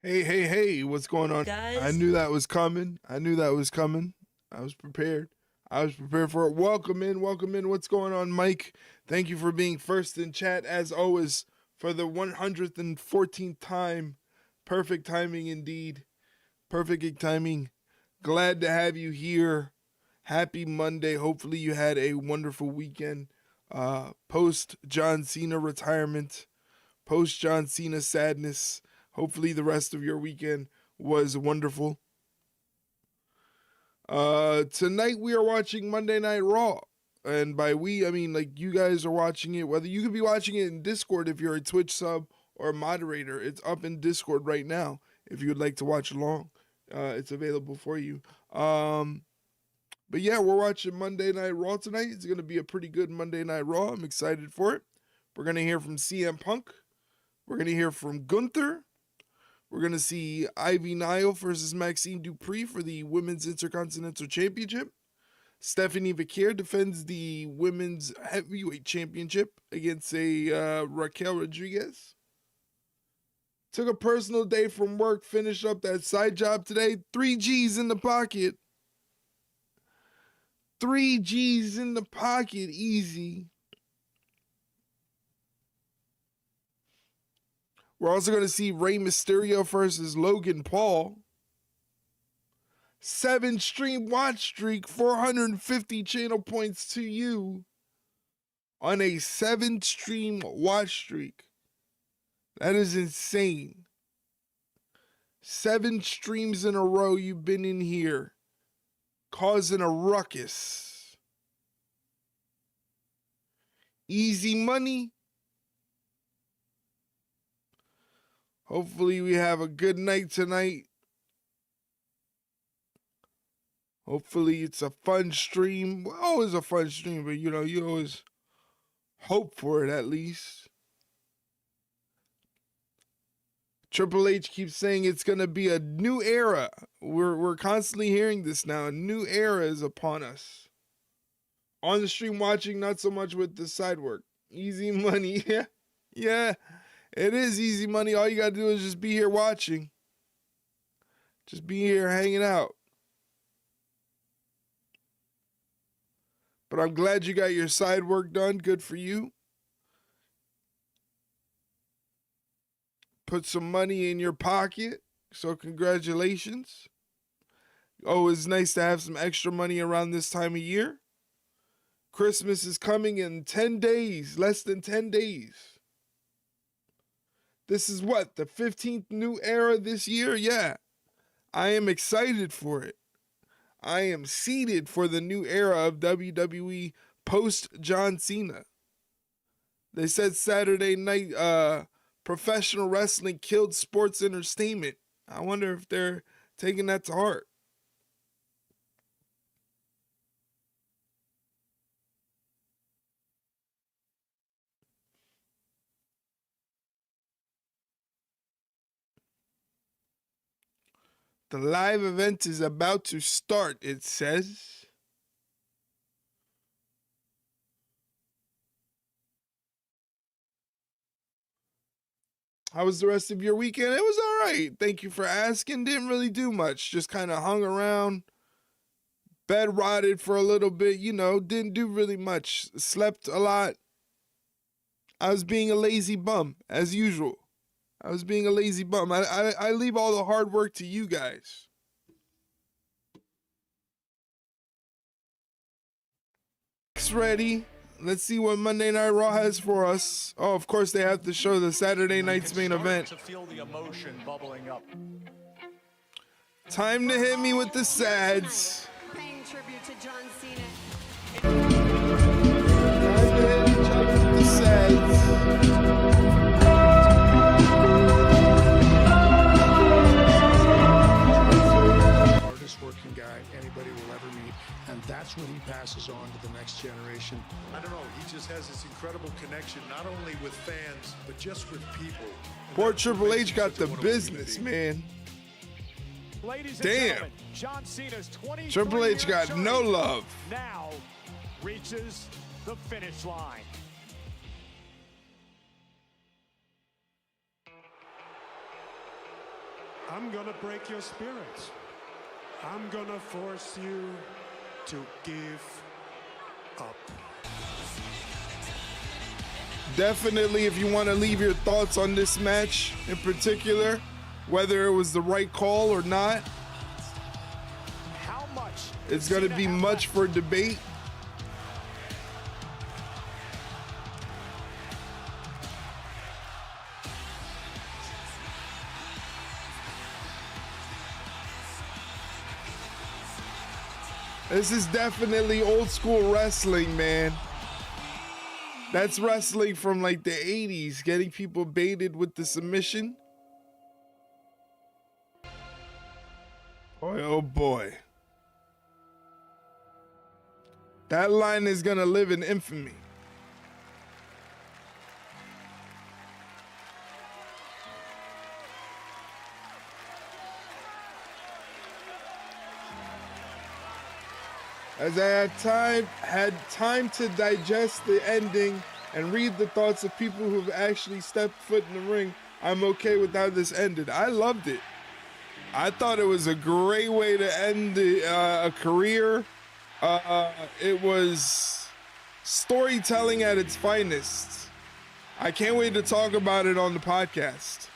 Hey, what's going on? Guys, I knew that was coming. I was prepared. I was prepared for it. Welcome in. What's going on, Mike? Thank you for being first in chat, as always, for the 114th time. Perfect timing indeed. Perfect timing. Glad to have you here. Happy Monday. Hopefully you had a wonderful weekend. Post John Cena retirement. Post John Cena sadness. Hopefully the rest of your weekend was wonderful. Tonight we are watching Monday Night Raw. And by we, I mean like you guys are watching it. Whether you could be watching it in Discord if you're a Twitch sub or a moderator. It's up in Discord right now if you would like to watch along. It's available for you. But yeah, we're watching Monday Night Raw tonight. It's going to be a pretty good Monday Night Raw. I'm excited for it. We're going to hear from CM Punk. We're going to hear from Gunther. We're going to see Nile versus Maxxine Dupri for the Women's Intercontinental Championship. Stephanie Vaquer defends the Women's Heavyweight Championship against a Raquel Rodriguez. Took a personal day from work, finished up that side job today. 3 G's in the pocket. 3 G's in the pocket, easy. We're also going to see Rey Mysterio versus Logan Paul. 7-stream watch streak, 450 channel points to you on a 7-stream watch streak. That is insane. 7 streams in a row you've been in here causing a ruckus. Easy money. Hopefully we have a good night tonight. Hopefully it's a fun stream. Well, always a fun stream, but you know, you always hope for it at least. Triple H keeps saying it's going to be a new era. We're constantly hearing this now. A new era is upon us. On the stream watching, not so much with the side work. Easy money. Yeah. It is easy money. All you got to do is just be here watching. Just be here hanging out. But I'm glad you got your side work done. Good for you. Put some money in your pocket. So congratulations. Always nice to have some extra money around this time of year. Christmas is coming in 10 days. Less than 10 days. This is what, the 15th new era this year? Yeah. I am excited for it. I am seated for the new era of WWE post John Cena. They said Saturday night professional wrestling killed sports entertainment. I wonder if they're taking that to heart. The live event is about to start, it says. How was the rest of your weekend? It was all right. Thank you for asking. Didn't really do much. Just kind of hung around. Bed rotted for a little bit. You know, didn't do really much. Slept a lot. I was being a lazy bum, as usual. I was being a lazy bum. I leave all the hard work to you guys. Ready? Let's see what Monday Night Raw has for us. Oh, of course they have to show the Saturday night's main event. To feel the emotion bubbling up. Time to hit me with the sads. Paying tribute to John Cena. Time to hit each other with the sads. Hardest working guy anybody will ever meet, and that's what he passes on to the next generation. I don't know, he just has this incredible connection, not only with fans, but just with people. Poor Triple H got the business, man. Damn. John Cena's Triple H got no love. Now reaches the finish line. I'm gonna break your spirits. I'm gonna force you to give up. Definitely, if you want to leave your thoughts on this match in particular, whether it was the right call or not, How much? it's going to be much for debate. This is definitely old school wrestling, man. That's wrestling from like the 80s, getting people baited with the submission. Boy, oh boy. That line is gonna live in infamy. As I had time to digest the ending and read the thoughts of people who've actually stepped foot in the ring, I'm okay with how this ended. I loved it. I thought it was a great way to end a career. It was storytelling at its finest. I can't wait to talk about it on the podcast.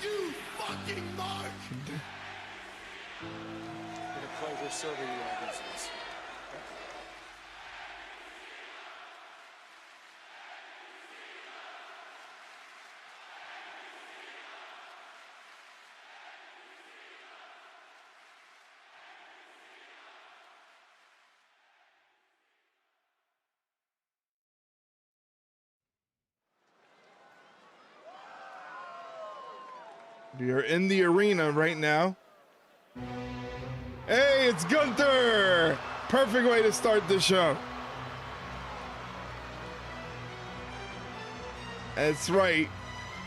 You fucking mark! Been a pleasure serving you all these years. We are in the arena right now. Hey, it's Gunther! Perfect way to start the show. That's right.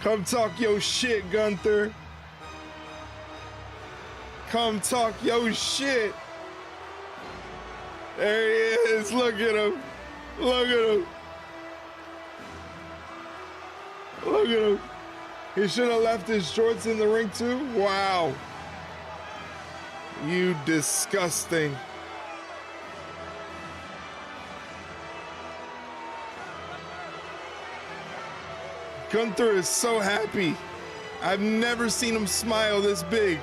Come talk your shit, Gunther. Come talk your shit. There he is. Look at him. Look at him. Look at him. He should have left his shorts in the ring too? Wow. You disgusting. Gunther is so happy. I've never seen him smile this big.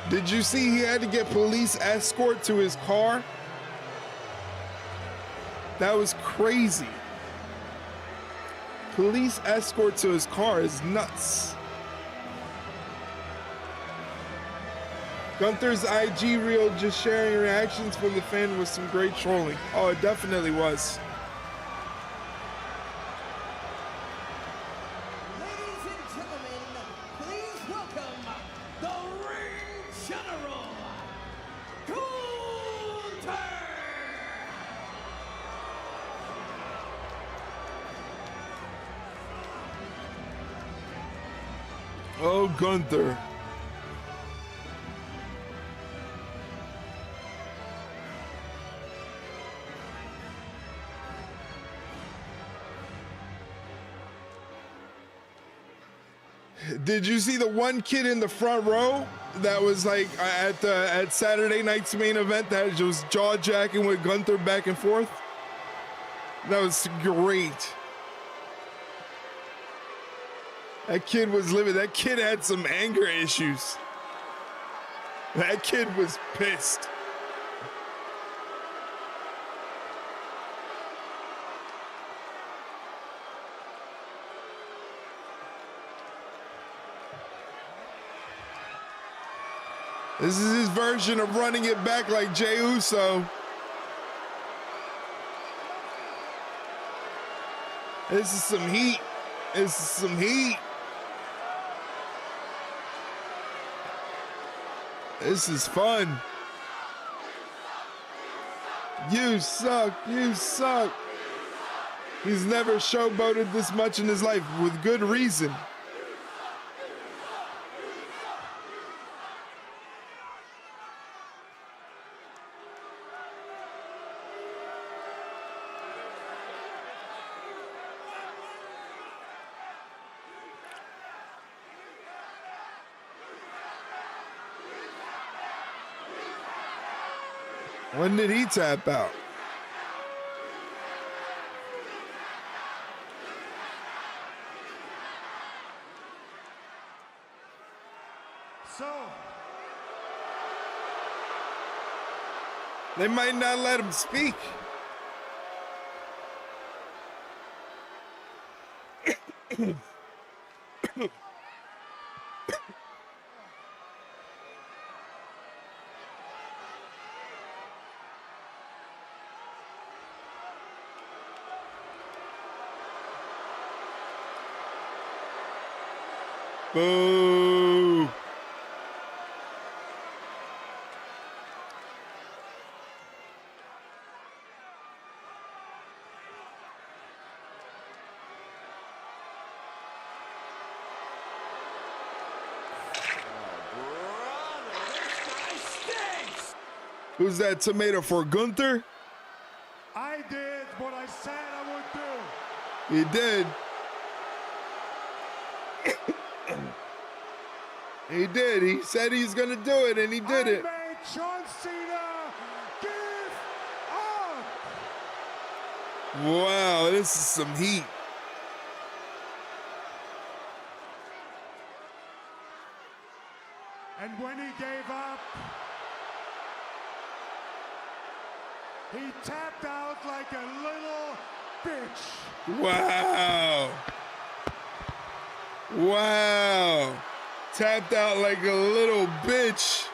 Did you see he had to get police escort to his car? That was crazy. Police escort to his car is nuts. Gunther's IG reel just sharing reactions from the fan was some great trolling. Oh, it definitely was. Ladies and gentlemen, please welcome the ring general, Gunther! Oh, Gunther. Did you see the one kid in the front row that was like at Saturday night's main event that was jaw jacking with Gunther back and forth? That was great. That kid was living. That kid had some anger issues. That kid was pissed. This is his version of running it back like Jey Uso. This is some heat. This is some heat. This is fun. You suck. You suck. He's never showboated this much in his life with good reason. When did he tap out? So, They might not let him speak. Boo. Who's that tomato for Gunther? I did what I said I would do. He did. He did. He said he's gonna do it, and he did it. I made John Cena give up. Wow, this is some heat. And when he gave up, he tapped out like a little bitch. Wow. Wow. Tapped out like a little bitch.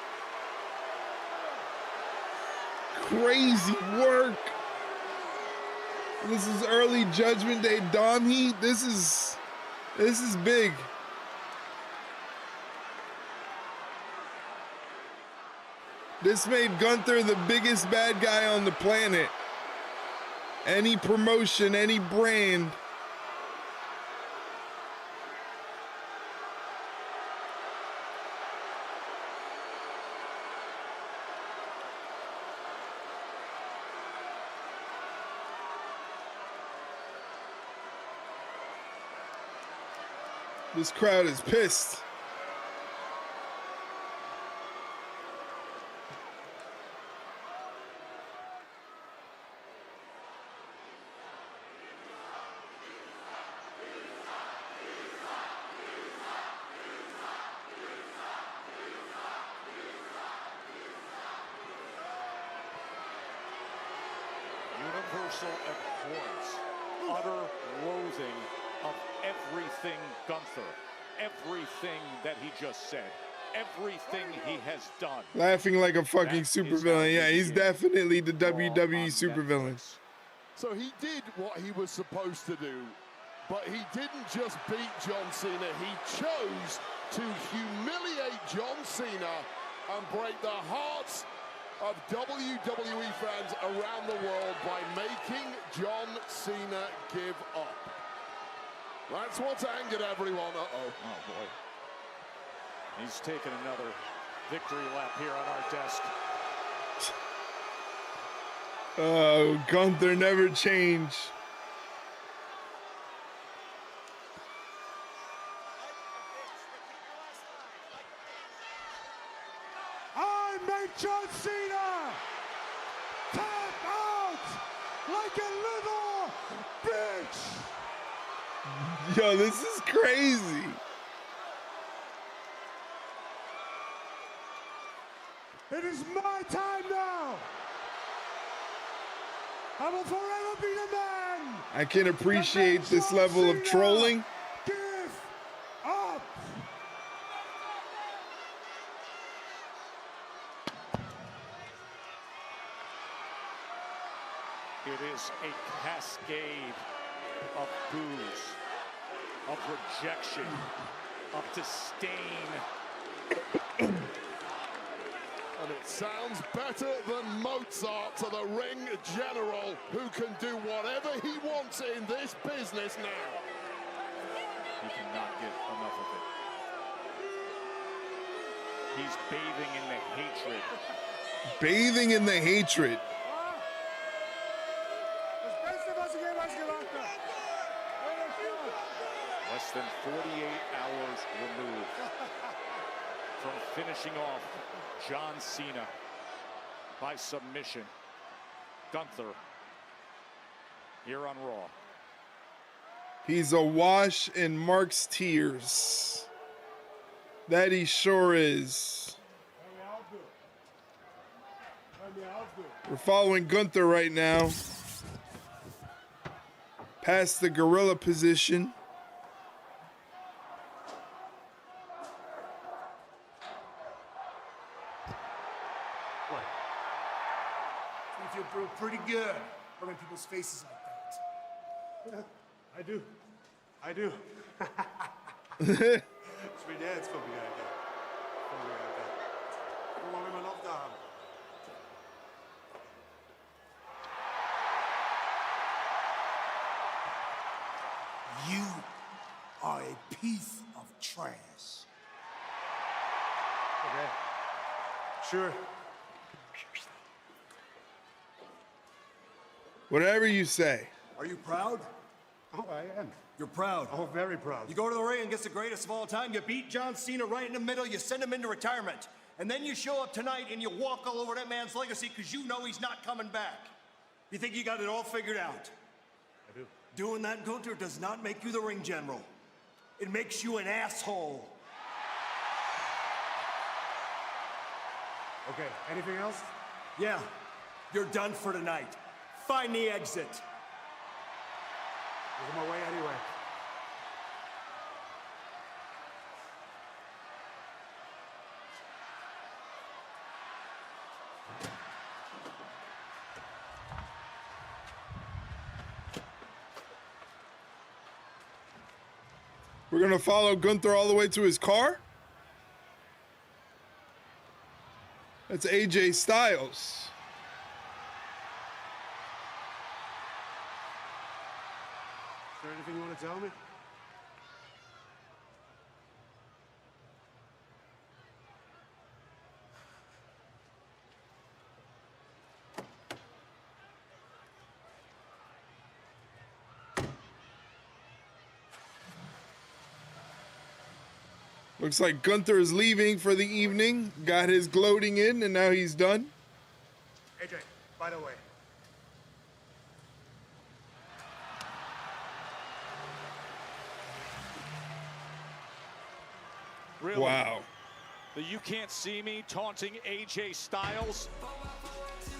Crazy work. This is early Judgment Day Dom heat. This is big. This made Gunther the biggest bad guy on the planet. Any promotion, any brand. This crowd is pissed. Universal abhorrence, utter loathing of everything Gunther, everything that he just said, everything he has done. Laughing like a fucking supervillain. Yeah, he's definitely the WWE supervillain. So he did what he was supposed to do, but he didn't just beat John Cena. He chose to humiliate John Cena and break the hearts of WWE fans around the world by making John Cena give up. That's what's angered everyone. Uh-oh. Oh, boy. He's taking another victory lap here on our desk. Oh, Gunther never changed. I made John Cena tap out like a little bitch. Yo, this is crazy. It is my time now. I will forever be the man. I can appreciate this level of trolling. Give up. It is a cascade of boos, of rejection, of disdain. And it sounds better than Mozart to the ring general, who can do whatever he wants in this business now. He cannot get enough of it. He's bathing in the hatred. Bathing in the hatred. Less than 48 hours removed from finishing off John Cena. by submission. Gunther here on Raw. He's awash in Mark's tears. That he sure is. We're following Gunther right now. Past the gorilla position. What? You feel pretty good rubbing people's faces like that. I do. I do. It's my dad's coming out of that. Don't worry, my love down. You are a piece of trash. Okay. Sure. Whatever you say. Are you proud? Oh, I am. You're proud. Oh, very proud. You go to the ring against the greatest of all time, you beat John Cena right in the middle, you send him into retirement. And then you show up tonight and you walk all over that man's legacy because you know he's not coming back. You think you got it all figured out. I do. Doing that, Gunther, does not make you the ring general. It makes you an asshole. Okay, anything else? Yeah, you're done for tonight. Find the exit. I'm on my way anyway. We're gonna follow Gunther all the way to his car? That's AJ Styles. Is there anything you want to tell me? Looks like Gunther is leaving for the evening. Got his gloating in, and now he's done. AJ, by the way. Really? Wow. The "you can't see me" taunting AJ Styles.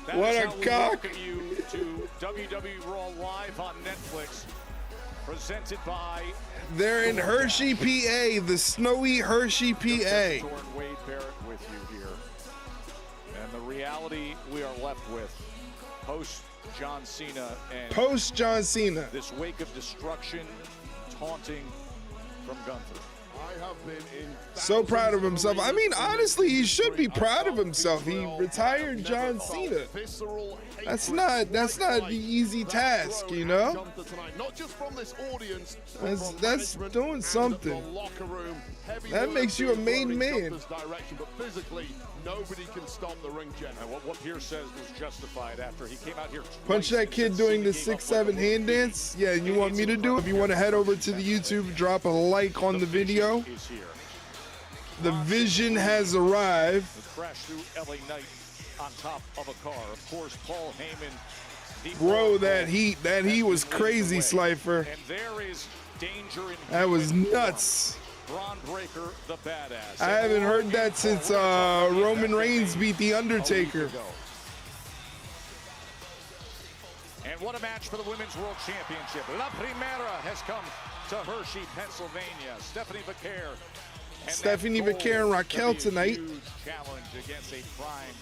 What a how we cock. welcome you to WWE Raw Live on Netflix, presented by They're in Hershey, PA, the snowy Hershey, PA. Torn Wade Barrett with you here. And the reality we are left with post John Cena and Post John Cena. this wake of destruction, taunting from Gunther. I have been in So proud of himself. I mean, honestly, he should be proud of himself. He retired John Cena. That's not the easy task, you know? Not just from this audience, That's doing something. That makes you a made man. But physically, nobody can stop the ring general. And what Pierce says was justified after he came out here. Punch that kid doing the 6-7 hand dance. Yeah, you want me to do it? If you want to head over to the YouTube, drop a like on the video. Is here. The vision has arrived. The crash through LA Knight on top of a car. Of course, Paul Heyman. Bro, that heat was crazy, Slifer. And there is danger in That was nuts. Braun Breaker, the badass. I haven't heard that since Roman Reigns beat The Undertaker. And what a match for the Women's World Championship. La Primera has come to Hershey, Pennsylvania. Stephanie Vaquer. And Raquel tonight.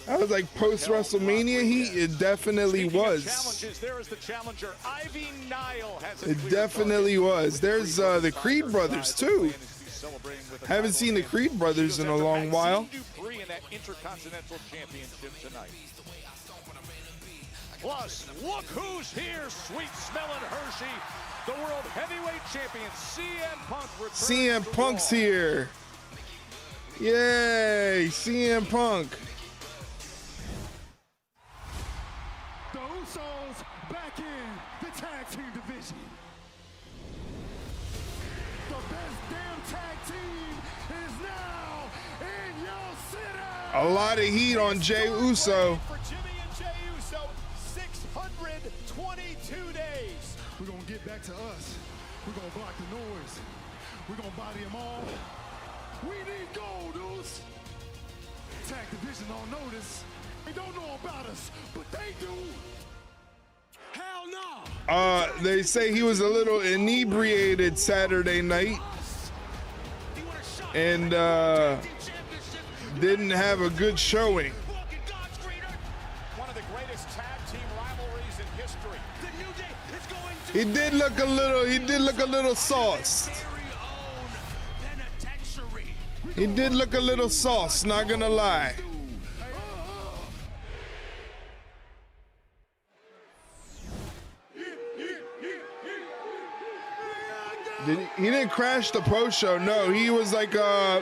I was like post WrestleMania heat. It definitely was. There is the challenger. Ivy Nile has It definitely was. There's the Creed brothers too. Haven't seen the Creed brothers in a long while. Dupri in that Intercontinental Championship tonight. Plus, look who's here, sweet-smelling Hershey, the World Heavyweight Champion, CM Punk returns. CM Punk's here. Yay, CM Punk. The Usos back in the tag team division. The best damn tag team is now in your city. A lot of heat on Jey Uso. For Jimmy to us. We're going to block the noise. We're going to body them all. We need gold, dudes. Tag division on notice. They don't know about us, but they do. Hell no. They say he was a little inebriated Saturday night and didn't have a good showing. One of the greatest tag team rivalries in history. He did look a little sauced. He did look a little sauced, not gonna lie. He didn't crash the post show. No, he was like,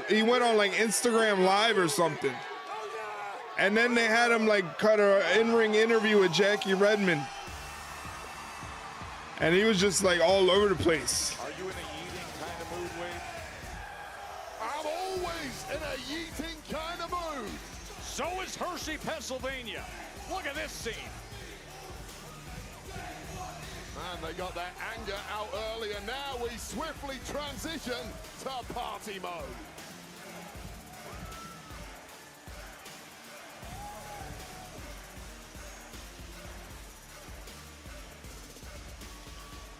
he went on like Instagram Live or something. And then they had him like cut an in-ring interview with Jackie Redmond. And he was just like all over the place. Are you in a yeeting kind of mood, Wade? I'm always in a yeeting kind of mood. So is Hershey, Pennsylvania. Look at this scene. And they got their anger out earlier. Now we swiftly transition to party mode.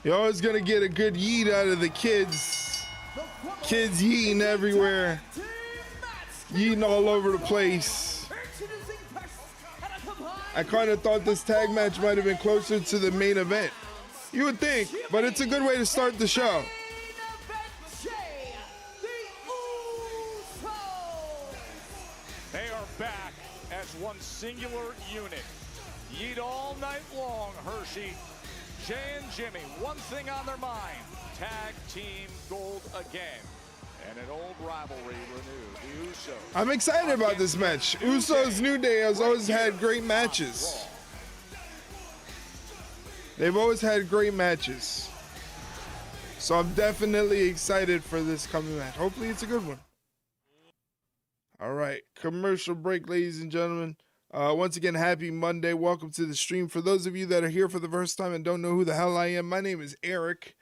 You're always gonna get a good yeet out of the kids. Kids yeeting everywhere. Yeeting all over the place. I kind of thought this tag match might have been closer to the main event. You would think, but it's a good way to start the show. They are back as one singular unit. Yeet all night long, Hershey. Jay and Jimmy, one thing on their mind, tag team gold again. And an old rivalry renewed, the Usos. I'm excited about this match. Usos New Day has always had great matches. They've always had great matches. So I'm definitely excited for this coming match. Hopefully it's a good one. All right, commercial break, ladies and gentlemen. Once again, happy Monday. Welcome to the stream. For those of you that are here for the first time and don't know who the hell I am, my name is Eric.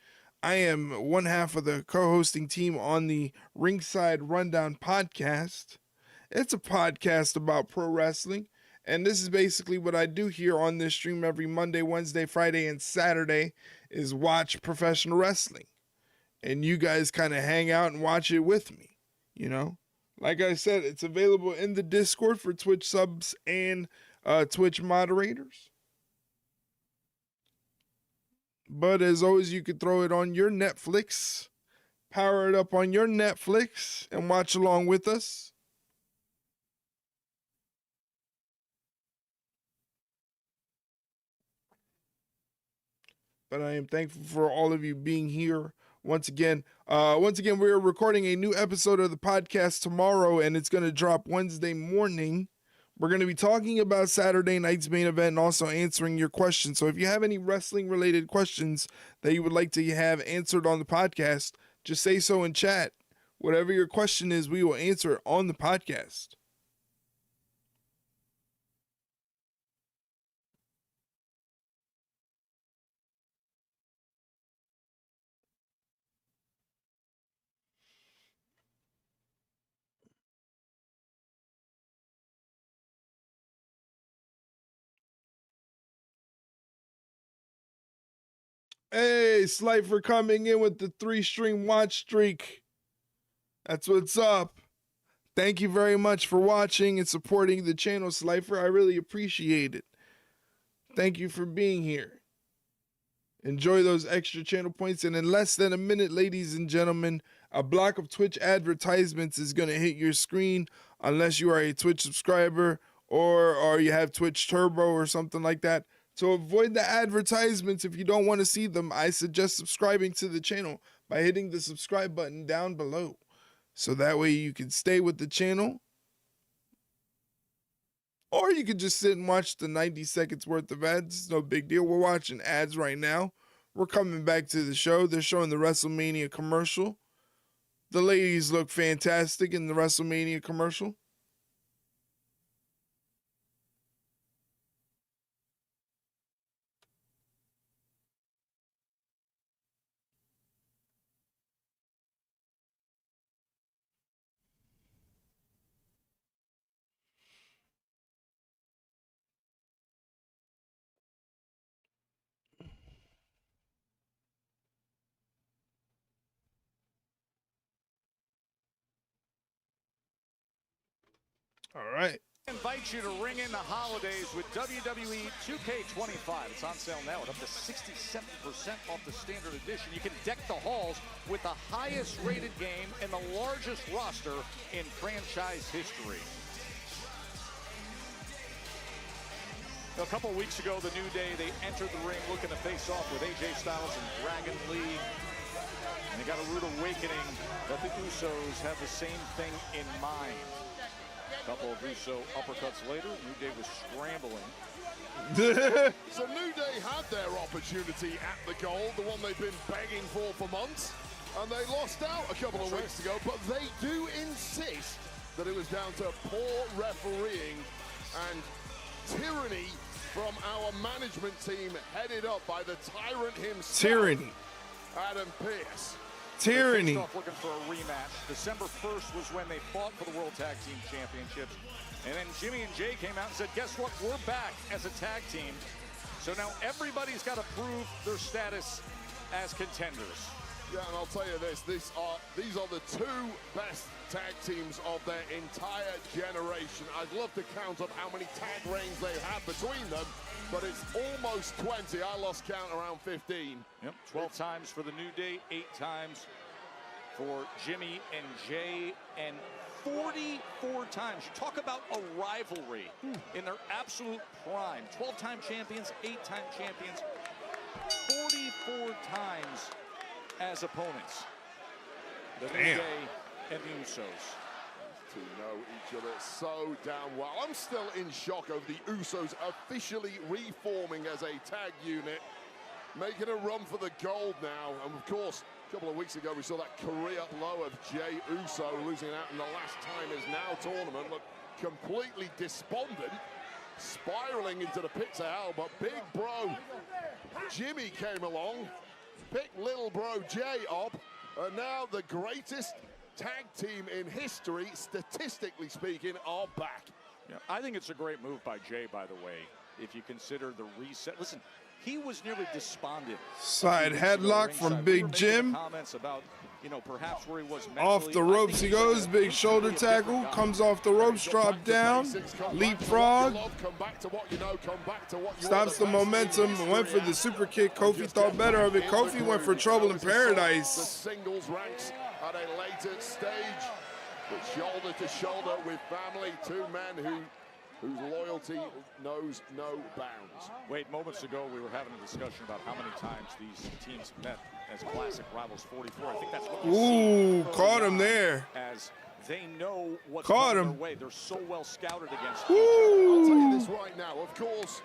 I am one half of the co-hosting team on the Ringside Rundown podcast. It's a podcast about pro wrestling, and this is basically what I do here on this stream every Monday, Wednesday, Friday, and Saturday is watch professional wrestling. And you guys kind of hang out and watch it with me, you know? Like I said, it's available in the Discord for Twitch subs and Twitch moderators. But as always, you could throw it on your Netflix, power it up on your Netflix, and watch along with us. But I am thankful for all of you being here. Once again, we're recording a new episode of the podcast tomorrow, and it's going to drop Wednesday morning. We're going to be talking about Saturday night's main event and also answering your questions. So if you have any wrestling-related questions that you would like to have answered on the podcast, just say so in chat. Whatever your question is, we will answer it on the podcast. Hey, Slifer coming in with the 3-stream watch streak. That's what's up. Thank you very much for watching and supporting the channel, Slifer. I really appreciate it. Thank you for being here. Enjoy those extra channel points. And in less than a minute, ladies and gentlemen, a block of Twitch advertisements is going to hit your screen unless you are a Twitch subscriber or you have Twitch Turbo or something like that. To avoid the advertisements, if you don't want to see them, I suggest subscribing to the channel by hitting the subscribe button down below. So that way you can stay with the channel. Or you could just sit and watch the 90 seconds worth of ads. It's no big deal. We're watching ads right now. We're coming back to the show. They're showing the WrestleMania commercial. The ladies look fantastic in the WrestleMania commercial. All right. I invite you to ring in the holidays with WWE 2K25. It's on sale now at up to 67% off the standard edition. You can deck the halls with the highest rated game and the largest roster in franchise history. A couple of weeks ago, the New Day, they entered the ring looking to face off with AJ Styles and Dragon Lee. And they got a rude awakening that the Usos have the same thing in mind. A couple of Uso uppercuts later, New Day was scrambling. So New Day had their opportunity at the goal, the one they've been begging for months, and they lost out a couple of weeks ago, but they do insist that it was down to poor refereeing and tyranny from our management team, headed up by the tyrant himself, Tyranny. Adam Pearce. Tyranny. Looking for a rematch. December 1st was when they fought for the World Tag Team Championships. And then Jimmy and Jay came out and said, guess what? We're back as a tag team. So now everybody's got to prove their status as contenders. Yeah, and I'll tell you this, these are the two best tag teams of their entire generation. I'd love to count up how many tag reigns they have between them, but it's almost 20. I lost count around 15. Yep, 12 times for the New Day, 8 times for Jimmy and Jay, and 44 times. You talk about a rivalry in their absolute prime. 12-time champions, 8-time champions, 44 times as opponents. The New Day and the Usos. To know each other so damn well. I'm still in shock over the Usos officially reforming as a tag unit, making a run for the gold now. And of course, a couple of weeks ago, we saw that career low of Jey Uso losing out in the last time is now tournament. Look, completely despondent, spiraling into the pits of hell. But big bro Jimmy came along, picked little bro Jay up, and now the greatest tag team in history, statistically speaking, are back. Yeah, I think it's a great move by Jay, by the way, if you consider the reset. Listen, he was nearly despondent. Side headlock from Big Jim. Comments about, you know, perhaps where he was Off the ropes he goes, big shoulder tackle, comes off the ropes, drop down, leapfrog, stops the momentum, went for the super kick. Kofi thought better of it. Kofi went for trouble in paradise. Singles ranks at a later stage, but shoulder to shoulder with family, two men whose loyalty knows no bounds. Wait, moments ago we were having a discussion about how many times these teams met as classic rivals. 44. I think that's what we Ooh, caught him there. As they know what's caught coming him. their way. They're so well scouted against Ooh. each other. I'll tell you this right now, of course,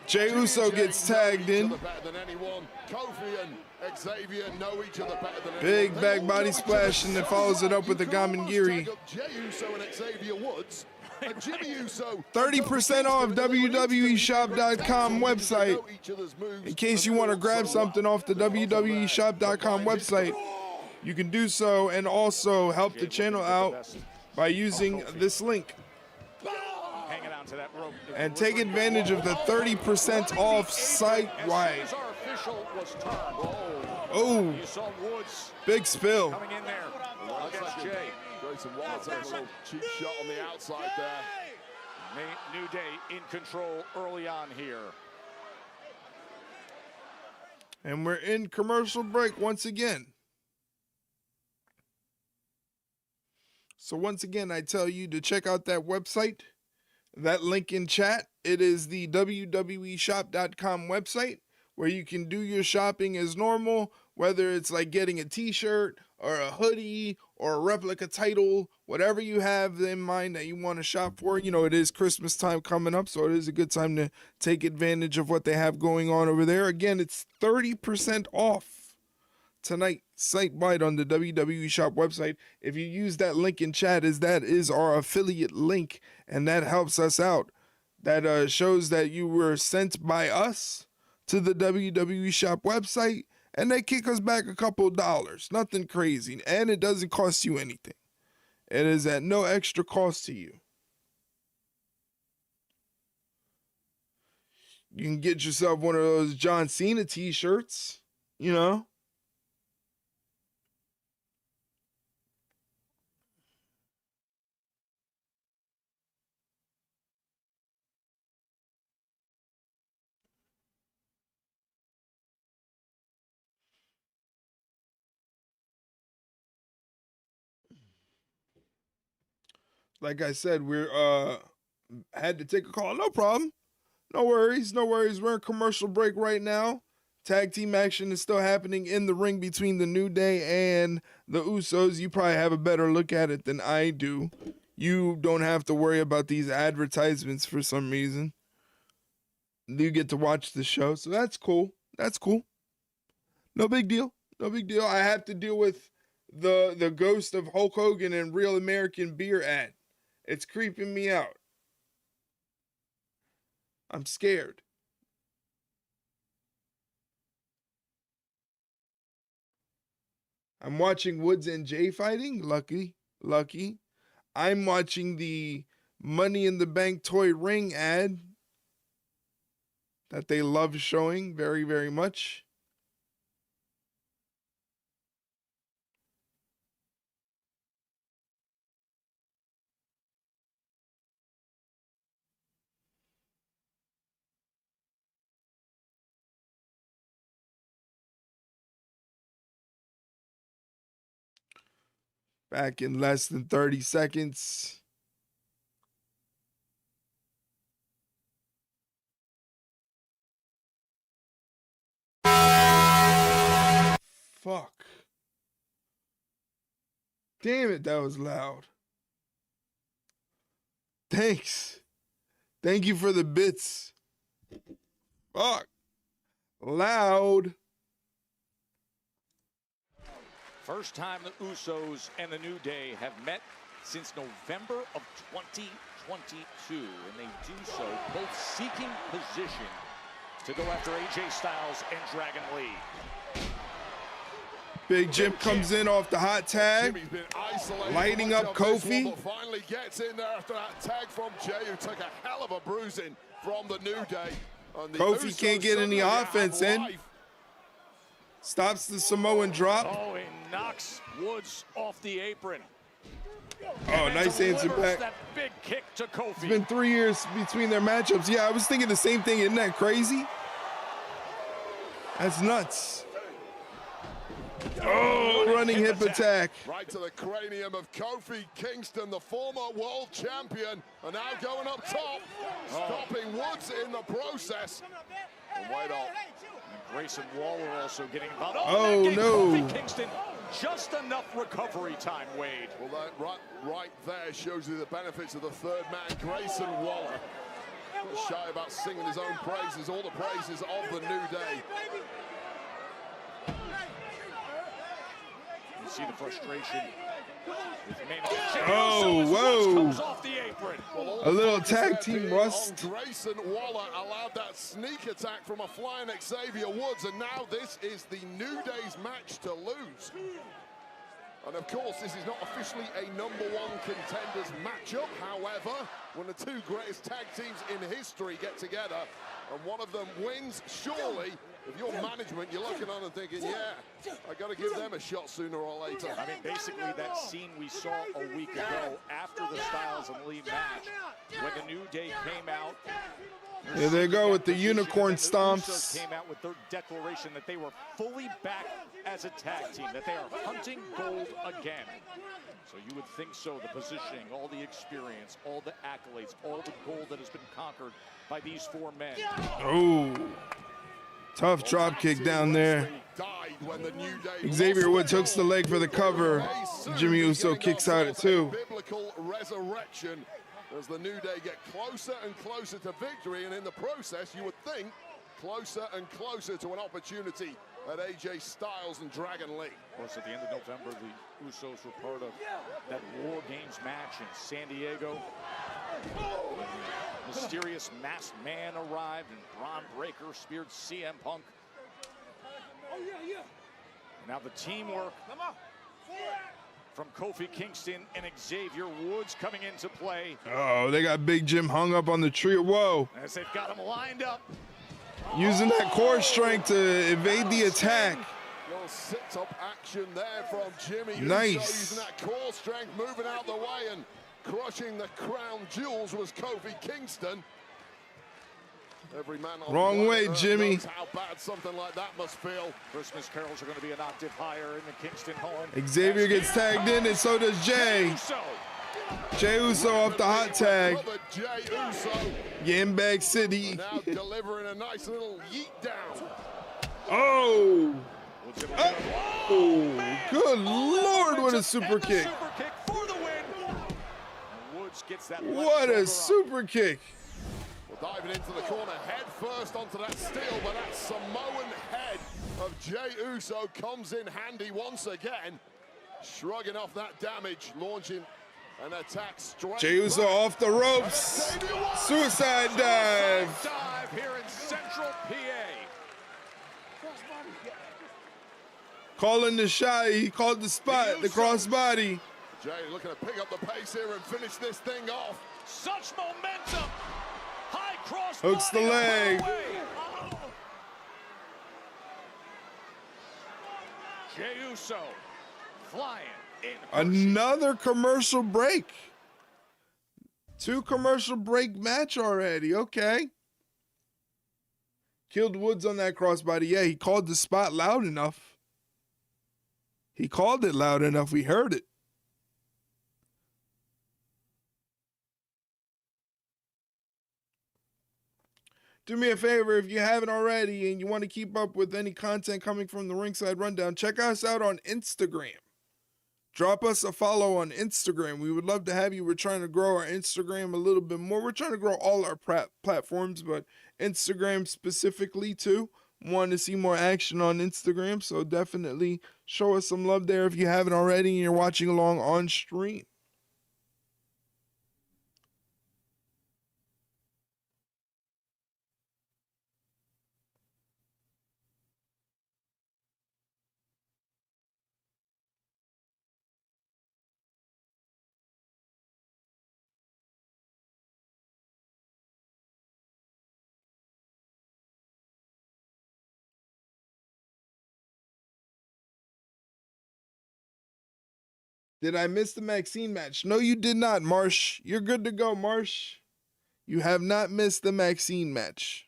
Jey Uso gets tagged in. better than anyone. Kofi and Xavier know each other better than Big anyone. back body splash, and then follows it up with the Gamangiri. Jey Uso and Xavier Woods. And Jimmy Uso. 30% off WWEshop.com website. In case you want to grab something off the WWEshop.com website, you can do so and also help the channel out by using this link. Hanging on to that rope. And take advantage of the 30% off site-wide. As our official was turned. Oh, You saw Woods big spill. coming in there against Jay. Grayson Waller taking a little cheap shot on the outside there. New Day in control early on here. And we're in commercial break once again. So once again, I tell you to check out that website, that link in chat. It is the WWEshop.com website where you can do your shopping as normal, whether it's like getting a t-shirt or a hoodie or a replica title, whatever you have in mind that you want to shop for. You know, it is Christmas time coming up, so it is a good time to take advantage of what they have going on over there. Again, it's 30% off tonight, site-wide on the WWE Shop website. If you use that link in chat, that is our affiliate link, and that helps us out. That shows that you were sent by us to the WWE Shop website, and they kick us back a couple dollars. Nothing crazy, and it doesn't cost you anything. It is at no extra cost to you. You can get yourself one of those John Cena t-shirts, you know. Like I said, we're had to take a call. No problem. No worries. No worries. We're in commercial break right now. Tag team action is still happening in the ring between the New Day and the Usos. You probably have a better look at it than I do. You don't have to worry about these advertisements for some reason. You get to watch the show, so that's cool. That's cool. No big deal. No big deal. I have to deal with the ghost of Hulk Hogan and Real American Beer ad. It's creeping me out. I'm scared. I'm watching Woods and Jay fighting. Lucky. I'm watching the Money in the Bank toy ring ad that they love showing very, very much. Back in less than 30 seconds. Fuck. Damn it, that was loud. Thanks. Thank you for the bits. Fuck. Loud. First time the Usos and the New Day have met since November of 2022, and they do so both seeking position to go after AJ Styles and Dragon Lee. Big Jim comes in off the hot tag, lighting up Kofi. Finally gets in there after that tag from Jay, who took a hell of a bruising from the New Day. Kofi can't get any offense in. Stops the Samoan drop. Oh, he knocks Woods off the apron. Oh, nice answer back. That big kick to Kofi. It's been 3 years between their matchups. Yeah, I was thinking the same thing. Isn't that crazy? That's nuts. Oh, running hip attack. Right to the cranium of Kofi Kingston, the former world champion, and now going up top, stopping Woods in the process. And wait on. Grayson Waller also getting involved. Oh, no. Kofi Kingston, just enough recovery time, Wade. Well, that right there shows you the benefits of the third man, Grayson Waller. Not shy about singing his own praises, all the praises of the New Day. You see the frustration. Oh, whoa. Comes off the apron. A little tag team rust. Grayson Waller allowed that sneak attack from a flying Xavier Woods, and now this is the New Day's match to lose. And of course, this is not officially a #1 contenders matchup. However, when the two greatest tag teams in history get together and one of them wins, surely, if you're management, you're looking on and thinking, yeah, I got to give them a shot sooner or later. I mean, basically that scene we saw a week ago after the Styles and Lee match, when the New Day came out. Here they go with the unicorn Usos stomps. came out with their declaration that they were fully back as a tag team, that they are hunting gold again. So you would think so, the positioning, all the experience, all the accolades, all the gold that has been conquered by these four men. Oh, tough drop kick down there. Xavier Woods hooks the leg for the cover. Jimmy Uso kicks out at 2. Biblical resurrection as the New Day get closer and closer to victory, and in the process, you would think, closer and closer to an opportunity at AJ Styles and Dragon Lee. Of course, at the end of November, the Usos were part of that War Games match in San Diego. Mysterious masked man arrived, and Braun Breaker speared CM Punk. Now the teamwork from Kofi Kingston and Xavier Woods coming into play. Oh, they got Big Jim hung up on the tree. Whoa. As they've got him lined up. Using that core strength to evade the attack. Little sit-up action there from Jimmy. Nice. Using that core strength, moving out the way, and crushing the crown jewels was Kofi Kingston. Every man on Wrong way, Jimmy. knows how bad something like that must feel. Christmas carols are going to be an octave higher in the Kingston home. Xavier gets tagged in, and so does Jay. Uso Jey Uso off the hot tag. Jey Uso. Yambag City. Now delivering a nice little yeet down. Oh. Oh, good Lord, what a super kick. Super kick for the win. Woods gets that What a super kick. Well, diving into the corner, head first onto that steel, but that Samoan head of Jey Uso comes in handy once again. Shrugging off that damage, launching an attack straight. Jey Uso off the ropes. Suicide dive. Dive here in Central PA. Calling the shot. He called the spot, the crossbody. Jey looking to pick up the pace here and finish this thing off. Such momentum. High cross. Hooks the leg. Jey Uso flying in. Another commercial break. 2 commercial break match already. Okay. Killed Woods on that crossbody. Yeah, he called the spot loud enough. He called it loud enough. We heard it. Do me a favor, if you haven't already and you want to keep up with any content coming from the Ringside Rundown, check us out on Instagram. Drop us a follow on Instagram. We would love to have you. We're trying to grow our Instagram a little bit more. We're trying to grow all our platforms, but Instagram specifically too. Want to see more action on Instagram, so definitely show us some love there if you haven't already and you're watching along on stream. Did I miss the Maxxine match? No, you did not, Marsh. You're good to go, Marsh. You have not missed the Maxxine match.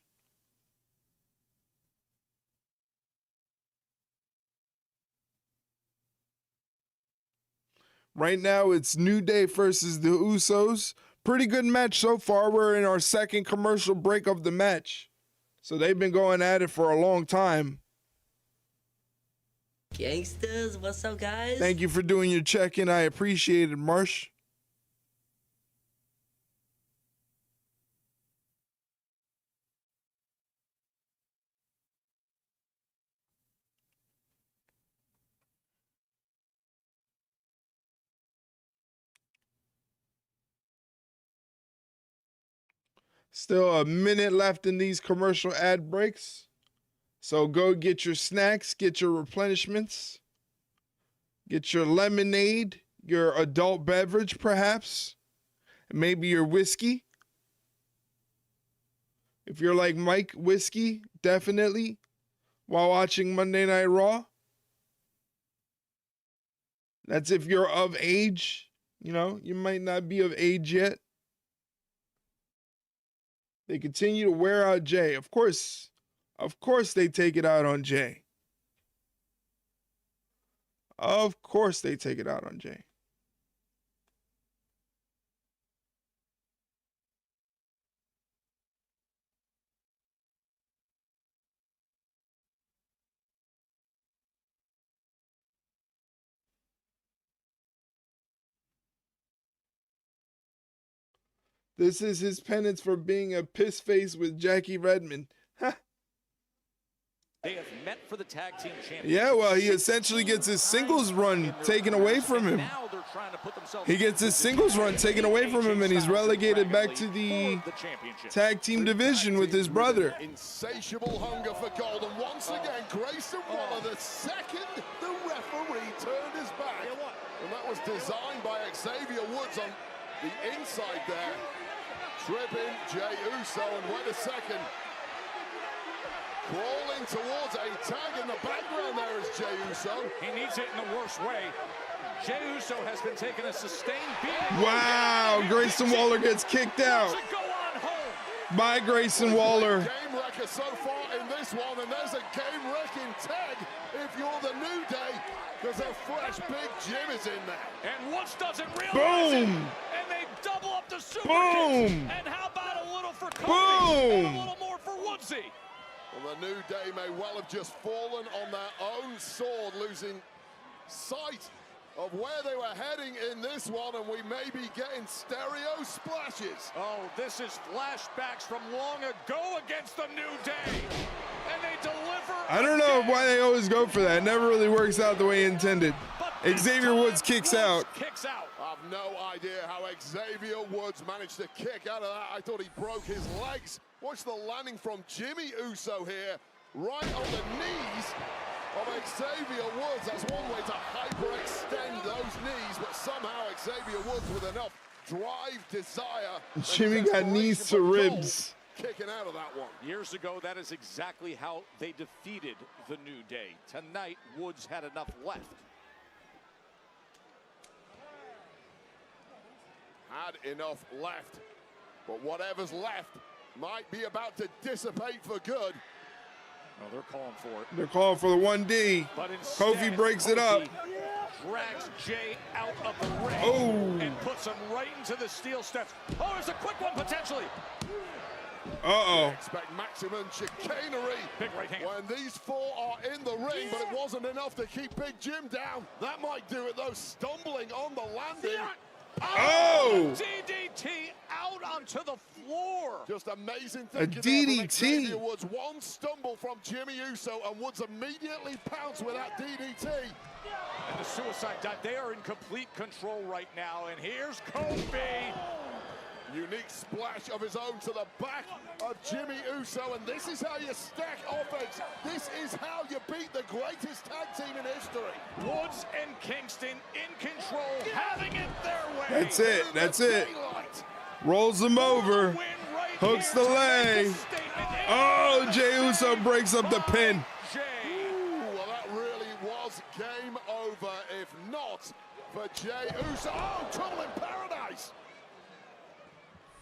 Right now, it's New Day versus the Usos. Pretty good match so far. We're in our second commercial break of the match. So they've been going at it for a long time. Gangsters, what's up, guys? Thank you for doing your check-in. I appreciate it, Marsh. Still a minute left in these commercial ad breaks. So go get your snacks, get your replenishments, get your lemonade, your adult beverage perhaps, maybe your whiskey. If you're like Mike, whiskey, definitely, while watching Monday Night Raw. That's if you're of age. You know, you might not be of age yet. They continue to wear out Jey. Of course they take it out on Jey. Of course they take it out on Jey. This is his penance for being a piss face with Jackie Redmond. They have met for the tag team championship. Yeah, well, he essentially gets his singles run taken away from him. He gets his singles run taken away from him, and he's relegated back to the tag team division with his brother. Insatiable hunger for gold, and once again, Grayson Waller, the second the referee turned his back. And that was designed by Xavier Woods on the inside there. Tripping Jey Uso, and wait a second. Crawling towards a tag in the background there is Jey Uso. He needs it in the worst way. Jey Uso has been taking a sustained beating. Wow, Grayson Waller gets kicked out by Grayson Waller. Game wrecker so far in this one, and there's a game-wrecking tag if you're the New Day. because a fresh Big Jim is in there. And Woods doesn't realize Boom! it. And they double up the super Boom! kicks. And how about a little for Kofi Boom! and a little more for Woodsy? Well, the New Day may well have just fallen on their own sword, losing sight of where they were heading in this one, and we may be getting stereo splashes. Oh, this is flashbacks from long ago against the New Day. And they deliver. I don't know why they always go for that. It never really works out the way intended. Xavier Woods kicks out. I've no idea how Xavier Woods managed to kick out of that. I thought he broke his legs. Watch the landing from Jimmy Uso here, right on the knees of Xavier Woods. That's one way to hyperextend those knees, but somehow Xavier Woods with enough drive, desire. Jimmy got knees to ribs. Kicking out of that one. Years ago, that is exactly how they defeated the New Day. Tonight, Woods had enough left. Had enough left, but whatever's left might be about to dissipate for good. No, they're calling for it. They're calling for the 1D. But instead, Kofi breaks it up. Drags Jay out of the ring. Oh. And puts him right into the steel steps. Oh, there's a quick one potentially. Uh-oh. Expect maximum chicanery Big right hand. when these four are in the ring, but it wasn't enough to keep Big Jim down. That might do it though, stumbling on the landing. Oh! DDT out onto the floor. Just amazing A thinking there from DDT. Xavier Woods. One stumble from Jimmy Uso, and Woods immediately pounced with that DDT. And the suicide dive, they are in complete control right now. And here's Kofi. Unique splash of his own to the back of Jimmy Uso, and this is how you stack offense. This is how you beat the greatest tag team in history. Woods and Kingston in control, having it their way. That's it. That's it. Rolls him over. Hooks the leg. Oh, Jey Uso breaks up the pin. Ooh, well, that really was game over, if not for Jey Uso. Oh, trouble in paradise.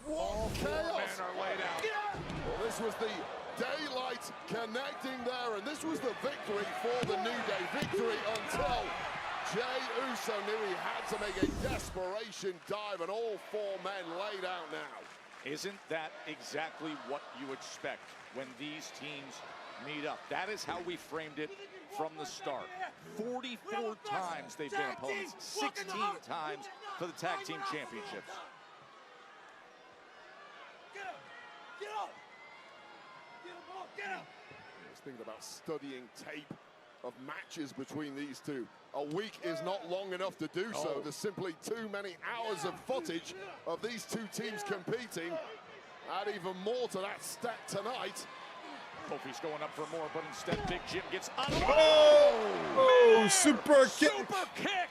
What chaos. Men are laid out. Well, this was the daylight connecting there, and this was the victory for the New Day. Victory until Jey Uso knew he had to make a desperation dive, and all four men laid out now. Isn't that exactly what you expect when these teams meet up? That is how we framed it from the start. 44 times they've been opponents, 16 times for the tag team championships. I was thinking about studying tape of matches between these two. A week is not long enough to do so. There's simply too many hours of footage of these two teams competing. Add even more to that stat tonight. Kofi's going up for more, but instead Big Jim gets on. Oh, super kick. Super kick.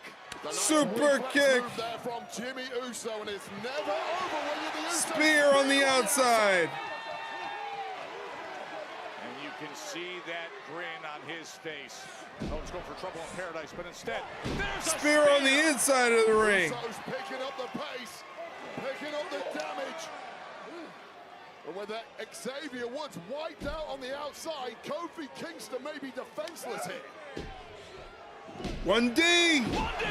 Super kick. Move there from Jimmy Uso, and it's never over when you're the Uso. Spear on the outside. And you can see that grin on his face. Oh, he's going for trouble in paradise, but instead, there's a Spear on the inside of the ring. Uso's picking up the pace, picking up the damage. And with that Xavier Woods wiped out on the outside, Kofi Kingston may be defenseless here. 1D. 1D.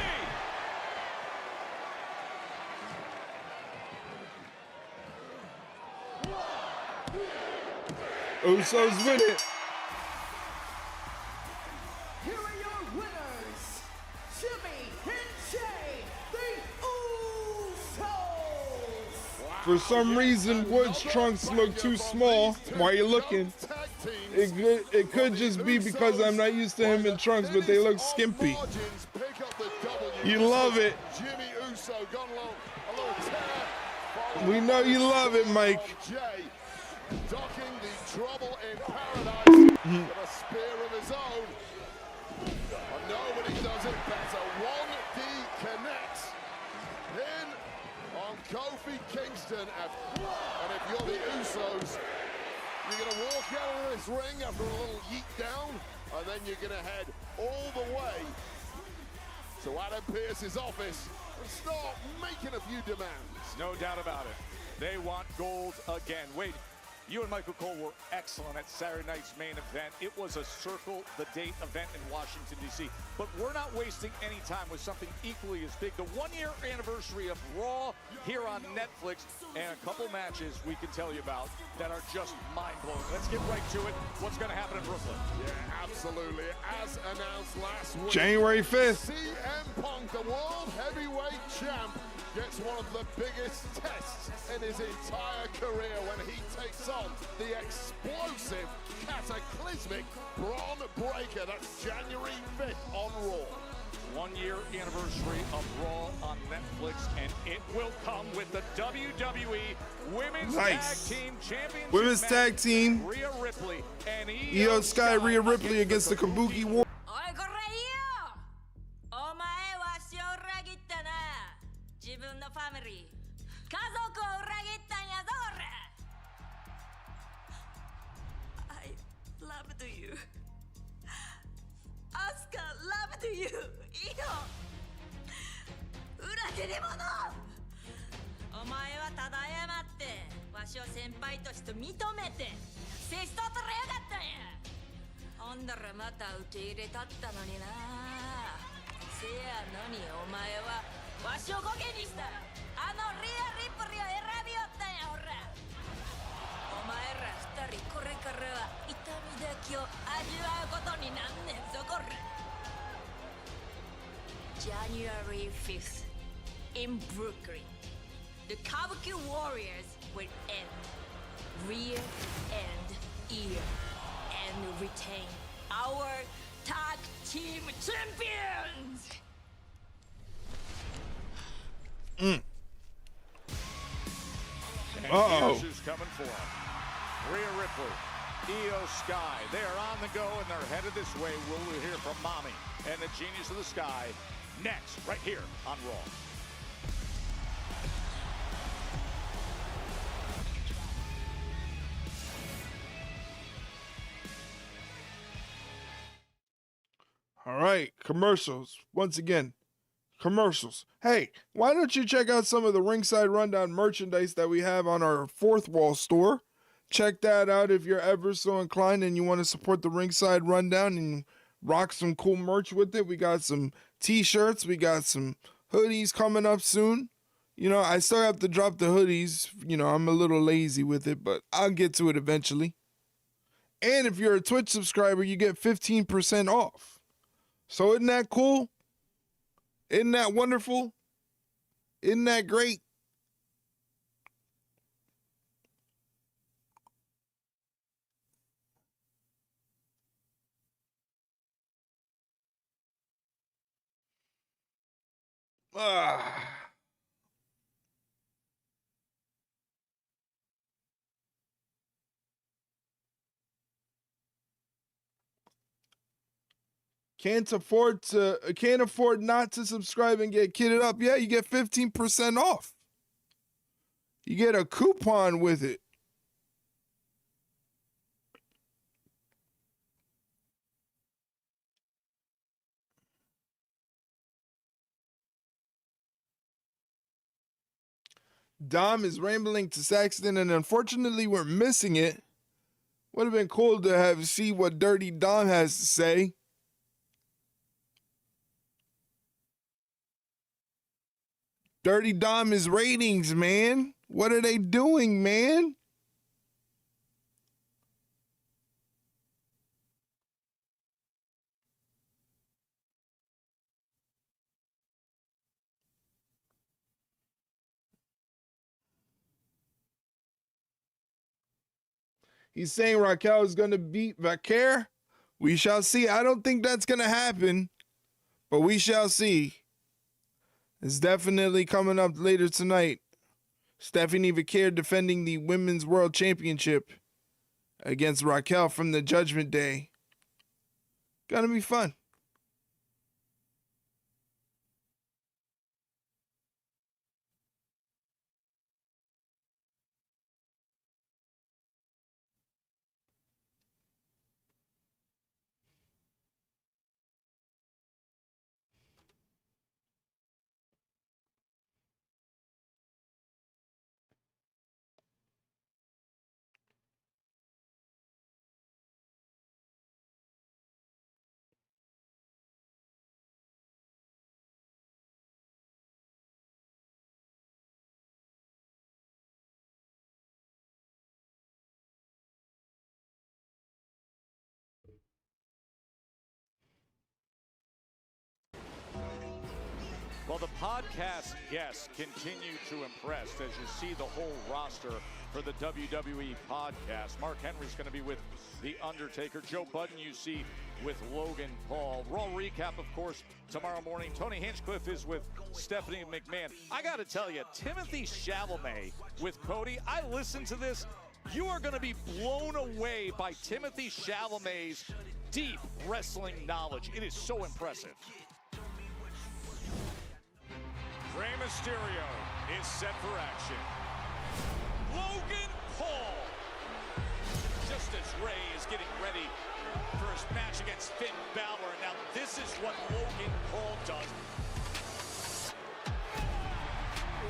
Usos win it. Here are your winners, Jimmy and Jey, the Usos. For some reason, Woods trunks look too small. Why are you looking? It could just be because I'm not used to him in trunks, but they look skimpy. You love it. Jimmy Uso gone a little tear. We know you love it, Mike. Jey docking the trouble in paradise with a spear of his own. And nobody does it better. 1D connects. Pin on Kofi Kingston. And if you're the Usos, you're going to walk out of this ring after a little yeet down, and then you're going to head all the way to Adam Pearce's office and start making a few demands. No doubt about it. They want gold again. Wait, You and Michael Cole were excellent at Saturday night's main event. It was a circle the date event in Washington, D.C. But we're not wasting any time with something equally as big. The 1-year anniversary of Raw here on Netflix, and a couple matches we can tell you about that are just mind-blowing. Let's get right to it. What's going to happen in Brooklyn? Yeah, absolutely. As announced last week, January 5th. CM Punk, the World Heavyweight Champ, gets one of the biggest tests in his entire career when he takes on the explosive, cataclysmic Braun Breaker. That's January 5th on Raw. 1-year anniversary of Raw on Netflix, and it will come with the WWE Women's Tag Team Championship. Women's Tag Team. Rhea Ripley and Io Sky, Rhea Ripley against the Kabuki War. I loved you. Asuka loved you. Io. 裏切り者。お前はただ謝ってわしを先輩として認めて接しとったらよかったんや。ほんだらまた受け入れたったのにな。せやのにお前はわしをコケにしたあのリア・リプリを選びよったんやほら。お前ら二人これからは痛みだけを味わうことになんねんぞこら。January 5th in Brooklyn, the Kabuki Warriors will end rear and ear and retain our tag team champions. And who's coming for him? Rhea Ripley, Io Sky. They are on the go and they're headed this way. We'll hear from Mommy and the Genius of the Sky next, right here on Raw. All right, commercials. Once again, commercials. Hey, why don't you check out some of the Ringside Rundown merchandise that we have on our Fourth Wall store? Check that out if you're ever so inclined and you want to support the Ringside Rundown and rock some cool merch with it. We got some t-shirts. We got some hoodies coming up soon. You know, I still have to drop the hoodies. You know, I'm a little lazy with it, but I'll get to it eventually. And if you're a Twitch subscriber, you get 15% off. So isn't that cool? Isn't that wonderful? Isn't that great? Can't afford not to subscribe and get kitted up. Yeah, you get 15% off. You get a coupon with it. Dom is rambling to Saxton, and unfortunately, we're missing it. Would have been cool to see what Dirty Dom has to say. Dirty Dom is ratings, man. What are they doing, man? He's saying Raquel is going to beat Vaquer. We shall see. I don't think that's going to happen, but we shall see. It's definitely coming up later tonight. Stephanie Vaquer defending the Women's World Championship against Raquel from the Judgment Day. Gonna be fun. Well, the podcast guests continue to impress as you see the whole roster for the WWE podcast. Mark Henry's going to be with The Undertaker. Joe Budden you see with Logan Paul. Raw recap, of course, tomorrow morning. Tony Hinchcliffe is with Stephanie McMahon. I got to tell you, Timothy Chalamet with Cody, I listened to this. You are going to be blown away by Timothy Chalamet's deep wrestling knowledge. It is so impressive. Rey Mysterio is set for action. Logan Paul. Just as Rey is getting ready for his match against Finn Balor. Now this is what Logan Paul does.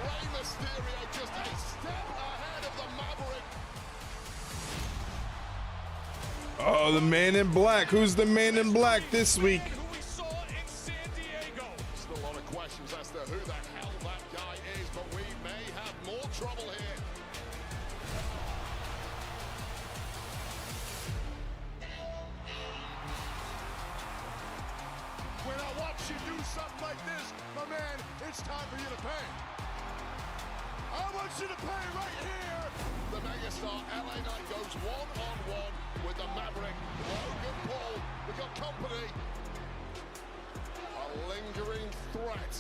Rey Mysterio just a step ahead of the Maverick. Oh, the man in black. Who's the man in black this week? Who we saw in San Diego. Still a lot of questions as to who the hell that guy is, but we may have more trouble here. When I watch you do something like this, my man, it's time for you to pay. I want you to pay right here. The megastar LA Knight goes one-on-one with the Maverick, Logan Paul. We got company. A lingering threat.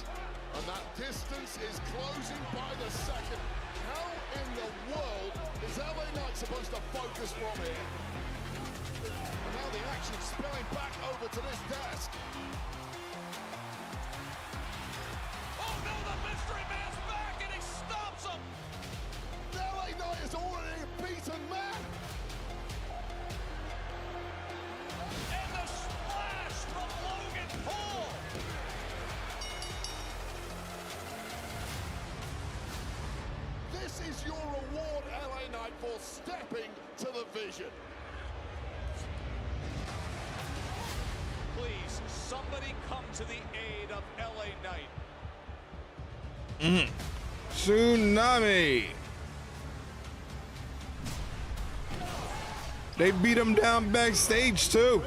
And that distance is closing by the second. How in the world is LA Knight supposed to focus from here? And now the action spilling back over to this desk. Oh no, the mystery man's back and he stops him. LA Knight is already a beaten man. And the splash from Logan Paul. This is your reward, LA Knight, for stepping to the vision. Please, somebody come to the aid of LA Knight. Tsunami. They beat him down backstage too.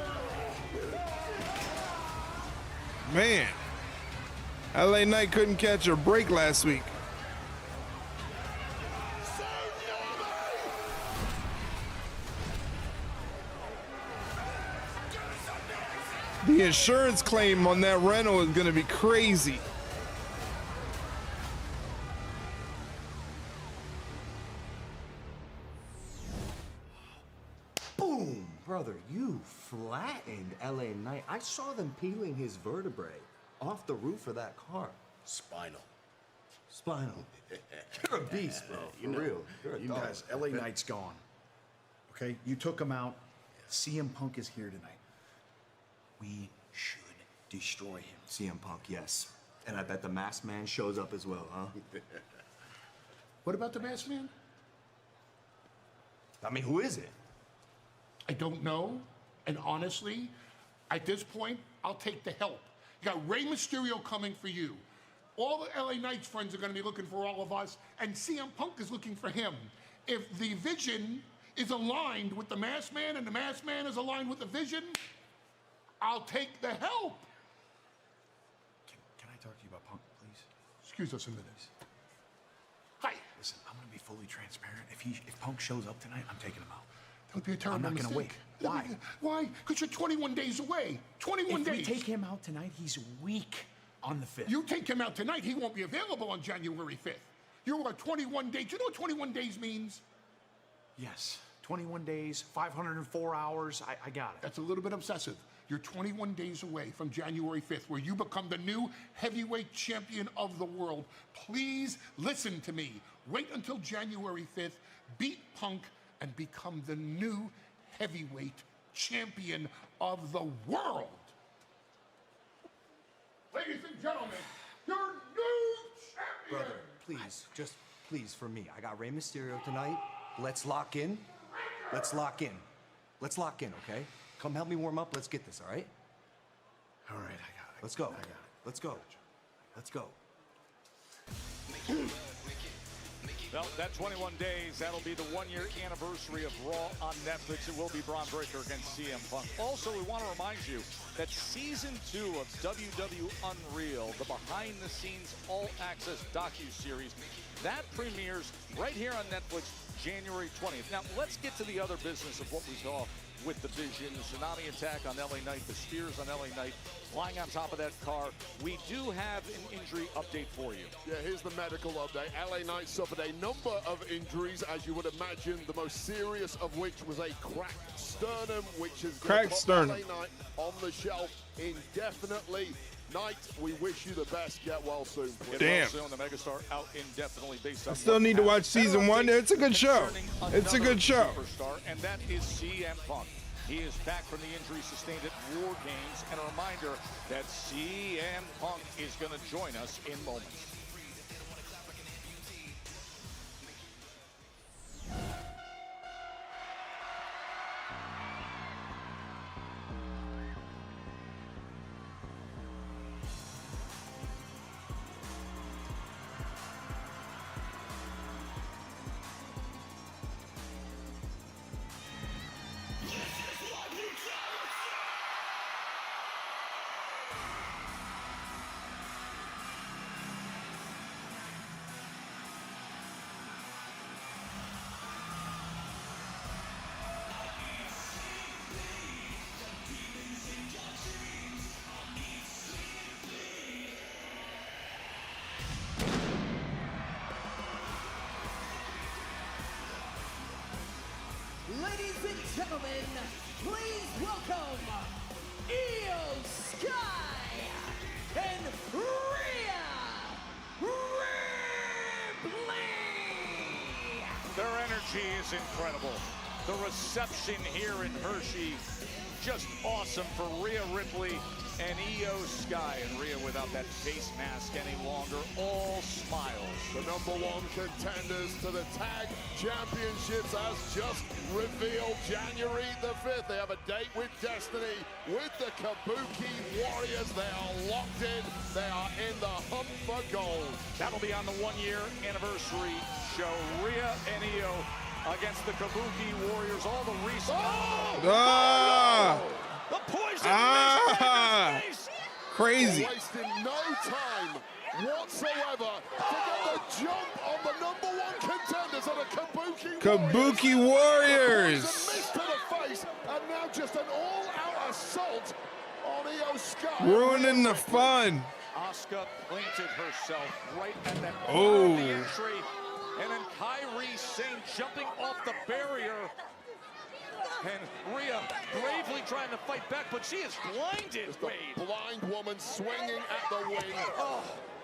Man, LA Knight couldn't catch a break last week. The insurance claim on that rental is going to be crazy. Boom! Brother, you flattened LA Knight. I saw them peeling his vertebrae off the roof of that car. Spinal. Spinal. You're a beast, bro. For real. You're a You dog. guys, LA Knight's gone. Okay? You took him out. CM Punk is here tonight. We should destroy him. CM Punk, yes. And I bet the masked man shows up as well, huh? What about the masked man? I mean, who is it? I don't know. And honestly, at this point, I'll take the help. You got Rey Mysterio coming for you. All the LA Knights friends are going to be looking for all of us, and CM Punk is looking for him. If the vision is aligned with the masked man and the masked man is aligned with the vision, I'll take the help. Can I talk to you about Punk, please? Excuse us a minute. Hi. Listen, I'm gonna be fully transparent. If Punk shows up tonight, I'm taking him out. That would be a terrible I'm not mistake. gonna wait. Why? Why? Because you're 21 days away. 21 If days. we take him out tonight, he's weak on the 5th. You take him out tonight, he won't be available on January 5th. You are 21 days. You know what 21 days means? Yes. 21 days, 504 hours. I got it. That's a little bit obsessive. You're 21 days away from January 5th, where you become the new heavyweight champion of the world. Please listen to me. Wait until January 5th, beat Punk, and become the new heavyweight champion of the world. Ladies and gentlemen, your new champion! Brother, please, just please, for me. I got Rey Mysterio tonight. Let's lock in. Let's lock in. Let's lock in, okay? Come help me warm up. Let's get this, all right? All right, I got it. Let's go. I got it. Let's go. Let's go. Well, that 21 days, that'll be the one-year anniversary of Raw on Netflix. It will be Braun Breaker against CM Punk. Also, we want to remind you that Season 2 of WWE Unreal, the behind-the-scenes all-access docuseries, that premieres right here on Netflix January 20th. Now, let's get to the other business of what we saw with the Vision, the Tsunami attack on LA Knight, the Spears on LA Knight, flying on top of that car. We do have an injury update for you. Yeah, here's the medical update. LA Knight suffered a number of injuries, as you would imagine, the most serious of which was a cracked sternum, which is cracked sternum. LA Knight on the shelf indefinitely. Knight, we wish you the best. Get well soon, please. Damn. The megastar out indefinitely based on I still need to watch season 1. It's a good show. It's a good show. Superstar, and that is CM Punk. He is back from the injury sustained at War Games, and a reminder that CM Punk is going to join us in moments. Ladies and gentlemen, please welcome Io Sky and Rhea Ripley. Their energy is incredible. The reception here in Hershey, just awesome for Rhea Ripley and Io Sky. And Rhea without that face mask any longer, all smiles. The #1 contenders to the tag championships as just revealed January the 5th. They have a date with Destiny, with the Kabuki Warriors. They are locked in. They are in the hunt for gold. That'll be on the one-year anniversary show. Rhea and Io against the Kabuki Warriors. All the recent... The poison face. Crazy. Wasting no time whatsoever to get the jump on the #1 contenders of the Kabuki Warriors. Missed to the face, and now just an all-out assault on Io Sky. Ruining the fun. Asuka planted herself right at that Oh. of the entry. And then Kairi Sane jumping off the barrier. And Rhea bravely trying to fight back, but she is blinded. Just a blind woman swinging at the wing.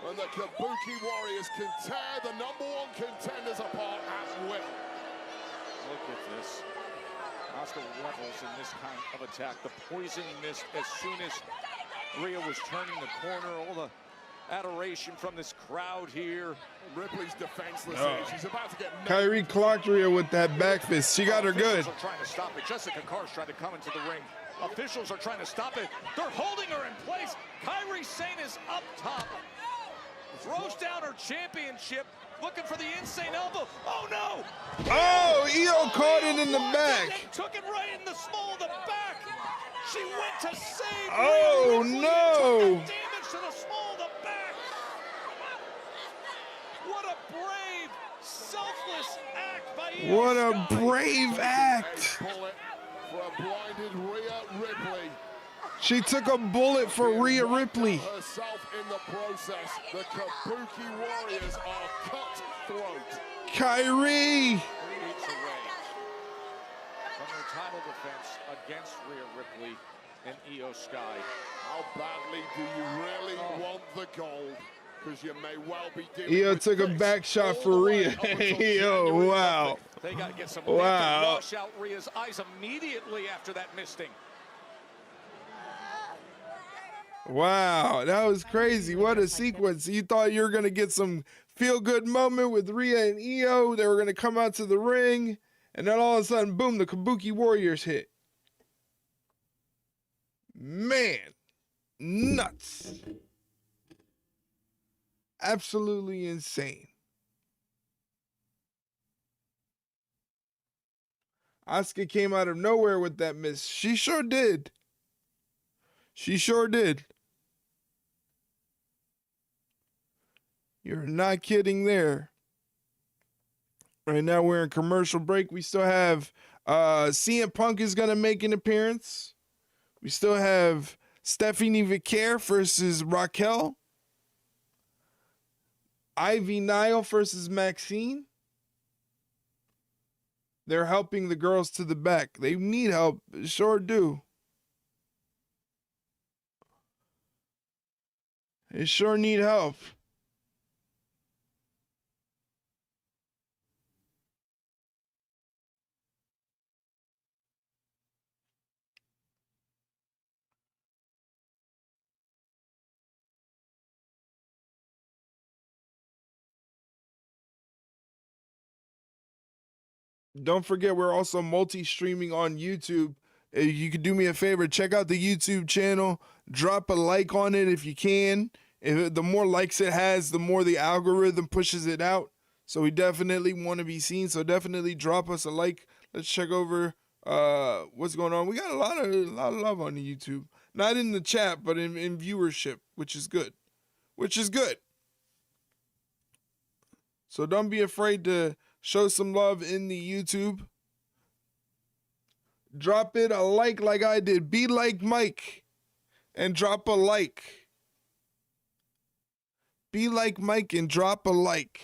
And the Kabuki Warriors can tear the #1 contenders apart at will. Look at this. Asuka revels in this kind of attack. The poison mist as soon as Rhea was turning the corner. All the adoration from this crowd here. Ripley's defenseless here. She's about to get... Kyrie clocked Rhea with that back fist. She got her good. Officials are trying to stop it. Jessica Carr's trying to come into the ring. Officials are trying to stop it. They're holding her in place. Kairi Sane is up top. Throws down her championship. Looking for the insane elbow. Oh, no! Oh, Io caught it in the back. And took it right in the small of the back. She went to save Oh, Rhea Ripley and no. took the damage to the small of the back. What a brave, selfless act by Io What a Sky. brave act. Bullet for a blinded Rhea Ripley. She took a bullet for Rhea Ripley. Herself in the process. The Kabuki Warriors are cutthroat. Kyrie. Each away from their title defense against Rhea Ripley and Io Sky. How badly do you really want the gold? Because you may well be dealing Io with took a this back shot all for the way Rhea. up until Yo, January wow. They got to get some Wow. to wash out Rhea's eyes immediately after that misting. Wow, that was crazy. What a sequence. You thought you were going to get some feel-good moment with Rhea and Io. They were going to come out to the ring, and then all of a sudden, boom, the Kabuki Warriors hit. Man, nuts. Absolutely insane. Asuka came out of nowhere with that miss. She sure did. She sure did. You're not kidding there. Right now we're in commercial break. We still have CM Punk is going to make an appearance. We still have Stephanie Vaquer versus Raquel. Ivy Nile versus Maxxine. They're helping the girls to the back. They need help. Sure do. They sure need help. Don't forget, we're also multi-streaming on YouTube. You could do me a favor, check out the YouTube channel, drop a like on it if you can. The more likes it has, the more the algorithm pushes it out. So we definitely want to be seen. So definitely drop us a like. Let's check over what's going on. We got a lot of love on the YouTube. Not in the chat, but in viewership, which is good. Which is good. So don't be afraid to show some love in the YouTube. Drop it a like I did. Be like Mike and drop a like. Be like Mike and drop a like.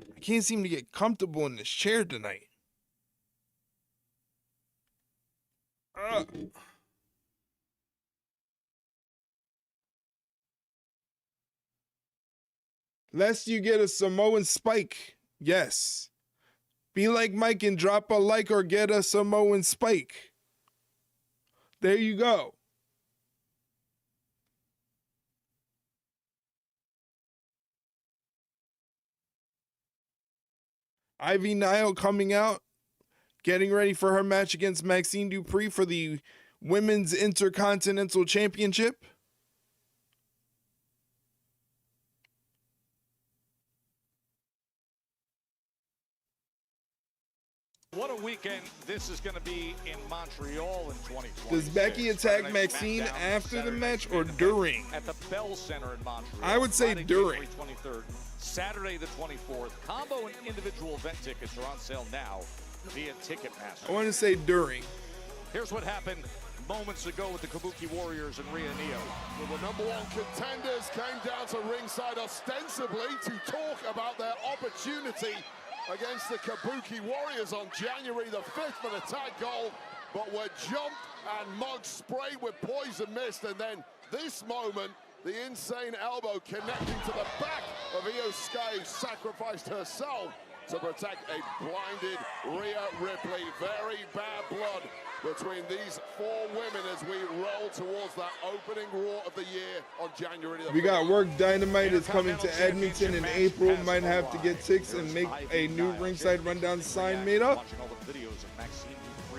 I can't seem to get comfortable in this chair tonight. Lest you get a Samoan spike. Yes. Be like Mike and drop a like or get a Samoan spike. There you go. Ivy Nile coming out, getting ready for her match against Maxxine Dupri for the Women's Intercontinental Championship. What a weekend this is going to be in Montreal in 2020. Does Becky attack Maxxine after the match or during? At the Bell Center in Montreal. I would say Friday, during. January 23rd, Saturday the 24th. Combo and individual event tickets are on sale now via Ticketmaster. I want to say during. Here's what happened moments ago with the Kabuki Warriors and Rhea Neo. Well, the #1 contenders came down to ringside ostensibly to talk about their opportunity against the Kabuki Warriors on January the 5th for the tag goal, but were jumped and mugs sprayed with poison mist, and then this moment, the insane elbow connecting to the back of Io Sky, who sacrificed herself to protect a blinded Rhea Ripley. Very bad blood between these four women as we roll towards that opening Raw of the year on January the 5th. We got Work Dynamite is coming to Edmonton in April. Might have to get tickets and make a new ringside rundown sign made up.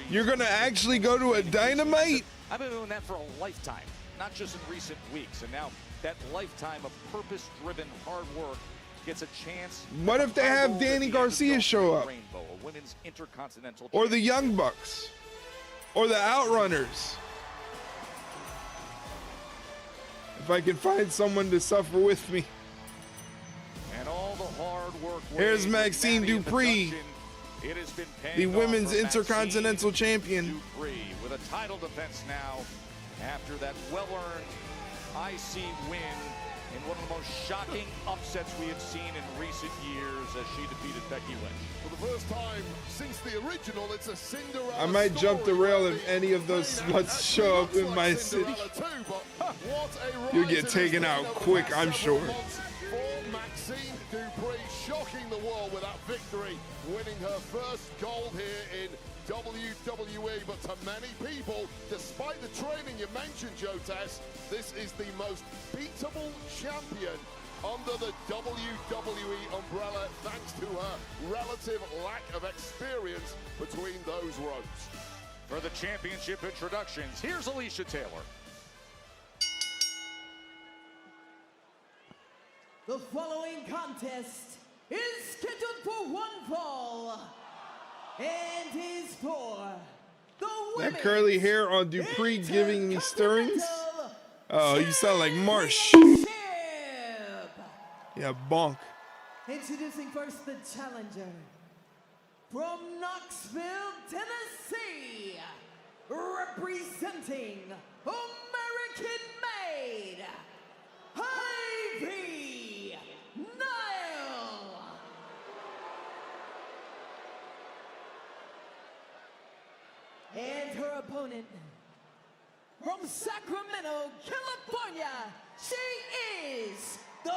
You're going to actually go to a Dynamite? I've been doing that for a lifetime, not just in recent weeks. And now that lifetime of purpose-driven hard work gets a chance. What if they have Danny Garcia show up? Rainbow, a women's intercontinental or the Young Bucks? Or the Outrunners? If I can find someone to suffer with me. And all the hard work. Here's Maxxine Dupri, the Women's Intercontinental Champion. Dupri with a title defense now after that well-earned IC win in one of the most shocking upsets we have seen in recent years as she defeated Becky Lynch. For the first time since the original, it's a Cinderella I might jump the rail if any of those sluts show up in my city. You'll get taken out quick, I'm sure. For Maxxine Dupri, shocking the world with that victory, winning her first gold here in WWE, but to many people, despite the training you mentioned, Joe Tess, this is the most beatable champion under the WWE umbrella, thanks to her relative lack of experience between those ropes. For the championship introductions, here's Alicia Taylor. The following contest is scheduled for one fall and is for the That curly hair on Dupri giving me stirrings. Oh, you sound like Marsh. Yeah, bonk. Introducing first the challenger from Knoxville, Tennessee, representing American-made Ivy Nile. And her opponent from Sacramento, California, she is the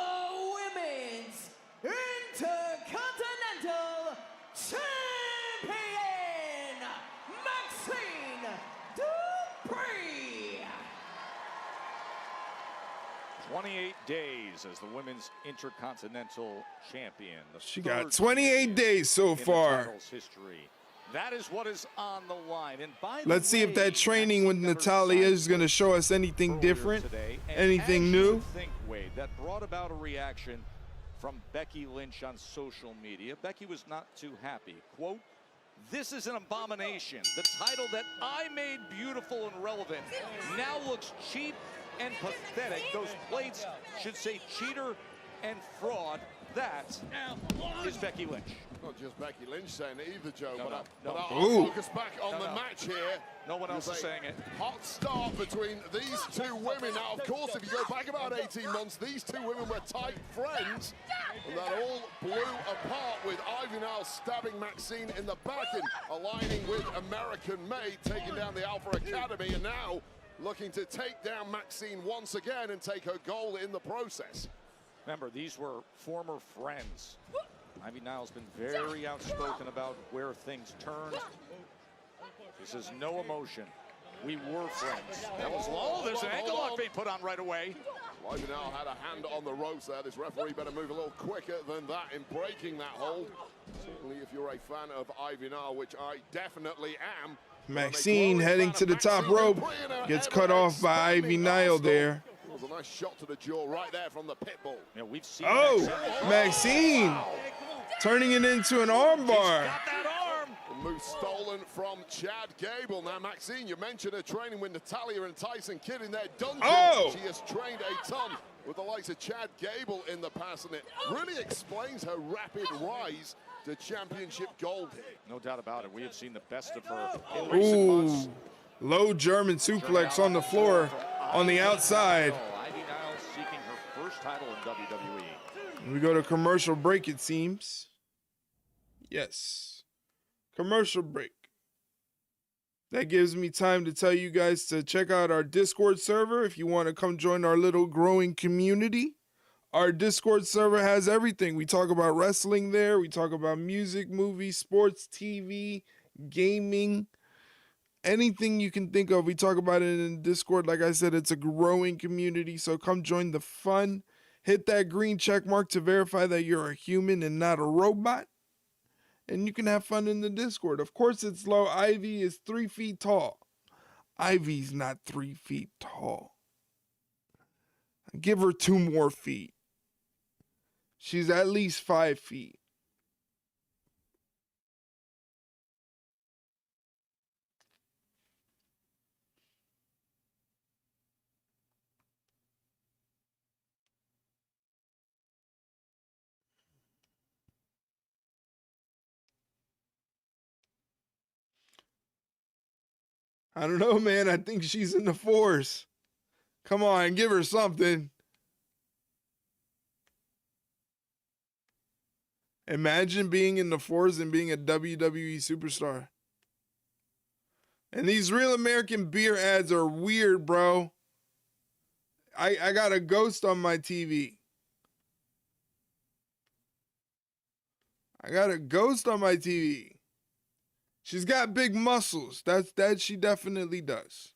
Women's Intercontinental Champion, Maxxine Dupri. 28 days as the Women's Intercontinental Champion. She got 28 days so far. History. That is what is on the line. And by Let's see if that training with Natalia is going to show us anything different, anything new. Think, Wade, that brought about a reaction from Becky Lynch on social media. Becky was not too happy. Quote, "This is an abomination. The title that I made beautiful and relevant now looks cheap and pathetic. Those plates should say cheater and fraud." That is Becky Lynch. Not just Becky Lynch saying it either, Joe, No. but I'll focus back on the match here. No one else is saying it. Hot start between these two women. Now, of course, if you go back about 18 months, these two women were tight friends, and that all blew apart with Ivy Nile stabbing Maxxine in the back and aligning with American-made, taking down the Alpha Academy, and now looking to take down Maxxine once again and take her goal in the process. Remember, these were former friends. Ivy Nile's been very outspoken about where things turned. She says no emotion. We were friends. That was low. There's an ankle lock being put on right away. Ivy Nile had a hand on the ropes there. This referee better move a little quicker than that in breaking that hold. Certainly if you're a fan of Ivy Nile, which I definitely am. Maxxine heading to the top rope. Gets cut off by Ivy Nile there. It was a nice shot to the jaw right there from the pit bull. Yeah, we've seen Maxxine turning it into an armbar. Got that arm. The move stolen from Chad Gable. Now, Maxxine, you mentioned her training with Natalia and Tyson Kidd in their dungeon. She has trained a ton with the likes of Chad Gable in the past, and it really explains her rapid rise to championship gold. No doubt about it. We have seen the best of her in recent months. Low German suplex on the floor on the outside. Ivy Nile seeking her first title in WWE. We go to commercial break, it seems. Yes. Commercial break. That gives me time to tell you guys to check out our Discord server if you want to come join our little growing community. Our Discord server has everything. We talk about wrestling there. We talk about music, movies, sports, TV, gaming, anything you can think of. We talk about it in Discord. Like I said, it's a growing community, so come join the fun. Hit that green check mark to verify that you're a human and not a robot. And you can have fun in the Discord. Of course, it's low. Ivy is 3 feet tall. Ivy's not 3 feet tall. Give her 2 more feet. She's at least 5 feet. I don't know, man. I think she's in the force. Come on, give her something. Imagine being in the force and being a WWE superstar. And these Real American Beer ads are weird, bro. I got a ghost on my TV. I got a ghost on my TV. She's got big muscles. That she definitely does.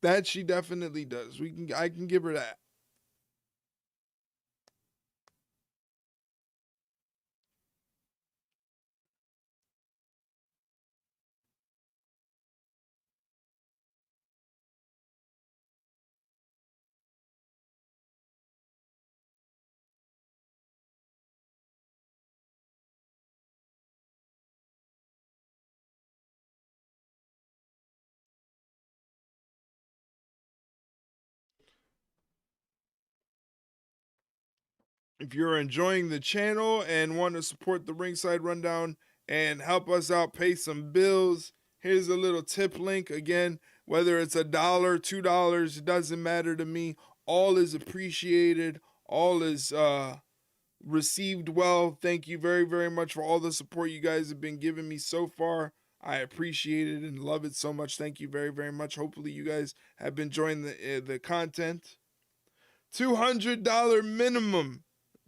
That she definitely does. I can give her that. If you're enjoying the channel and want to support the Ringside Rundown and help us out pay some bills, here's a little tip link. Again, whether it's $1, $2, it doesn't matter to me. All is appreciated. All is received well. Thank you very, very much for all the support you guys have been giving me so far. I appreciate it and love it so much. Thank you very, very much. Hopefully you guys have been enjoying the content. $200 minimum.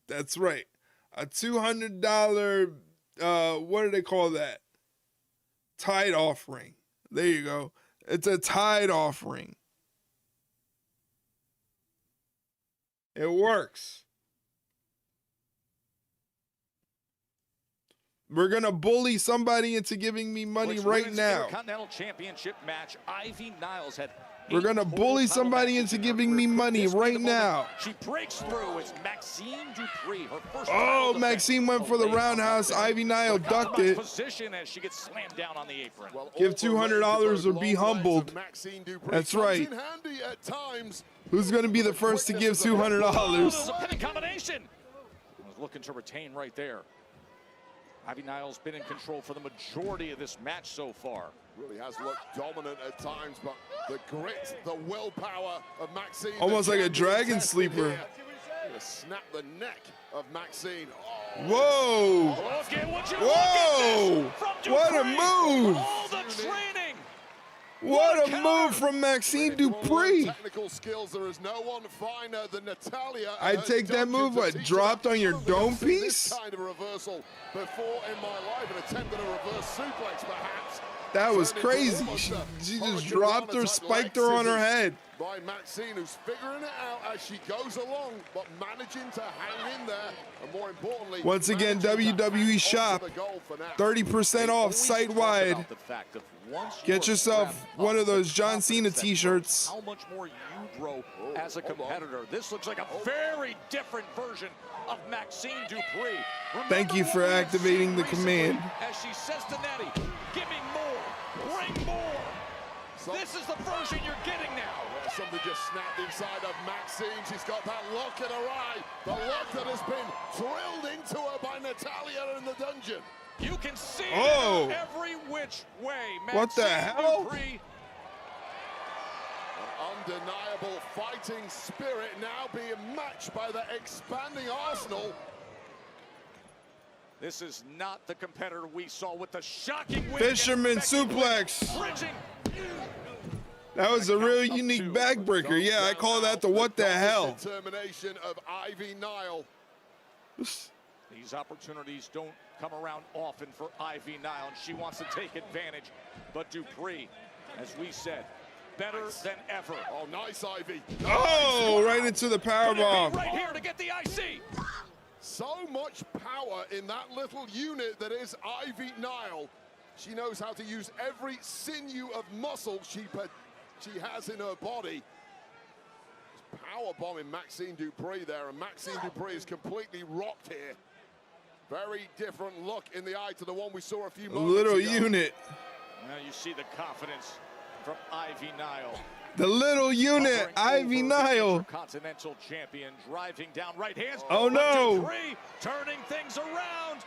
That's right. A $200, what do they call that? Tide offering. There you go. It's a tide offering. It works. We're going to bully somebody into giving me money right now. Continental Championship match. Ivy Niles had We're going to bully somebody into giving me money right now. She breaks through. It's Maxxine Dupri. Her first Maxxine went for the roundhouse. Ivy Nile ducked it. Position as she gets slammed down on the apron. Give $200 or be humbled. That's right. Who's going to be the first to give $200? A pinning combination. Was looking to retain right there. Ivy Nile's been in control for the majority of this match so far. Really has looked dominant at times, but the grit, the willpower of Maxxine. Almost like a dragon sleeper. Snap the neck of Maxxine. Whoa! Whoa! What a move! All the training. What a move from Maxxine Dupri. Technical skills, there is no one finer than Natalya. I take that move, what, dropped on your dome piece? This kind of reversal before in my life, an attempt at a reverse suplex perhaps. That was crazy. She just dropped her, spiked her on her head. By Maxxine, who's figuring it out as she goes along, but managing to hang in there, and more importantly, once again, WWE Shop, 30% off site-wide. Get yourself one of those John Cena t-shirts. How much more you grow as a competitor. This looks like a very different version of Maxxine Dupri. Thank you for activating the command. As she says to Nettie, give me more, bring more. This is the version you're getting now. Something just snapped inside of Maxxine. She's got that lock in her eye. The lock that has been drilled into her by Natalya in the dungeon. You can see it every which way. What the hell? Dupri, an undeniable fighting spirit now being matched by the expanding arsenal. This is not the competitor we saw with the shocking Fisherman suplex. That was a real unique backbreaker. Yeah, I call that the what the hell. Determination of Ivy Nile. These opportunities don't come around often for Ivy Nile, and she wants to take advantage. But Dupri, as we said, better than ever. Oh, nice, Ivy. Oh, right into the powerbomb. Right here to get the IC. So much power in that little unit that is Ivy Nile. She knows how to use every sinew of muscle she has in her body. Power bombing Maxxine Dupri there, and Maxxine Dupri is completely rocked here. Very different look in the eye to the one we saw a few moments little ago. Unit. Now you see the confidence from Ivy Nile. The little unit, Ivy Nile. Continental champion driving down right hands. Oh no! Dupri turning things around.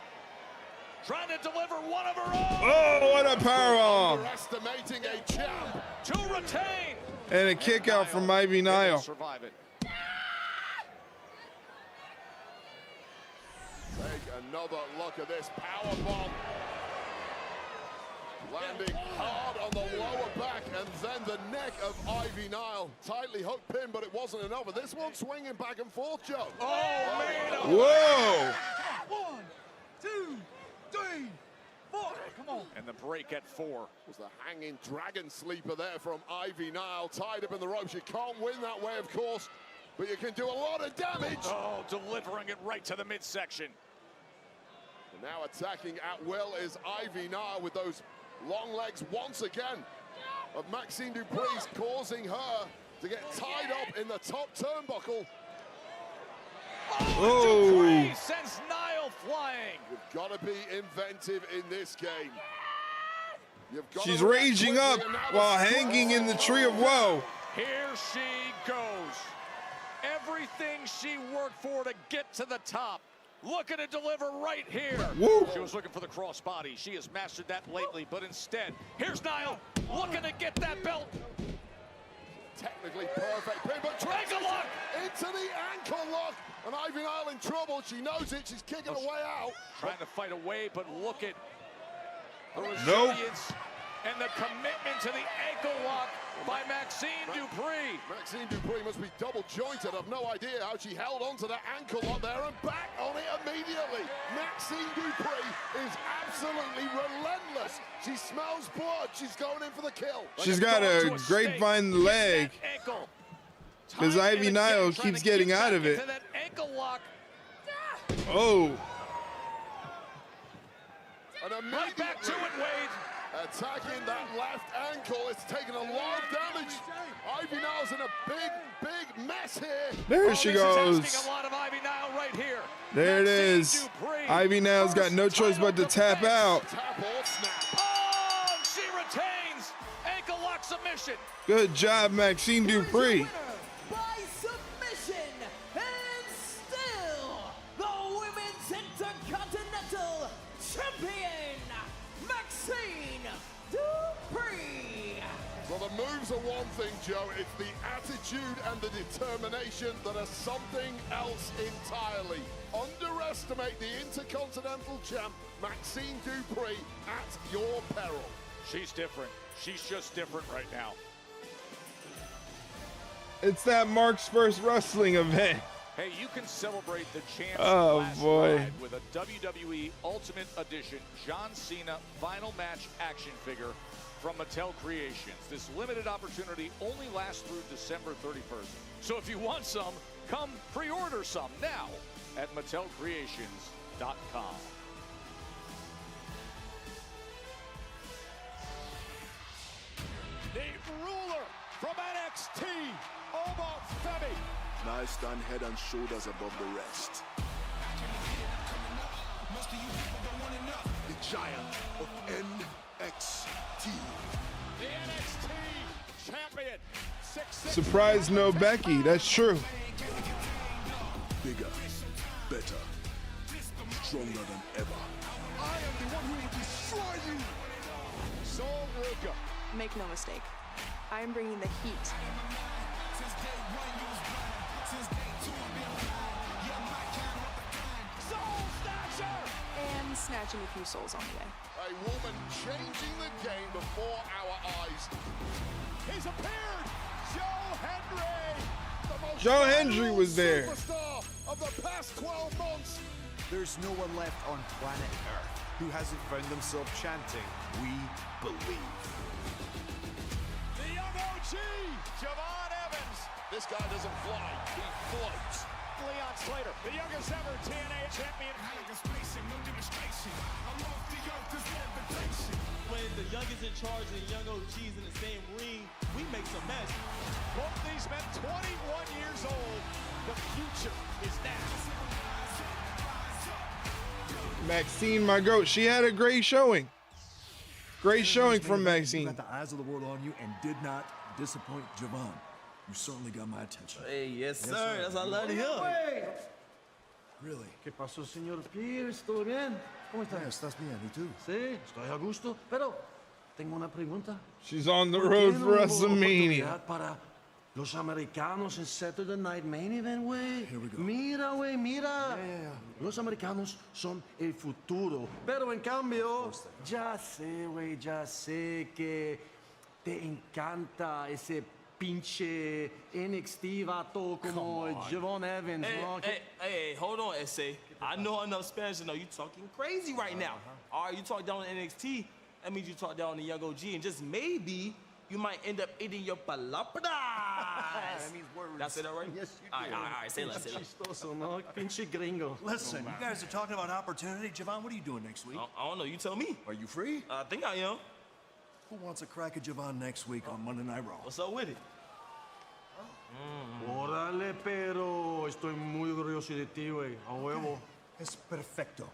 Trying to deliver one of her own. Oh, what a powerbomb. Underestimating a champ. To retain. And a kick out from Ivy Nile. Survive it. Take another look at this power bomb. Landing hard on the lower back, and then the neck of Ivy Nile. Tightly hooked pin, but it wasn't enough. And this one swinging back and forth, Joe. Oh, man. Whoa. 1, 2, 3, 4. Come on. And the break at 4. Was the hanging dragon sleeper there from Ivy Nile. Tied up in the ropes. You can't win that way, of course, but you can do a lot of damage. Oh, delivering it right to the midsection. And now attacking at will is Ivy Nile with those long legs once again of Maxxine Dupri's, causing her to get tied up in the top turnbuckle. Oh, Dupri sends Nile flying. You've got to be inventive in this game. She's raging up while hanging in the tree of woe. Here she goes. Everything she worked for to get to the top. Looking to deliver right here. Woo. She was looking for the crossbody. She has mastered that lately, but instead, here's Nile looking to get that belt. Technically perfect pin, but Ankle lock! Into the ankle lock. And Ivy Nile in trouble. She knows it. She's kicking her way out. Trying to fight away, but look at the resilience and the commitment to the ankle lock by Maxxine Dupri. Maxxine Dupri must be double jointed. I've no idea how she held onto that ankle lock there and back on it immediately. Maxxine Dupri is absolutely relentless. She smells blood. She's going in for the kill. She's got a grapevine leg. Because Ivy Nile keeps getting out of it. Oh. And right back to it, Wade. Attacking that left ankle. It's taking a lot of damage. Ivy Nile's in a big mess here. There she goes. A lot of Ivy Nile right here. There it is. Ivy Nile's got no choice but to tap out. Oh, she retains. Ankle lock submission. Good job, Maxxine Dupri. By submission, and still the Women's Intercontinental Champion, Maxxine Dupri. Well, the moves are one thing, Joe. It's the attitude and the determination that are something else entirely. Underestimate the Intercontinental Champ, Maxxine Dupri, at your peril. She's different. She's just different right now. It's that Mark's first wrestling event. Hey, you can celebrate the champ's last ride with a WWE Ultimate Edition John Cena Final Match action figure from Mattel Creations. This limited opportunity only lasts through December 31st. So if you want some, come pre-order some now at MattelCreations.com. The ruler from NXT, Omar Femi. Now stand head and shoulders above the rest. The giant of NXT. The NXT champion. Surprise, no Becky. That's true. Bigger, better, stronger than ever. I am the one who will destroy you. Soul Ruka. Make no mistake, I am bringing the heat. Soul Snatcher! And snatching a few souls on the way. A woman changing the game before our eyes. He's appeared! Joe Hendry! The most Joe Hendry was there. Superstar of the past 12 months. There's no one left on planet Earth who hasn't found themselves chanting, "We believe." The young OG, Javon Evans. This guy doesn't fly, he floats. Leon Slater, the youngest ever TNA champion. When the youngest in charge and the young OGs in the same ring, we make some magic. Both these men 21 years old. The future is now. Maxxine, my goat. She had a great showing. Great showing from You Maxxine. got the eyes of the world on you and did not disappoint Javon. You certainly got my attention. Hey, yes, sir. That's what I love to hear. Really? ¿Qué pasó, señor Pierce? ¿Todo bien? ¿Cómo está? ¿Estás bien? ¿Y tú? Sí, estoy a gusto, pero tengo una pregunta. She's on the ¿Por qué road no for hubo WrestleMania. oportunidad para los americanos en Saturday Night Main Event, güey? Here we go. Mira, güey, mira. Los americanos son el futuro. Pero en cambio, ya sé que te encanta ese pinche NXT vato como Javon Evans, ¿no? Hey, hold on, S.A. I know enough Spanish to know you talking crazy right now. All right, you talk down in NXT, that means you talk down the young OG, and just maybe you might end up eating your palabras. That means words. That's it, all right? Yes, you All do. right, say less, say less. Chistoso, ¿no? Pinche gringo. Listen, you guys are talking about opportunity. Javon, what are you doing next week? I don't know, you tell me. Are you free? I think I am. Who wants a crack at Javon next week on Monday Night Raw? What's up with it? Órale, pero estoy muy orgulloso de ti, güey. A huevo. Es perfecto.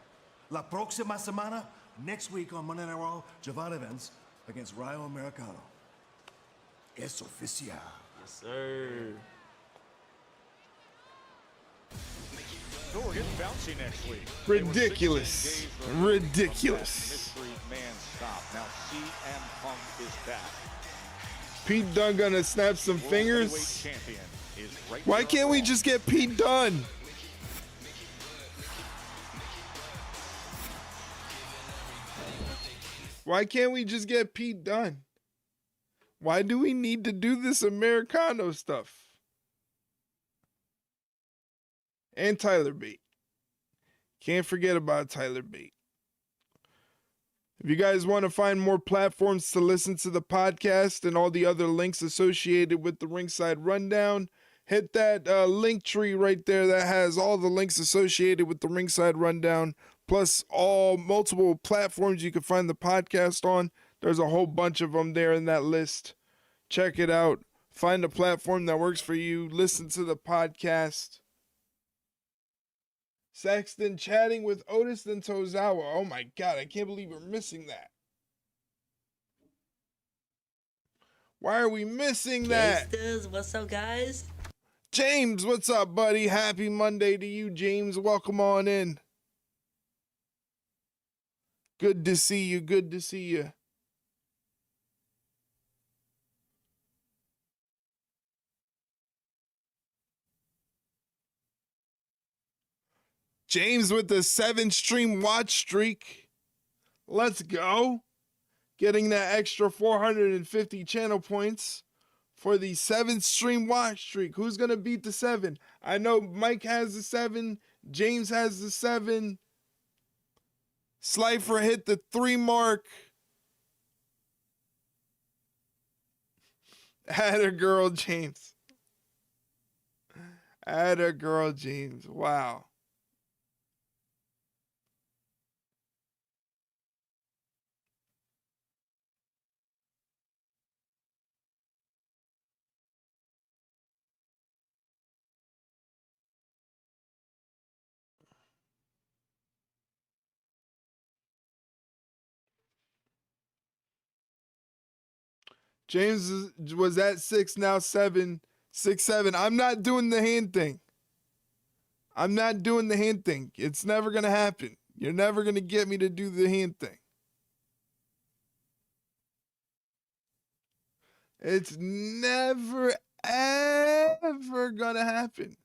La próxima semana, next week on Monday Night Raw, Javon Evans against Rayo Americano. Es oficial. Yes, sir. we're getting bouncy next week. Ridiculous. Ridiculous. Mystery man stop. Now CM Punk is back. Pete Dunne gonna snap some World fingers. Heavyweight Champion is right Why there can't on we Raw. just get Pete Dunne? Why can't we just get Pete Dunne? Why do we need to do this Americano stuff? And Tyler Bate. Can't forget about Tyler Bate. If you guys want to find more platforms to listen to the podcast and all the other links associated with the Ringside Rundown, hit that link tree right there that has all the links associated with the Ringside Rundown, plus all multiple platforms you can find the podcast on. There's a whole bunch of them there in that list. Check it out. Find a platform that works for you. Listen to the podcast. Saxton chatting with Otis and Tozawa. Oh my God, I can't believe we're missing that. Why are we missing that? Gangsters, what's up, guys? James, what's up, buddy? Happy Monday to you, James. Welcome on in. Good to see you. Good to see you. James with the 7-stream watch streak. Let's go. Getting that extra 450 channel points for the 7-stream watch streak. Who's going to beat the 7? I know Mike has the 7. James has the 7. Slifer hit the 3 mark. Atta girl, James. Atta girl, James. Wow. James was at 6, now 7. 6, 7. I'm not doing the hand thing. I'm not doing the hand thing. It's never going to happen. You're never going to get me to do the hand thing. It's never, ever going to happen.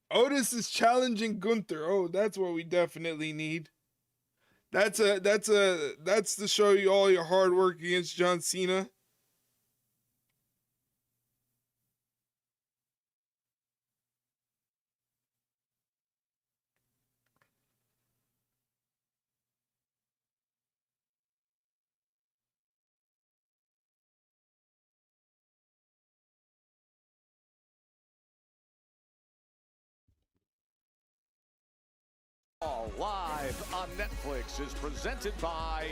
Otis is challenging Gunther. Oh, that's what we definitely need. That's to show you all your hard work against John Cena. Live on Netflix is presented by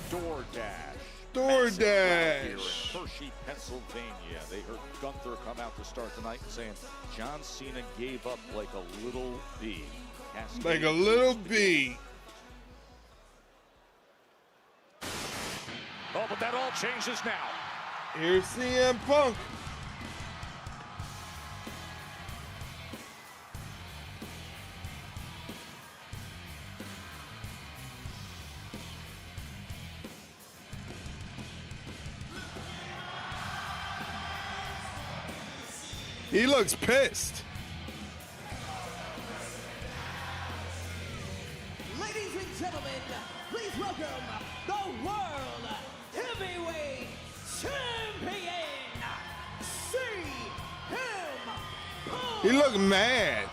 DoorDash. DoorDash. Here in Hershey, Pennsylvania. They heard Gunther come out to start the night saying John Cena gave up like a little bee. Like a little bee. Oh, but that all changes now. Here's CM Punk. He looks pissed. Ladies and gentlemen, please welcome the World Heavyweight Champion, CM Punk. He looked mad.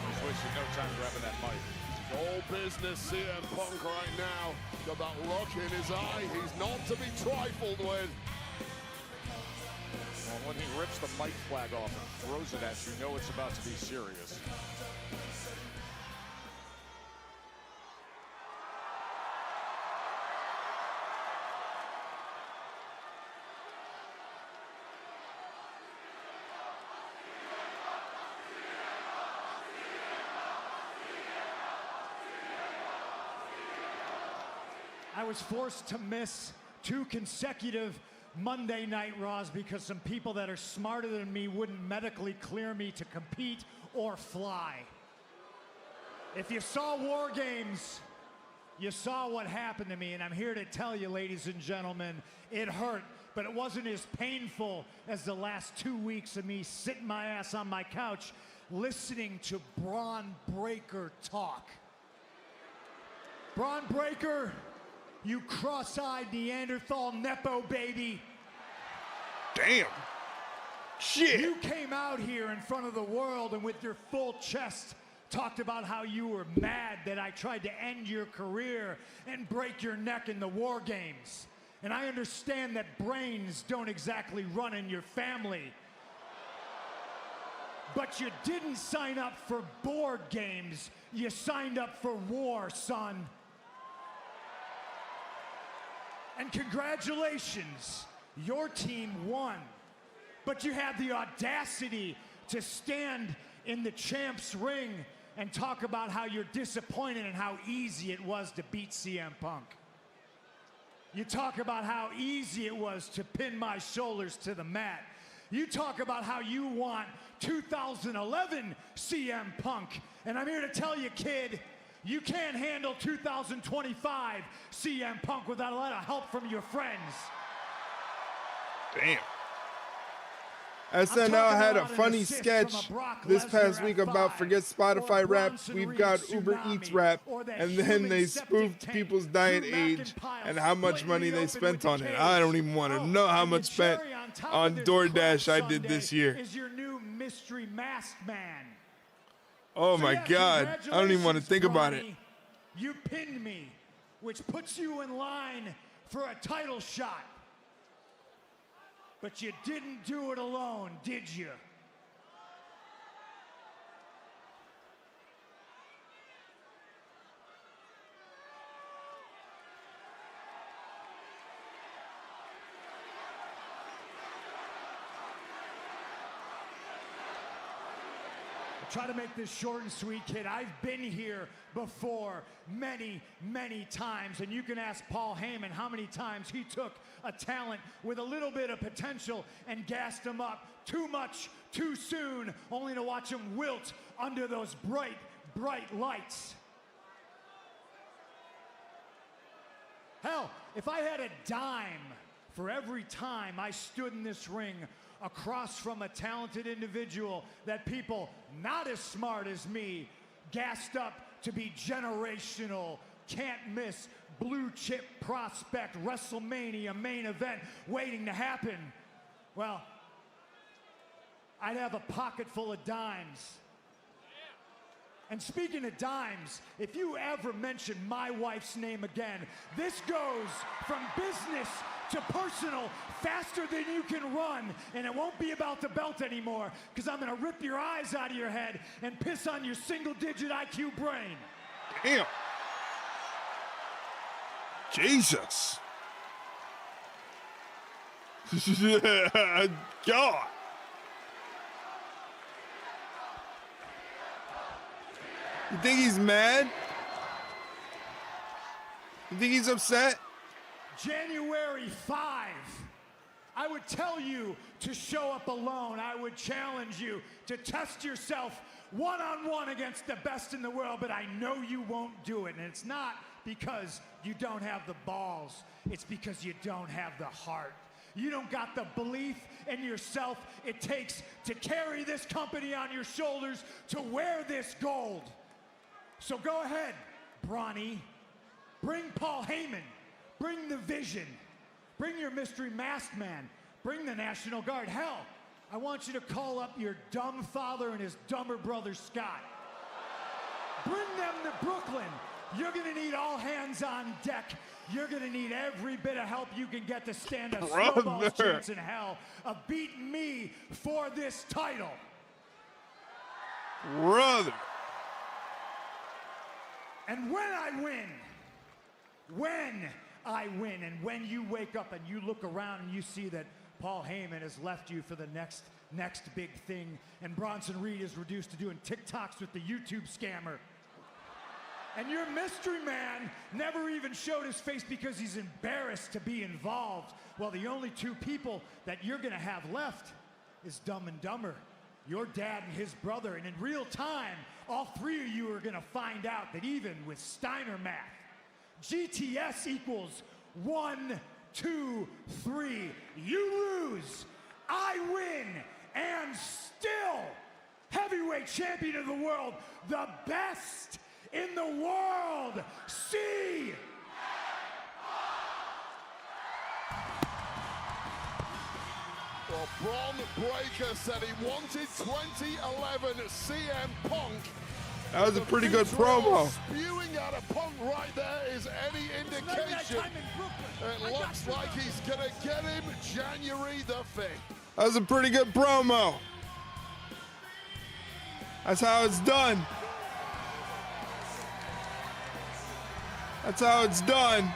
He's wasting no time grabbing that mic. All business CM Punk right now. Got that look in his eye. He's not to be trifled with. Well, when he rips the mic flag off and throws it at you, know it's about to be serious. I was forced to miss 2 consecutive Monday Night Raws because some people that are smarter than me wouldn't medically clear me to compete or fly. If you saw War Games, you saw what happened to me, and I'm here to tell you, ladies and gentlemen, it hurt, but it wasn't as painful as the last 2 weeks of me sitting my ass on my couch listening to Braun Breaker talk. Braun Breaker, you cross-eyed Neanderthal Nepo baby. Damn. Shit. You came out here in front of the world and with your full chest talked about how you were mad that I tried to end your career and break your neck in the War Games. And I understand that brains don't exactly run in your family. But you didn't sign up for board games. You signed up for war, son. And congratulations, your team won. But you had the audacity to stand in the champ's ring and talk about how you're disappointed and how easy it was to beat CM Punk. You talk about how easy it was to pin my shoulders to the mat. You talk about how you want 2011 CM Punk. And I'm here to tell you, kid, you can't handle 2025 CM Punk without a lot of help from your friends. Damn. SNL had a funny sketch this past week about forget Spotify rap, we've got Uber Eats rap, and then they spoofed people's diet age and how much money they spent on it. I don't even want to know how much spent on DoorDash I did this year. Is your new mystery masked man. Oh my God, I don't even want to think about it. You pinned me, which puts you in line for a title shot. But you didn't do it alone, did you? Try to make this short and sweet, kid. I've been here before many, many times, and you can ask Paul Heyman how many times he took a talent with a little bit of potential and gassed him up too much, too soon, only to watch him wilt under those bright, bright lights. Hell, if I had a dime for every time I stood in this ring across from a talented individual that people not as smart as me gassed up to be generational, can't miss, blue chip prospect, WrestleMania main event waiting to happen, well, I'd have a pocket full of dimes. And speaking of dimes, if you ever mention my wife's name again, this goes from business to personal faster than you can run, and it won't be about the belt anymore, because I'm gonna rip your eyes out of your head and piss on your single-digit IQ brain. Damn. Jesus. God. You think he's mad? You think he's upset? January 5, I would tell you to show up alone. I would challenge you to test yourself one-on-one against the best in the world, but I know you won't do it. And it's not because you don't have the balls. It's because you don't have the heart. You don't got the belief in yourself it takes to carry this company on your shoulders, to wear this gold. So go ahead, Brawny. Bring Paul Heyman. Bring the Vision. Bring your mystery masked man. Bring the National Guard. Hell, I want you to call up your dumb father and his dumber brother Scott. Bring them to Brooklyn. You're gonna need all hands on deck. You're gonna need every bit of help you can get to stand a snowball's chance in hell of beating me for this title. Brother. And when I win, and when you wake up and you look around and you see that Paul Heyman has left you for the next big thing, and Bronson Reed is reduced to doing TikToks with the YouTube scammer, And your mystery man never even showed his face because he's embarrassed to be involved. Well, the only two people that you're gonna have left is Dumb and Dumber, your dad and his brother. And in real time, all three of you are gonna find out that even with Steiner math, GTS equals 1, 2, 3. You lose, I win, and still heavyweight champion of the world, the best in the world, C. Well, Braun Breaker said he wanted 2011 CM Punk. That was a pretty good promo. Spewing out of Punk right there is any indication. It looks like he's going to get him January the 5th. That was a pretty good promo. That's how it's done. That's how it's done.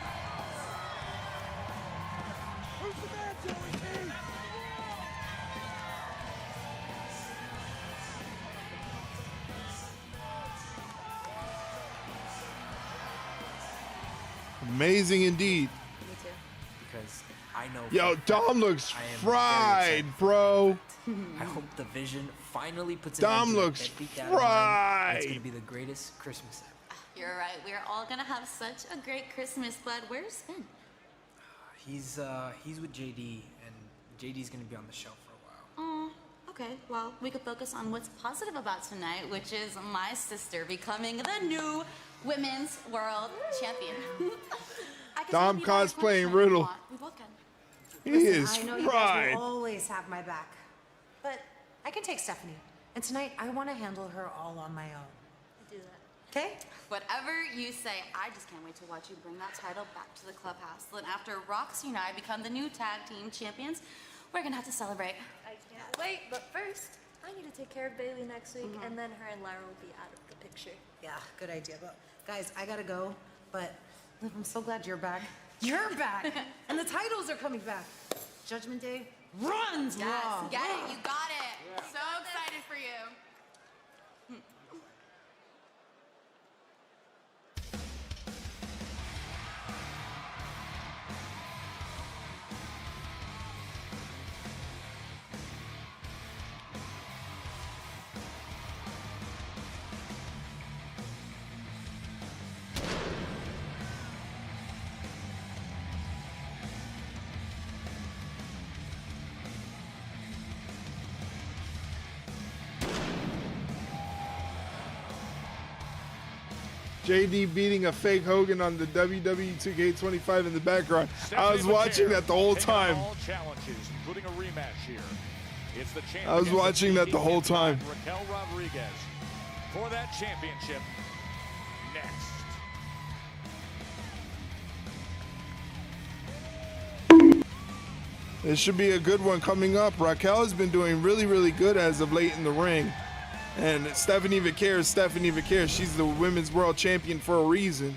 Amazing indeed. Me too. Because I know. Yo, Dom looks fried, bro. I hope the Vision finally puts Dom looks fried. It's gonna be the greatest Christmas ever. You're right. We're all gonna have such a great Christmas, but where's Finn? He's with JD, and JD's gonna be on the show for a while. Oh, okay. Well, we could focus on what's positive about tonight, which is my sister becoming the new Women's World Champion. Dom cosplaying Riddle. We both can. He is I know you guys fried. will always have my back, but I can take Stephanie. And tonight, I want to handle her all on my own. Do that. Okay? Whatever you say, I just can't wait to watch you bring that title back to the clubhouse. Then after Roxy and I become the new tag team champions, we're gonna have to celebrate. I can't wait, but first, I need to take care of Bailey next week, and then her and Lyra will be out of the picture. Yeah, good idea. But guys, I gotta go. But Liv, I'm so glad you're back. You're back, and the titles are coming back. Judgment Day runs Yes, Raw. get it. You got it. So excited for you. JD beating a fake Hogan on the WWE 2K25 in the background. I was watching that the whole time. All challenges, including a rematch here. It's the champion. I was watching that the whole time. Raquel Rodriguez for that championship. Next. It should be a good one coming up. Raquel has been doing really, really good as of late in the ring. And Stephanie Vaquer is Stephanie Vaquer. She's the Women's World Champion for a reason.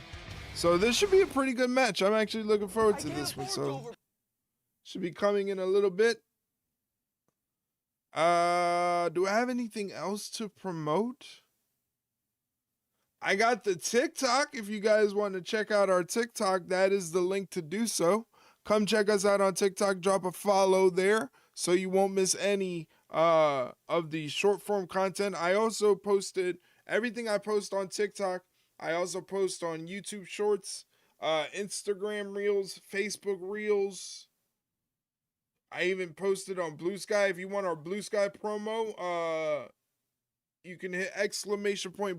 So this should be a pretty good match. I'm actually looking forward to this one. So should be coming in a little bit. Do I have anything else to promote? I got the TikTok. If you guys want to check out our TikTok, that is the link to do so. Come check us out on TikTok. Drop a follow there so you won't miss any of the short form content. I also posted everything I post on TikTok. I also post on YouTube Shorts, Instagram Reels, Facebook Reels. I even posted on Blue Sky. If you want our Blue Sky promo, you can hit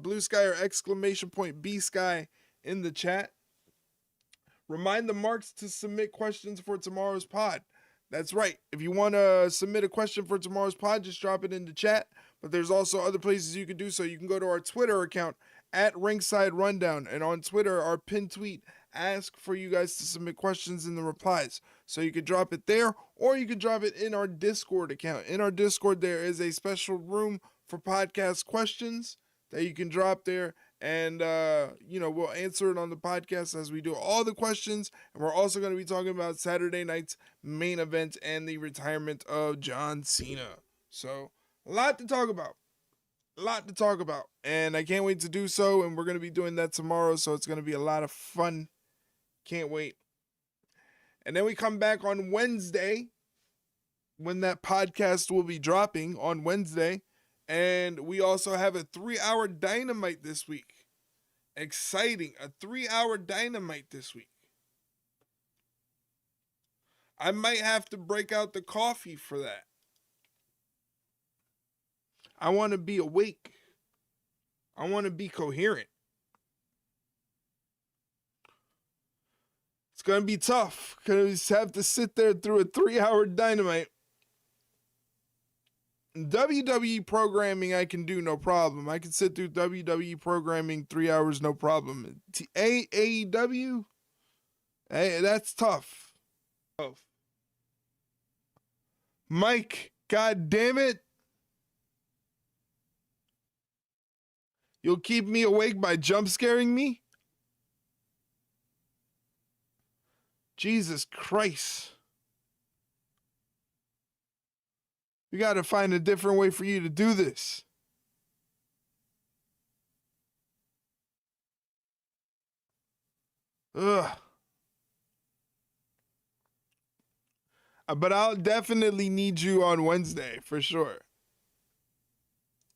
!Blue Sky or !B Sky in the chat. Remind the marks to submit questions for tomorrow's pod. That's right. If you want to submit a question for tomorrow's pod, just drop it in the chat. But there's also other places you can do so. You can go to our Twitter account @Ringside Rundown. And on Twitter, our pinned tweet, ask for you guys to submit questions in the replies. So you can drop it there, or you can drop it in our Discord account. In our Discord, there is a special room for podcast questions that you can drop there. And, we'll answer it on the podcast as we do all the questions. And we're also going to be talking about Saturday night's main event and the retirement of John Cena. So, a lot to talk about. A lot to talk about, and I can't wait to do so, and we're going to be doing that tomorrow, so it's going to be a lot of fun. Can't wait. And then we come back on Wednesday, when that podcast will be dropping on Wednesday, and we also have a 3-hour Dynamite this week. Exciting, a 3-hour Dynamite this week. I might have to break out the coffee for that. I want to be awake. I want to be coherent. It's going to be tough because I have to sit there through a 3-hour Dynamite. WWE programming I can do no problem. I can sit through WWE programming 3 hours no problem. AEW? Hey, that's tough. Mike, God damn it. You'll keep me awake by jump scaring me? Jesus Christ. We got to find a different way for you to do this. Ugh. But I'll definitely need you on Wednesday, for sure.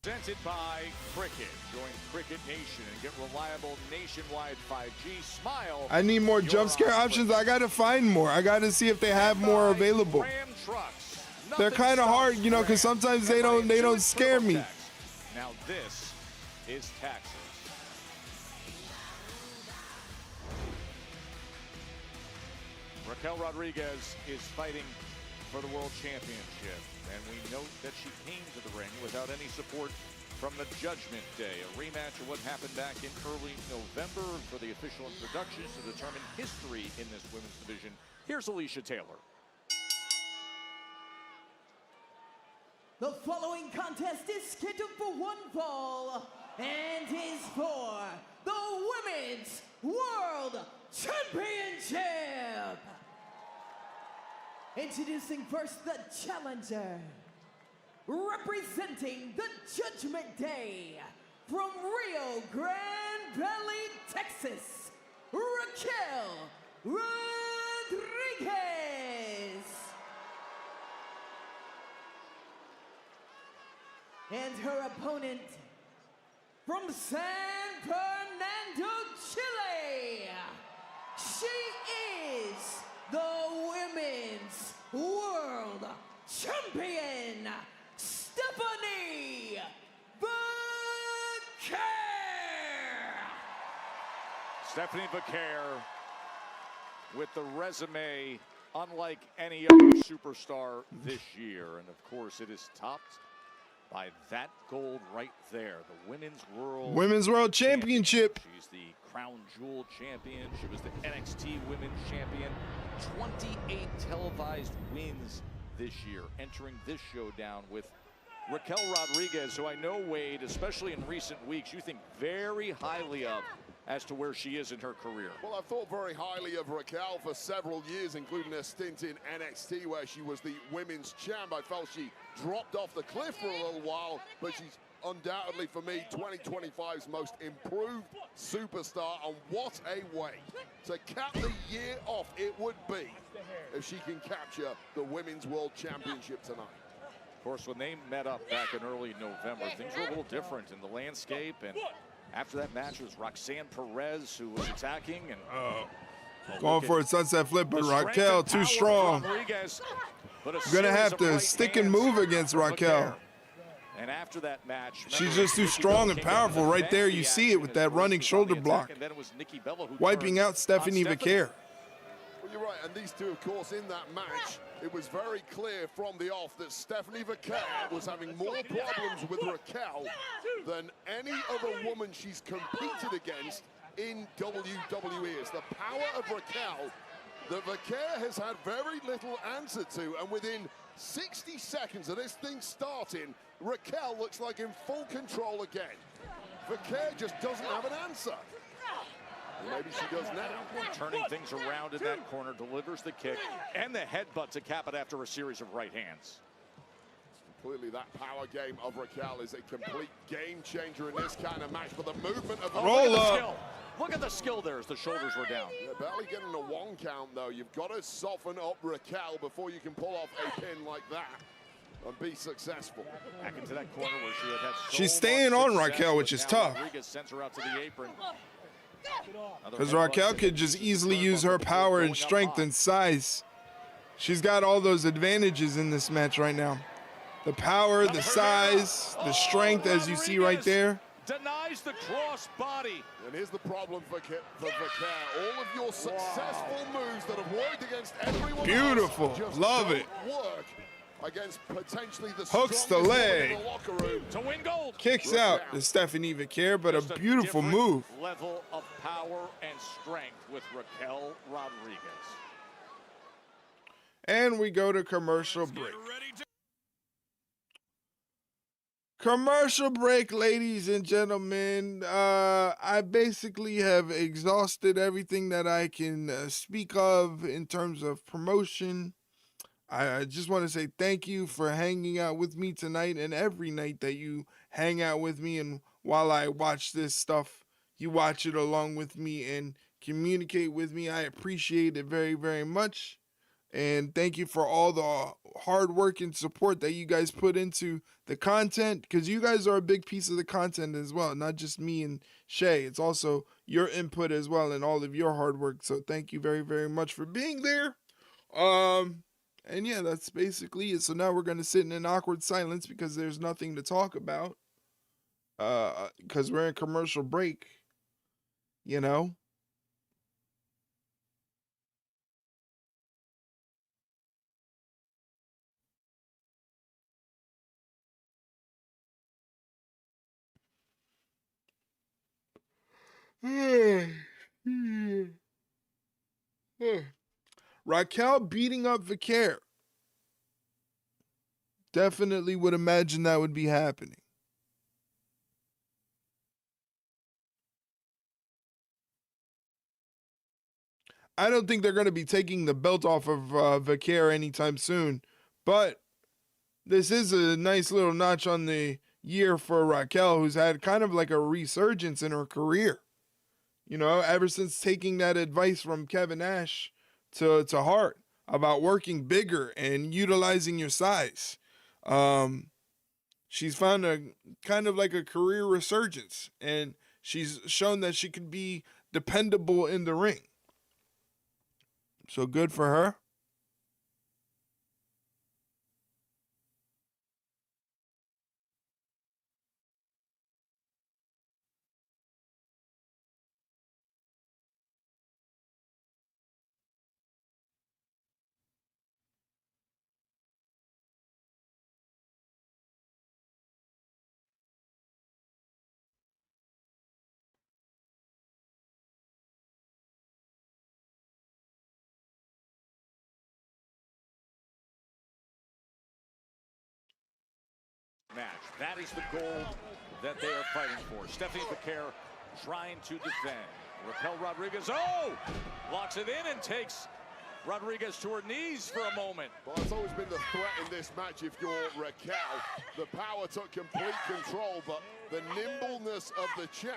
Presented by Cricket. Join Cricket Nation and get reliable nationwide 5G. Smile. I need more jump scare options. I got to find more. I got to see if they have more available. They're kind of hard, you know, because sometimes they don't scare me. Now this is Texas. Raquel Rodriguez is fighting for the World Championship, and we note that she came to the ring without any support from the Judgment Day, a rematch of what happened back in early November for the official introductions to determine history in this women's division. Here's Alicia Taylor. The following contest is scheduled for one fall and is for the Women's World Championship. Introducing first the challenger, representing the Judgment Day from Rio Grande Valley, Texas, Raquel Rodriguez. And her opponent from San Fernando, Chile, she is the Women's World Champion, Stephanie Vaquer. Stephanie Vaquer with the resume unlike any other superstar this year. And of course, it is topped by that gold right there, the Women's World Championship. She's the Crown Jewel champion. She was the NXT Women's Champion. 28 televised wins this year, entering this showdown with Raquel Rodriguez, who I know, Wade, especially in recent weeks, you think very highly of as to where she is in her career. Well, I've thought very highly of Raquel for several years, including a stint in NXT where she was the women's champ. I felt she dropped off the cliff for a little while, but she's undoubtedly, for me, 2025's most improved superstar. And what a way to cap the year off it would be if she can capture the Women's World Championship tonight. Of course, when they met up back in early November, things were a little different in the landscape. And after that match, it was Roxanne Perez who was attacking. And going for a sunset flip, but Raquel too strong. Gonna have to stick and move against Raquel. And after that match, she's just too strong and powerful. Right there, you see it with that running shoulder block, wiping out Stephanie Vaquer. Well, you're right, and these two, of course, in that match, it was very clear from the off that Stephanie Vaquer was having more problems with Raquel than any other woman she's competed against in WWE. It's the power of Raquel that Vaquer has had very little answer to, and within 60 seconds of this thing starting, Raquel looks like in full control again. Vaquer just doesn't have an answer. Maybe she does now. Turning things around in that corner, delivers the kick and the headbutt to cap it after a series of right hands. Clearly, that power game of Raquel is a complete game changer in this kind of match. But the movement of Roll up. Look at the skill there as the shoulders were down. Yeah, barely getting a 1 count, though. You've got to soften up Raquel before you can pull off a pin like that and be successful. Back into that corner where she had so She's staying much on success, Raquel, which but is now tough. Rodriguez sends her out to the apron. Because Raquel could just easily use her power and strength and size. She's got all those advantages in this match right now. The power, the size, the strength, as you see right there. Denies the cross body. And here's the problem for Vaquer. All of your successful moves that have worked against everyone Beautiful. else just Love don't it. work against potentially the Hooks the strongest woman leg. in the locker room. To win gold. Kicks out to Stephanie Vaquer, but a beautiful Different move. level of power and strength with Raquel Rodriguez. And we go to commercial break. Commercial break, ladies and gentlemen. I basically have exhausted everything that I can speak of in terms of promotion. I just want to say thank you for hanging out with me tonight and every night that you hang out with me. And while I watch this stuff, you watch it along with me and communicate with me. I appreciate it very, very much. And thank you for all the hard work and support that you guys put into the content, because you guys are a big piece of the content as well, not just me and Shay. It's also your input as well and all of your hard work. So thank you very, very much for being there. And yeah, that's basically it. So now we're going to sit in an awkward silence because there's nothing to talk about. Because we're in commercial break, you know. Raquel beating up Vaquer. Definitely would imagine that would be happening. I don't think they're going to be taking the belt off of Vaquer anytime soon, but this is a nice little notch on the year for Raquel, who's had kind of like a resurgence in her career. You know, ever since taking that advice from Kevin Nash to heart about working bigger and utilizing your size. She's found a kind of like a career resurgence, and she's shown that she can be dependable in the ring. So good for her. Match. That is the goal that they are fighting for. Stephanie Vaquer trying to defend. Raquel Rodriguez, locks it in and takes Rodriguez to her knees for a moment. Well, it's always been the threat in this match if you're Raquel. The power took complete control, but the nimbleness of the champ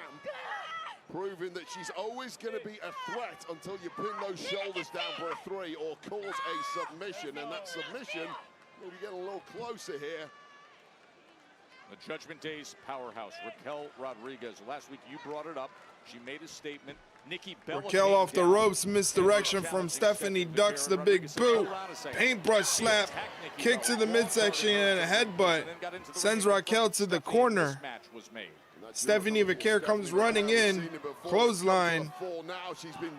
proving that she's always going to be a threat until you pin those shoulders down for a 3 or cause a submission. And that submission, maybe getting a little closer here. The Judgment Day's powerhouse, Raquel Rodriguez. Last week you brought it up. She made a statement. Nikki Bella Raquel off the ropes, misdirection from Stephanie, ducks the big boot, paintbrush slap, kick to the midsection and a headbutt, sends Raquel to the corner. Stephanie Vaquer comes running in, clothesline. Now she's been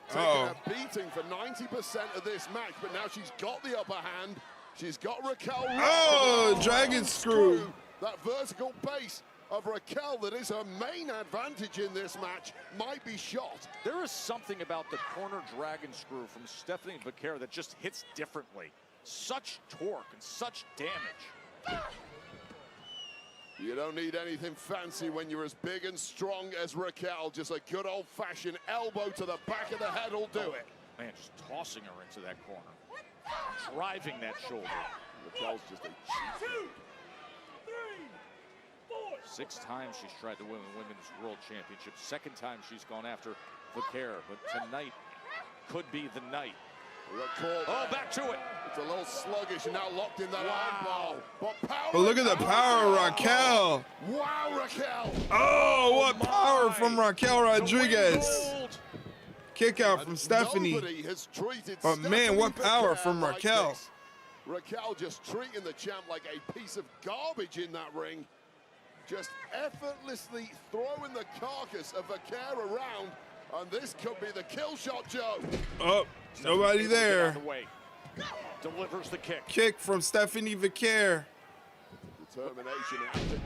taking a beating for 90% of this match, but now she's got the upper hand. She's got Raquel. Dragon screw. That vertical base of Raquel that is her main advantage in this match might be shot. There is something about the corner dragon screw from Stephanie Vaquer that just hits differently. Such torque and such damage. You don't need anything fancy when you're as big and strong as Raquel. Just a good old-fashioned elbow to the back of the head will do it. Man, just tossing her into that corner. Driving that shoulder. Raquel's just a cheat. 6 times she's tried to win the Women's World Championship. 2nd time she's gone after Vaquer, but tonight could be the night. Oh, back to it. It's a little sluggish and now locked in that armbar. But look at the power of Raquel. Wow, Raquel. Oh, what power from Raquel Rodriguez. Kick out from Stephanie. Nobody has treated But man, what power Vaquer from like Raquel. this. Raquel just treating the champ like a piece of garbage in that ring. Just effortlessly throwing the carcass of Vaquer around. And this could be the kill shot, Joe. Oh, nobody there. Delivers the kick. Kick from Stephanie Vaquer. Determination.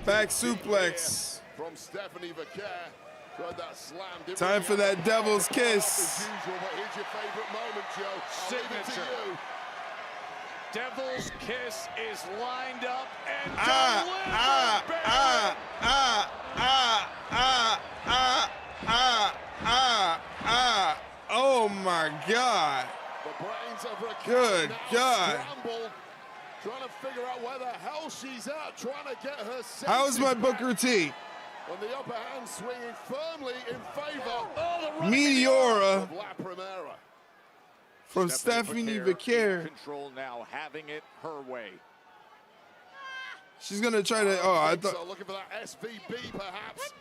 Back suplex. From Stephanie Vaquer. Tried that slam. Time for that devil's kiss. As usual, but here's your favorite moment, Joe. I'll leave it to you. Devil's kiss is lined up and Oh my God. The brains of Raquel Good now God. scrambled, trying to figure out where the hell she's at, trying to get her senses How's my back. Booker T? On the upper hand, swinging firmly in favor Meteora of La Primera. from Stephanie Vaquer. in control now, having it her way. She's gonna try to. Oh, I So thought. looking for that SVB, perhaps.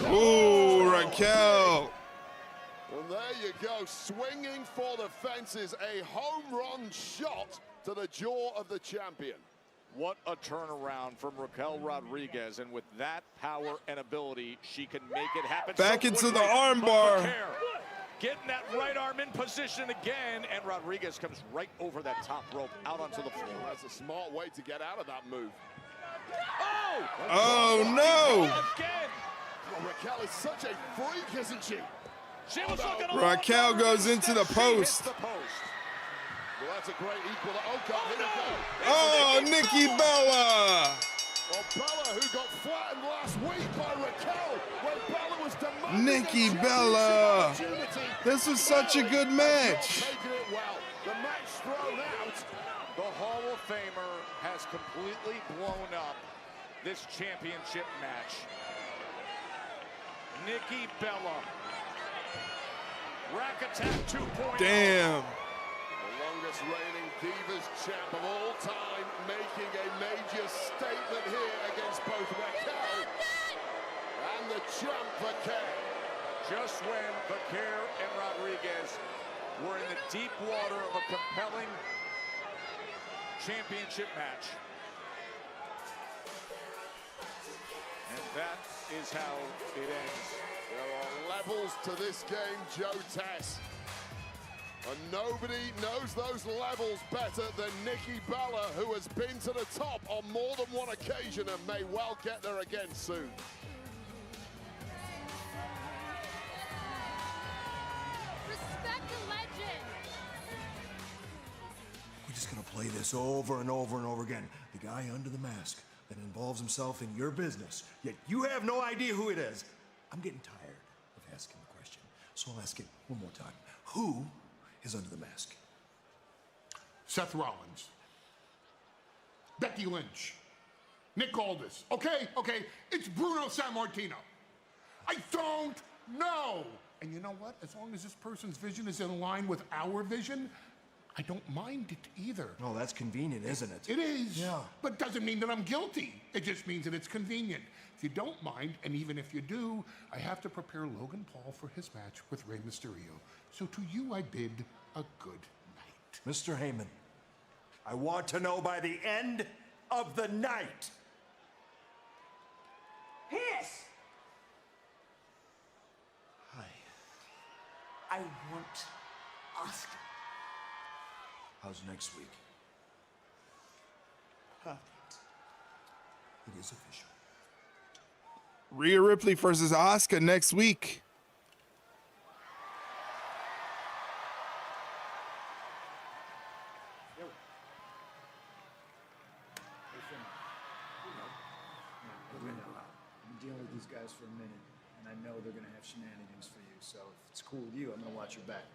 Ooh, Raquel. And there you go, swinging for the fences, a home run shot to the jaw of the champion. What a turnaround from Raquel Rodriguez, and with that power and ability, she can make it happen. Back So into quickly. the armbar. But Vaquer getting that right arm in position again, and Rodriguez comes right over that top rope, out onto the floor. That's a smart way to get out of that move. Oh no! Again. Oh, Raquel is such a freak, isn't she? She was looking Raquel goes into the post. Well, that's a great equal. Oh, God, here we go. Oh, Nikki Bella. Well, Bella, who got flattened last week by Raquel when Bella was demanding Nikki a Bella. championship opportunity. This was such a good match. Taking it well. The match thrown out. The Hall of Famer has completely blown up this championship match. Nikki Bella. Rack Attack 2.0. Damn. The longest reigning Divas champ of all time, making a major statement here against both Raquel and the champ Vaquer. Just when Vaquer and Rodriguez were in the deep water of a compelling championship match. And that is how it ends. There are levels to this game, Joe Tess. And nobody knows those levels better than Nikki Bella, who has been to the top on more than one occasion and may well get there again soon. Respect the legend. We're just gonna play this over and over and over again. The guy under the mask that involves himself in your business, yet you have no idea who it is. I'm getting tired of asking the question, so I'll ask it one more time. Who is under the mask? Seth Rollins, Becky Lynch, Nick Aldis. Okay, it's Bruno Sammartino. I don't know. And you know what? As long as this person's vision is in line with our vision, I don't mind it either. Oh, that's convenient, isn't it? It is. Yeah. But doesn't mean that I'm guilty. It just means that it's convenient. If you don't mind, and even if you do, I have to prepare Logan Paul for his match with Rey Mysterio. So to you, I bid a good night. Mr. Heyman, I want to know by the end of the night. Pierce! Hi. I want Oscar. How's next week? Perfect. It is official. Rhea Ripley versus Asuka next week. I've been dealing with these guys for a minute, and I know they're gonna have shenanigans for you. So if it's cool with you, I'm gonna watch your back.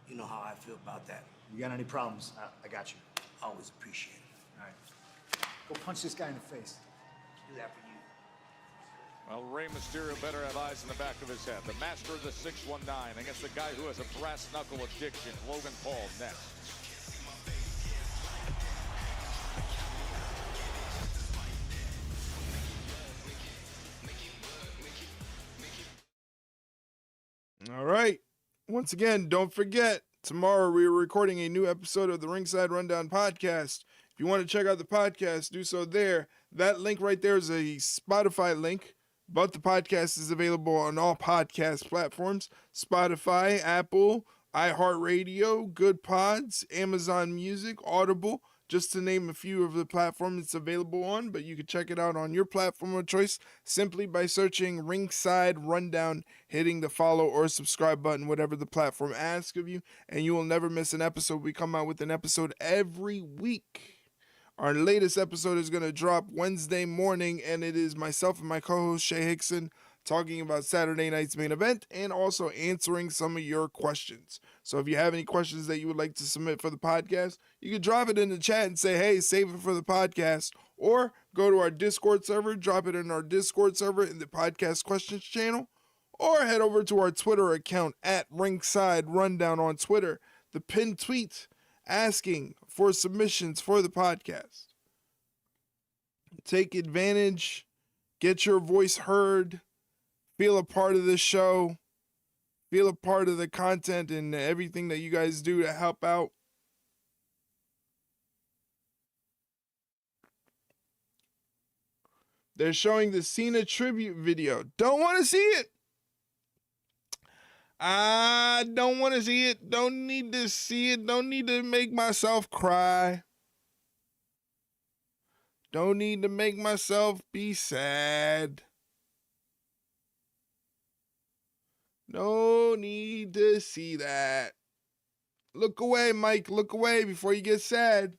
You know how I feel about that. You got any problems? I got you. Always appreciate it. All right. Go punch this guy in the face. Do that for you. Well, Rey Mysterio better have eyes in the back of his head. The master of the 619 against the guy who has a brass knuckle addiction, Logan Paul, next. All right. Once again, don't forget, tomorrow we are recording a new episode of the Ringside Rundown podcast. If you want to check out the podcast, do so there. That link right there is a Spotify link, but the podcast is available on all podcast platforms: Spotify, Apple, iHeartRadio, Good Pods, Amazon Music, Audible, just to name a few of the platforms it's available on. But you can check it out on your platform of choice simply by searching Ringside Rundown, hitting the follow or subscribe button, whatever the platform asks of you, and you will never miss an episode. We come out with an episode every week. Our latest episode is going to drop Wednesday morning, and it is myself and my co-host Shay Hickson talking about Saturday night's main event and also answering some of your questions. So if you have any questions that you would like to submit for the podcast, you can drop it in the chat and say, hey, save it for the podcast, or go to our Discord server, drop it in our Discord server in the podcast questions channel, or head over to our Twitter account at Ringside Rundown on Twitter, the pinned tweet asking for submissions for the podcast. Take advantage, get your voice heard, feel a part of this show, feel a part of the content and everything that you guys do to help out. They're showing the Cena tribute video. Don't want to see it. I don't want to see it. Don't need to see it. Don't need to make myself cry. Don't need to make myself be sad. No need to see that. Look away, Mike. Look away before you get sad.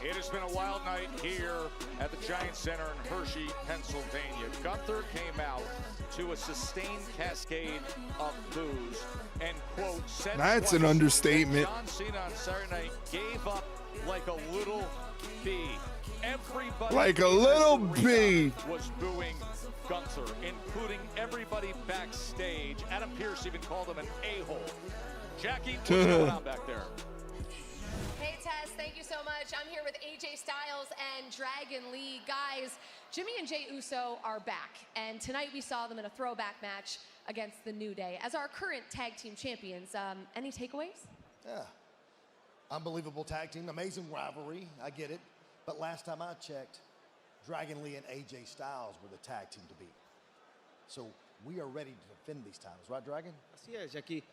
It has been a wild night here at the Giant Center in Hershey, Pennsylvania. Gunther came out to a sustained cascade of boos and, quote, said that's an understatement. John Cena on Saturday night gave up like a little bee. Everybody like a little bee was booing Gunther, including everybody backstage. Adam Pearce even called him an a-hole. Jackie, what's going on back there? Hey, Tess, thank you so much. I'm here with AJ Styles and Dragon Lee. Guys, Jimmy and Jey Uso are back, and tonight we saw them in a throwback match against the New Day as our current tag team champions. Any takeaways? Yeah. Unbelievable tag team, amazing rivalry, I get it. But last time I checked, Dragon Lee and AJ Styles were the tag team to beat. So we are ready to defend these titles, right, Dragon? Así es, Jackie.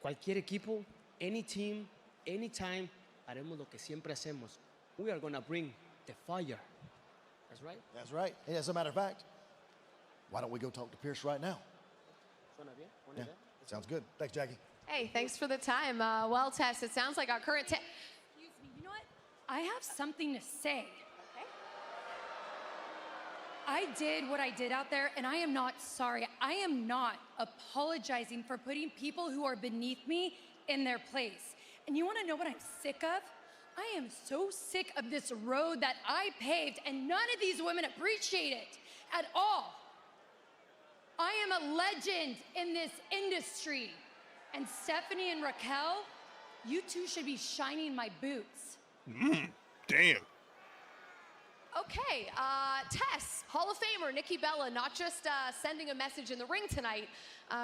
Cualquier equipo, any team, anytime, haremos lo que siempre hacemos. We are gonna bring the fire. That's right. That's right. And as a matter of fact, why don't we go talk to Pierce right now? Suena bien? Yeah. Sounds good. Thanks, Jackie. Hey, thanks for the time. Well, Tess, it sounds like our current Excuse me, you know what? I have something to say. Okay. I did what I did out there, and I am not sorry. I am not apologizing for putting people who are beneath me in their place. And you want to know what I'm sick of? I am so sick of this road that I paved, and none of these women appreciate it at all. I am a legend in this industry. And Stephanie and Raquel, you two should be shining my boots. Damn. Okay, Tess, Hall of Famer Nikki Bella, not just sending a message in the ring tonight.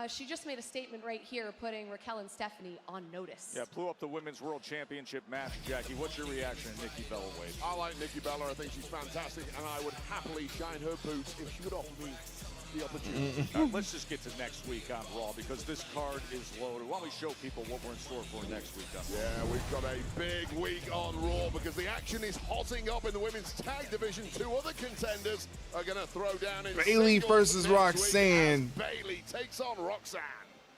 She just made a statement right here, putting Raquel and Stephanie on notice. Yeah, blew up the Women's World Championship match. Jackie, what's your reaction to Nikki Bella, Wade? I like Nikki Bella. I think she's fantastic, and I would happily shine her boots if she would offer me the opportunity. Let's just get to next week on Raw, because this card is loaded. Why don't we show people what we're in store for next week on Raw? Yeah, we've got a big week on Raw because the action is hotting up in the women's tag division. Two other contenders are going to throw down in Bayley singles versus next Roxanne. week as Bayley takes on Roxanne.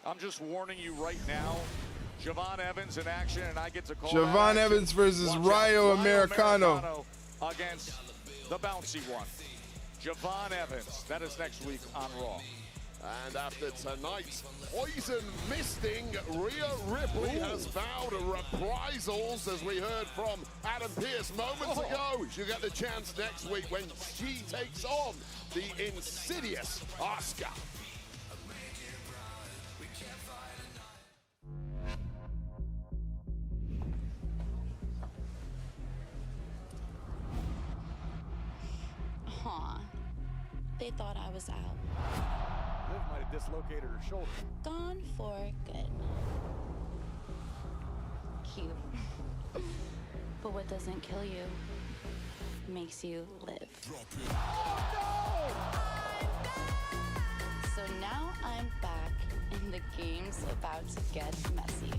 I'm just warning you right now. Javon Evans in action, and I get to call Javon Evans versus Rayo Americano against the bouncy one. Javon Evans. That is next week on Raw. And after tonight's poison misting, Rhea Ripley has vowed reprisals, as we heard from Adam Pearce moments ago. She'll get the chance next week when she takes on the insidious Asuka. Aw, they thought I was out. Liv might have dislocated her shoulder. Gone for good. Cute. But what doesn't kill you makes you live. So now I'm back, and the game's about to get messy.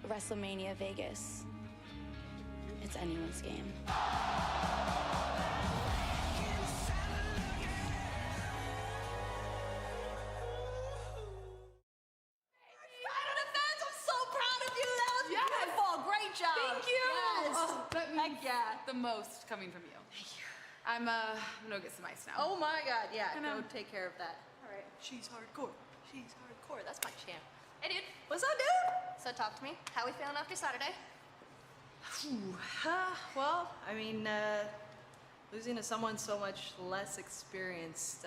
WrestleMania Vegas. It's anyone's game. Heck yeah, the most coming from you. Thank you. I'm gonna get some ice now. Oh my God, yeah, Come go on. take care of that. All right. She's hardcore. She's hardcore. That's my champ. Hey, dude. What's up, dude? So talk to me. How we feeling after Saturday? Well, I mean, losing to someone so much less experienced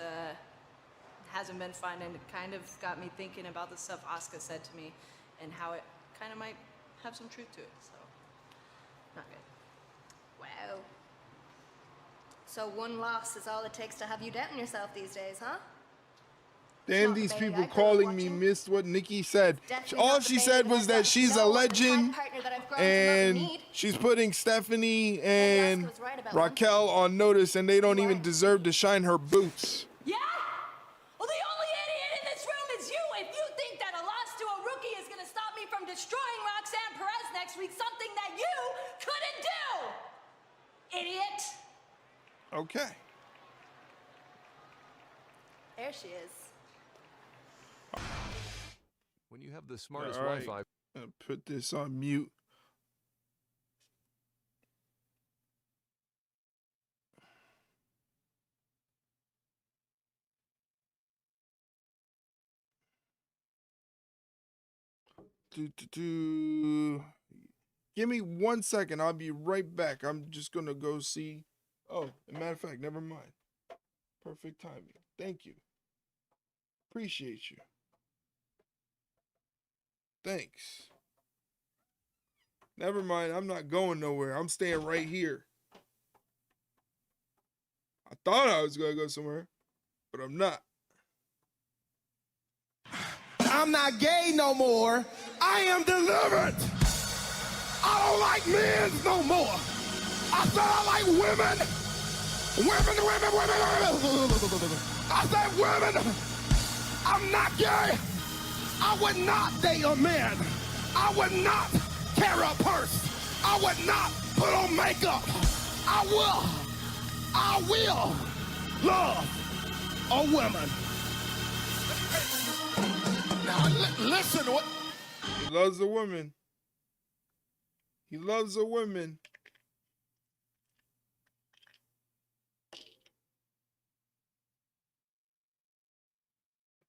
hasn't been fun, and it kind of got me thinking about the stuff Asuka said to me and how it kind of might have some truth to it, so not good. Wow. So one loss is all it takes to have you doubting yourself these days, huh? Damn, these people calling me missed what Nikki said. All she said was that she's a legend and she's putting Stephanie and Raquel on notice, and they don't even deserve to shine her boots. Yeah? Well, the only idiot in this room is you if you think that a loss to a rookie is going to stop me from destroying Roxanne Perez next week, something that you couldn't do, idiot. Okay. There she is. When you have the smartest All right. Wi-Fi. Put this on mute. Give me 1 second. I'll be right back. I'm just going to go see. Oh, as a matter of fact, never mind. Perfect timing. Thank you. Appreciate you. Thanks. Never mind. I'm not going nowhere. I'm staying right here. I thought I was going to go somewhere, but I'm not. I'm not gay no more. I am delivered. I don't like men no more. I said I like women. Women. I said women. I'm not gay. I would not date a man. I would not carry a purse. I would not put on makeup. I will love a woman. Now listen, what? He loves a woman. He loves a woman.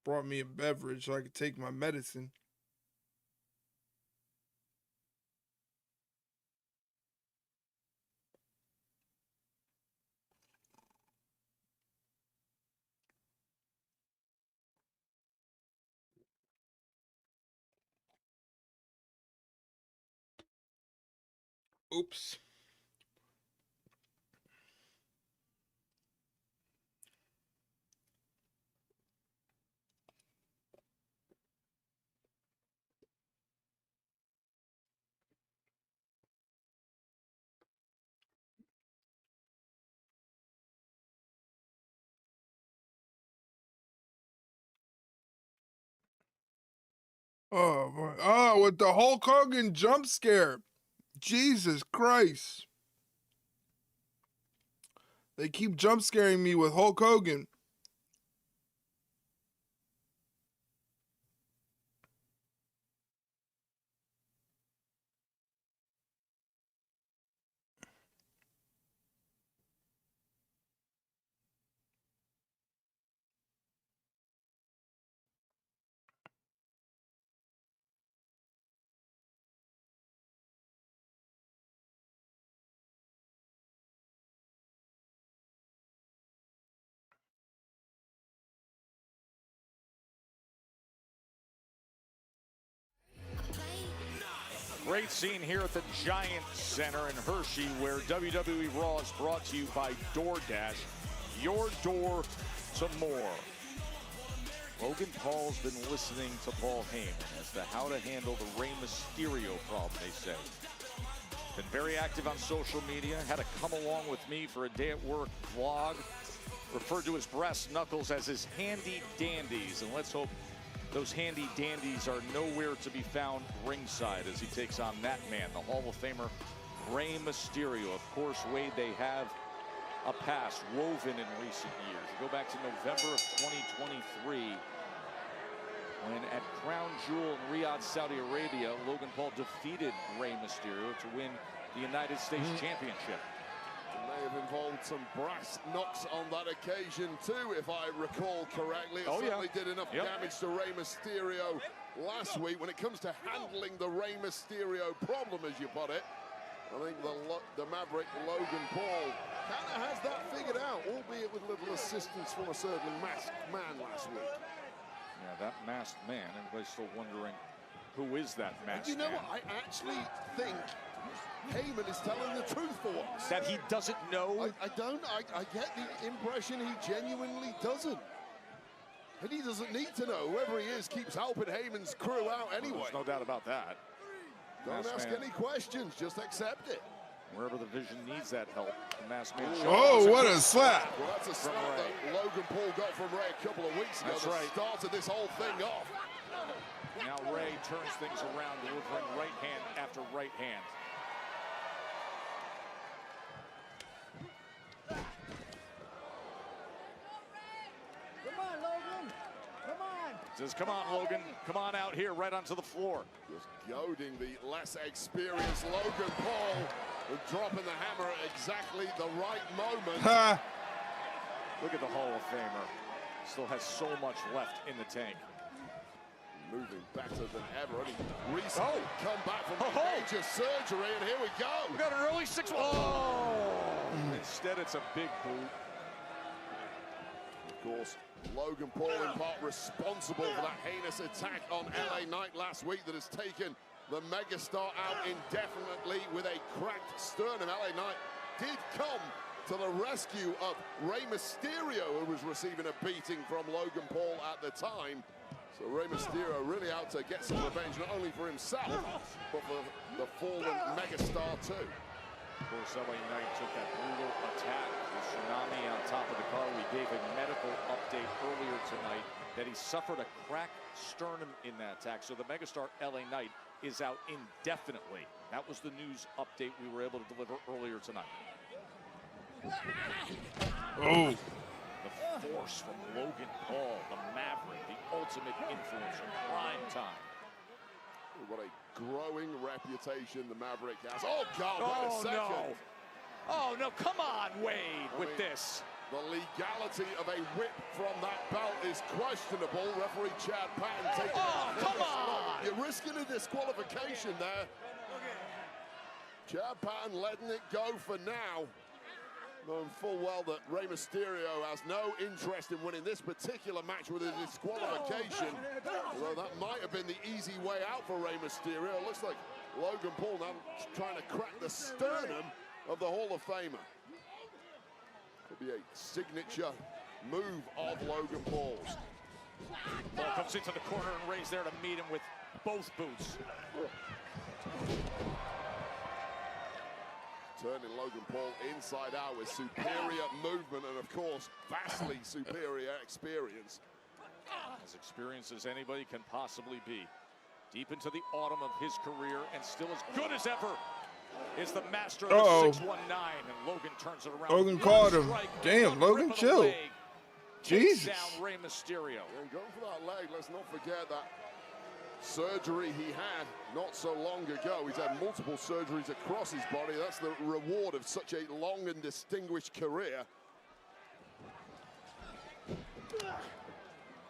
Brought me a beverage so I could take my medicine. Oops. Oh, boy. Oh, with the Hulk Hogan jump scare. Jesus Christ. They keep jump scaring me with Hulk Hogan. Great scene here at the Giant Center in Hershey, where WWE Raw is brought to you by DoorDash. Your door to more. Logan Paul's been listening to Paul Heyman as to how to handle the Rey Mysterio problem, they say. Been very active on social media, had to come along with me for a day at work vlog. Referred to his brass knuckles as his handy dandies, and let's hope those handy dandies are nowhere to be found ringside as he takes on that man, the Hall of Famer Rey Mysterio. Of course, Wade, they have a past woven in recent years. You go back to November of 2023 when at Crown Jewel in Riyadh, Saudi Arabia, Logan Paul defeated Rey Mysterio to win the United States Championship. May have involved some brass knucks on that occasion too, if I recall correctly. It certainly did enough damage to Rey Mysterio last week. When it comes to handling the Rey Mysterio problem, as you put it, I think the Maverick Logan Paul kind of has that figured out, albeit with little assistance from a certain masked man last week. Yeah, that masked man, everybody's still wondering who is that masked man. You know man? what, I actually think Heyman is telling the truth for once. That he doesn't know? I don't. I get the impression he genuinely doesn't. And he doesn't need to know. Whoever he is keeps helping Heyman's crew out anyway. There's no doubt about that. Don't ask any questions, just accept it. Wherever the Vision needs that help, the masked man. Oh, what a slap. Well, that's a slap that Logan Paul got from Ray a couple of weeks ago. That's right. Started this whole thing off. Now Ray turns things around, delivering right hand after right hand. Says, come on, Logan. Come on out here, right onto the floor. Just goading the less experienced Logan Paul, and dropping the hammer at exactly the right moment. Look at the Hall of Famer. Still has so much left in the tank. Moving better than ever. He recently come back from major surgery, and here we go. We got an early 6-1. Instead, it's a big boot. Of course, Logan Paul in part responsible for that heinous attack on LA Knight last week that has taken the megastar out indefinitely with a cracked sternum. LA Knight did come to the rescue of Rey Mysterio, who was receiving a beating from Logan Paul at the time. So Rey Mysterio really out to get some revenge, not only for himself, but for the fallen megastar too. Of course, LA Knight took that brutal attack, the tsunami on top of the car. We gave a medical update earlier tonight that he suffered a cracked sternum in that attack. So the megastar LA Knight is out indefinitely. That was the news update we were able to deliver earlier tonight. Oh. The force from Logan Paul, the Maverick, the ultimate influencer, prime time. What a growing reputation the Maverick has. Oh, God, wait a second. No. Oh, no, come on, Wade, with this. The legality of a whip from that belt is questionable. Referee Chad Patton taking come on. You're risking a disqualification there. Chad Patton letting it go for now. Knowing full well that Rey Mysterio has no interest in winning this particular match with a disqualification. Although that might have been the easy way out for Rey Mysterio. It looks like Logan Paul now trying to crack the sternum of the Hall of Famer. Could be a signature move of Logan Paul's. Paul comes into the corner and Ray's there to meet him with both boots. Turning Logan Paul inside out with superior movement and, of course, vastly superior experience. As experienced as anybody can possibly be. Deep into the autumn of his career and still as good as ever is the master of the 619. And Logan turns it around. Logan caught him. Damn, Logan, chill. Jesus. Down Rey Mysterio. Yeah, going for that leg. Let's not forget that surgery he had not so long ago. He's had multiple surgeries across his body. That's the reward of such a long and distinguished career.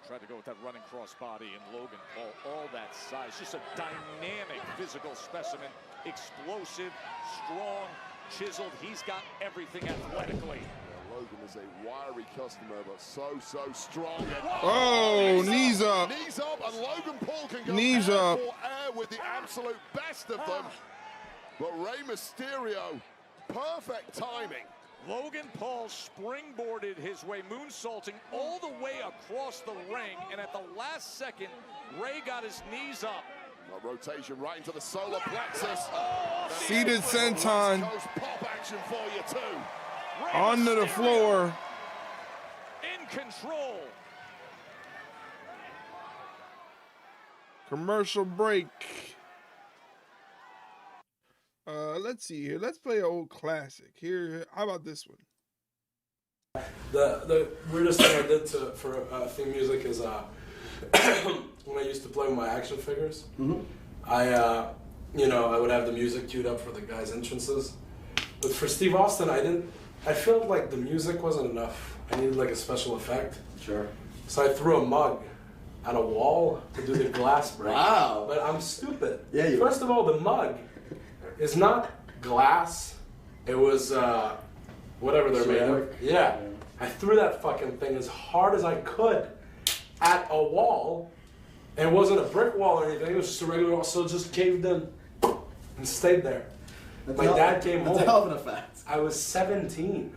Tried to go with that running crossbody, and Logan Paul, all that size. Just a dynamic physical specimen. Explosive, strong, chiseled. He's got everything athletically. Logan is a wiry customer, but so strong. Oh, knees up. Knees up, and Logan Paul can go knees air up. for air with the absolute best of them. But Rey Mysterio, perfect timing. Logan Paul springboarded his way, moonsaulting all the way across the ring, and at the last second, Rey got his knees up. A rotation right into the solar plexus. Seated senton. Pop action for you too. Onto the floor. In control. Commercial break. Let's see here. Let's play an old classic. Here, how about this one? The weirdest thing I did for theme music is when I used to play with my action figures. I would have the music queued up for the guys' entrances. But for Steve Austin, I felt like the music wasn't enough. I needed like a special effect. Sure. So I threw a mug at a wall to do the glass break. Wow. But I'm stupid. Yeah, you First of all, the mug is not glass. It was whatever they're made of. Yeah. I threw that fucking thing as hard as I could at a wall. And it wasn't a brick wall or anything. It was just a regular wall. So it just caved in and stayed there. My dad came home. That's a hell of an effect. I was 17.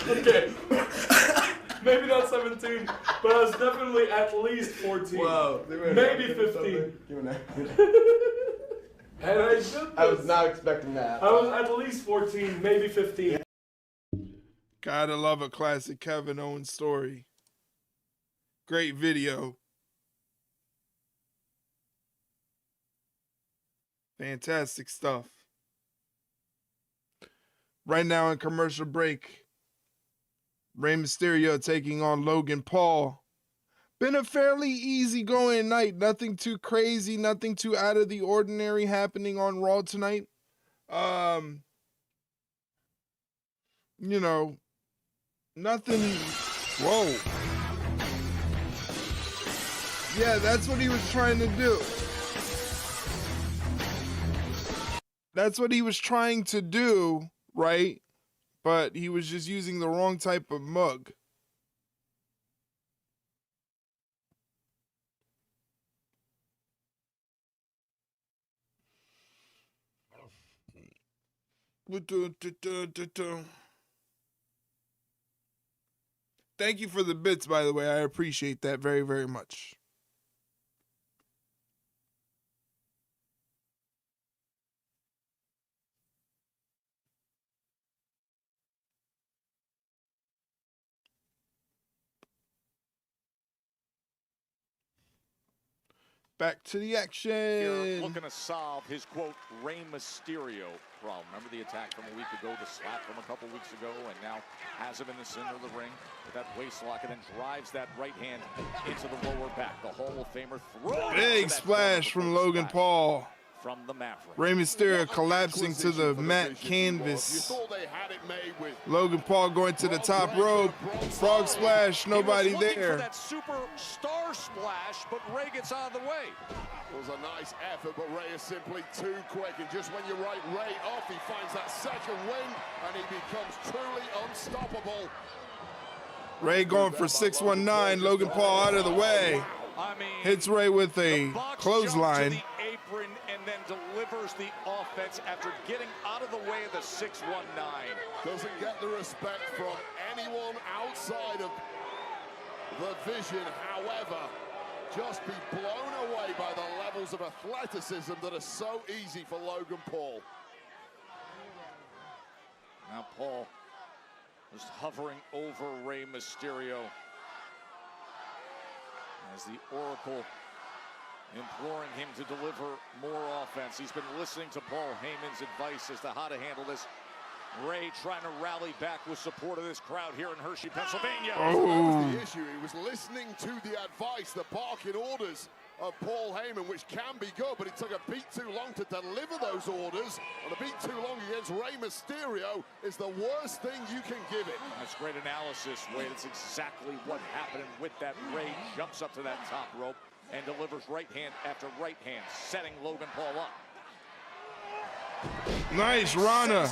Okay. Maybe not 17, but I was definitely at least 14. Whoa. Maybe 15. And I did this. I was not expecting that. I was at least 14, maybe 15. Gotta love a classic Kevin Owens story. Great video. Fantastic stuff. Right now in commercial break, Rey Mysterio taking on Logan Paul. Been a fairly easygoing night. Nothing too crazy, nothing too out of the ordinary happening on Raw tonight. Nothing. Whoa. Yeah, that's what he was trying to do. That's what he was trying to do, right? But he was just using the wrong type of mug. Thank you for the bits, by the way. I appreciate that very, very much. Back to the action. Here looking to solve his, quote, Rey Mysterio problem. Remember the attack from a week ago, the slap from a couple weeks ago, and now has him in the center of the ring with that waist lock and then drives that right hand into the lower back. The Hall of Famer throws Big splash from Logan Paul. From the Maverick. Rey Mysterio collapsing to the matte canvas. Logan Paul going to the top rope. Frog splash, nobody there. For that superstar splash, but Rey gets out of the way. It was a nice effort, but Rey is simply too quick. And just when you write Rey off, he finds that second wind, and he becomes truly unstoppable. Ray going for 619. Logan Paul out of the way. I mean, hits Ray with a clothesline. To the apron and then delivers the offense after getting out of the way of the 619. Doesn't get the respect from anyone outside of the Vision, however, just be blown away by the levels of athleticism that are so easy for Logan Paul. Now Paul just hovering over Rey Mysterio as the Oracle imploring him to deliver more offense. He's been listening to Paul Heyman's advice as to how to handle this. Ray trying to rally back with support of this crowd here in Hershey, Pennsylvania. That was the issue. He was listening to the advice, the barking orders of Paul Heyman, which can be good, but it took a beat too long to deliver those orders. And a beat too long against Rey Mysterio is the worst thing you can give it. That's great analysis, Wade. That's exactly what happened. And with that, Ray jumps up to that top rope and delivers right hand after right hand, setting Logan Paul up. Nice Rana.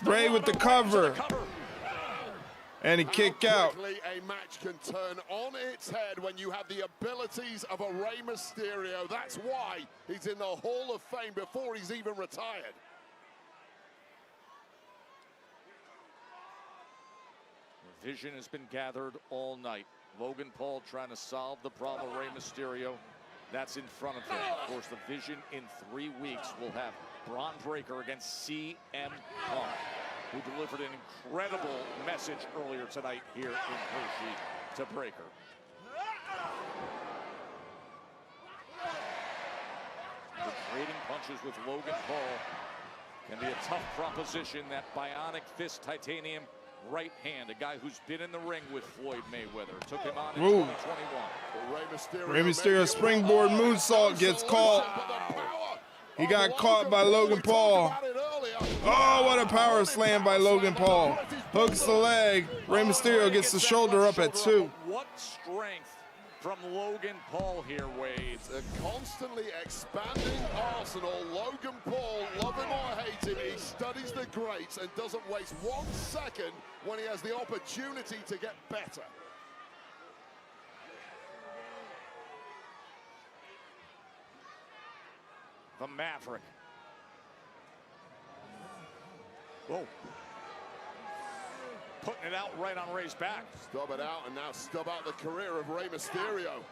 Ray with the cover. And he kicked out. A match can turn on its head when you have the abilities of a Rey Mysterio. That's why he's in the Hall of Fame before he's even retired. The Vision has been gathered all night. Logan Paul trying to solve the problem of Rey Mysterio. That's in front of him. Of course, the Vision in 3 weeks will have Braun Breaker against CM Punk, who delivered an incredible message earlier tonight here in Hershey to Breaker. The trading punches with Logan Paul can be a tough proposition. That bionic fist titanium right hand, a guy who's been in the ring with Floyd Mayweather, took him on in 2021. Rey Mysterio springboard moonsault gets caught. He got caught by Logan Paul. Oh, what a power slam by Logan Paul. Hooks the leg. Rey Mysterio gets the shoulder up at 2. What strength from Logan Paul here, Wade. It's a constantly expanding arsenal. Logan Paul, love him or hate him, he studies the greats and doesn't waste 1 second when he has the opportunity to get better. The Maverick. Whoa. Putting it out right on Ray's back. Stub it out and now stub out the career of Rey Mysterio.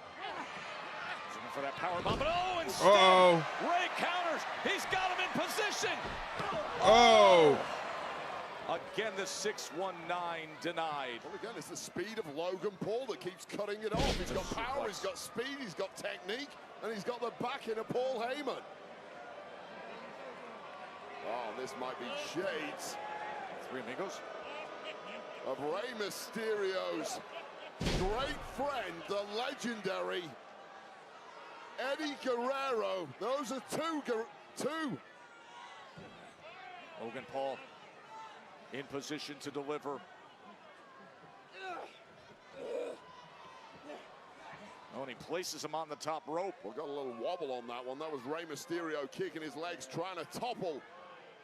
Looking for that power bomb, but oh, instead, Ray counters. He's got him in position. Oh. Again, the 619 denied. Well, again, it's the speed of Logan Paul that keeps cutting it off. He's got power, he's got speed, he's got technique, and he's got the backing of Paul Heyman. Oh, this might be shades. Three amigos. Of Rey Mysterio's great friend, the legendary Eddie Guerrero. Those are two. Logan Paul in position to deliver. Oh, and he places him on the top rope. We got a little wobble on that one. That was Rey Mysterio kicking his legs, trying to topple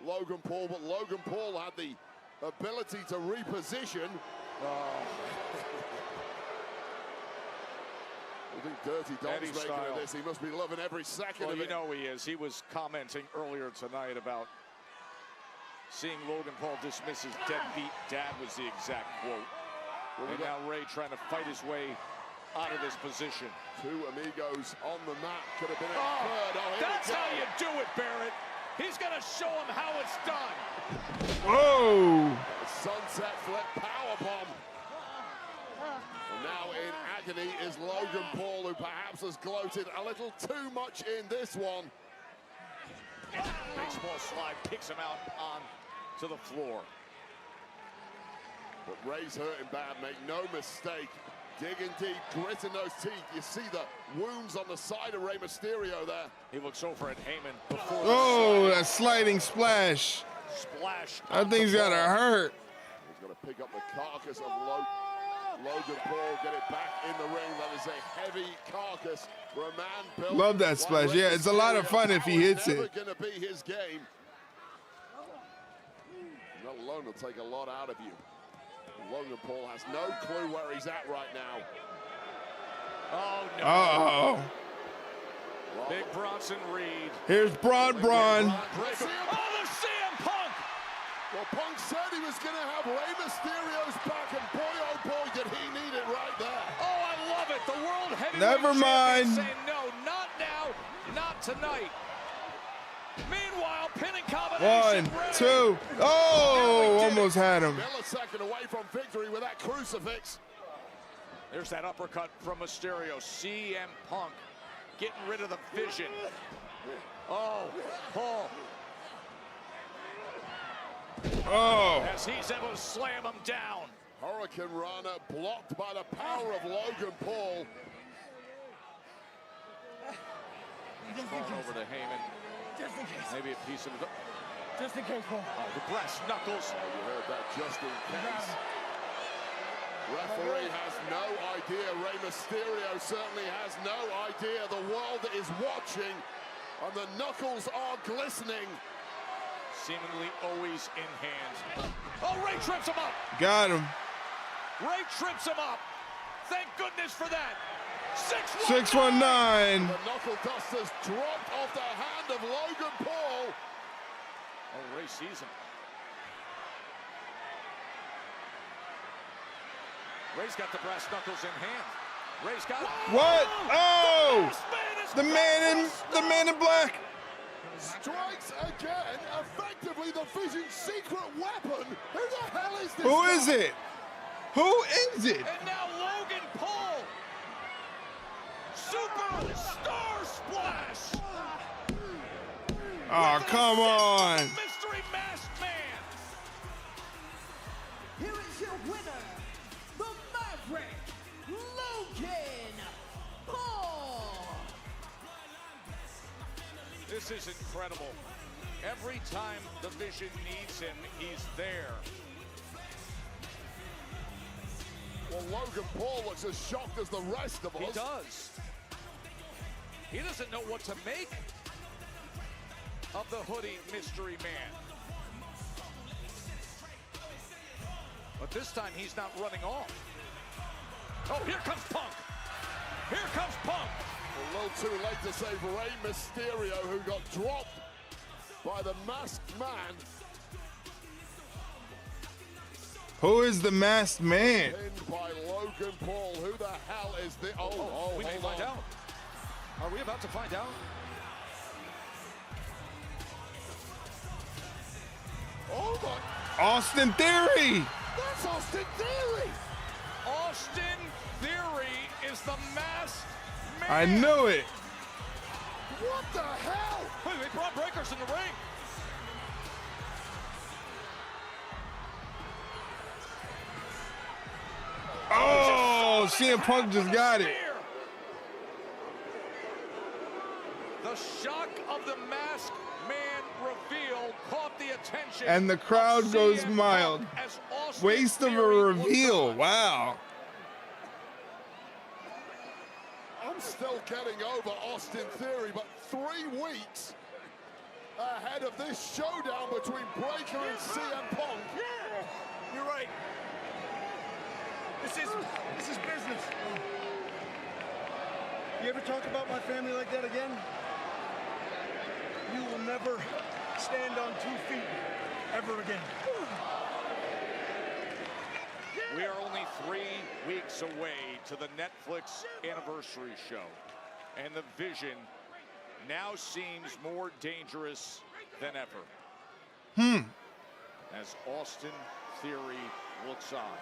Logan Paul, but Logan Paul had the ability to reposition. I think Dirty Dom's making of this. He must be loving every second of it. You know he is. He was commenting earlier tonight about seeing Logan Paul dismiss his deadbeat dad was the exact quote. And now Ray trying to fight his way out of this position. Two amigos on the mat. Could have been a third. Oh, that's how you do it, Barrett. He's going to show him how it's done. Whoa. Sunset flip powerbomb. And now in agony is Logan Paul, who perhaps has gloated a little too much in this one. Baseball slide kicks him out on to the floor. But Ray's hurting bad, make no mistake. Digging deep, gritting those teeth. You see the wounds on the side of Rey Mysterio there. He looks over at Heyman before. Oh, that sliding splash. Splash. That thing's gotta hurt. He's gonna pick up the carcass of Logan Paul, get it back in the ring. That is a heavy carcass for a man built. Love that splash. Yeah, it's a lot of fun if he hits it. Never gonna be his game. That alone will take a lot out of you. Logan Paul has no clue where he's at right now. Oh, no. Uh-oh. Big Bronson Reed. Here's Braun. Oh, there's CM Punk. Well, Punk said he was going to have Rey Mysterio's back, and boy, oh boy, did he need it right there. Oh, I love it. The World Heavyweight Never mind. Champion saying no, not now, not tonight. Meanwhile, pinning combination. 1, 2. Oh, almost had him. Millisecond away from victory with that crucifix. There's that uppercut from Mysterio. CM Punk getting rid of the vision. Oh, Paul. Oh. As he's able to slam him down. Hurricane Rana blocked by the power of Logan Paul. Thrown over to Heyman. Just in case. Maybe a piece of it. Just in case, Paul. Oh, the brass knuckles. You heard that, just in case. Referee has no idea. Rey Mysterio certainly has no idea. The world is watching, and the knuckles are glistening. Seemingly always in hand. Oh, Rey trips him up. Got him. Rey trips him up. Thank goodness for that. 619. The knuckle dusters dropped off the hand of Logan Paul. Oh, Rey sees him. Rey's got the brass knuckles in hand. Rey's got What? Oh! The man in black. Strikes again, effectively the Vision's secret weapon. Who the hell is this? Who is it? Who is it? And now Logan Paul. Superstar splash. Oh, come on. Mystery Masked Man. Here is your winner, the Maverick, Logan Paul. This is incredible. Every time the Vision needs him, he's there. Well, Logan Paul looks as shocked as the rest of us. He does. He doesn't know what to make of the hoodie Mystery Man. But this time he's not running off. Oh, here comes Punk. Here comes Punk. A little too late to save Rey Mysterio, who got dropped by the Masked Man. Who is the masked man? Pinned by Logan Paul. Who the hell is this? Oh, we may find out. Are we about to find out? Oh my! Austin Theory. That's Austin Theory. Austin Theory is the masked man. I knew it. What the hell? Wait, they brought breakers in the ring. Oh, CM Punk just got it. The shock of the Masked Man reveal caught the attention. And the crowd goes mild. Waste of a reveal. Wow. I'm still getting over Austin Theory, but 3 weeks ahead of this showdown between Breakker and CM Punk. Yeah, you're right. This is business. You ever talk about my family like that again? You will never stand on 2 feet ever again. We are only 3 weeks away to the Netflix anniversary show. And the Vision now seems more dangerous than ever. As Austin Theory looks on.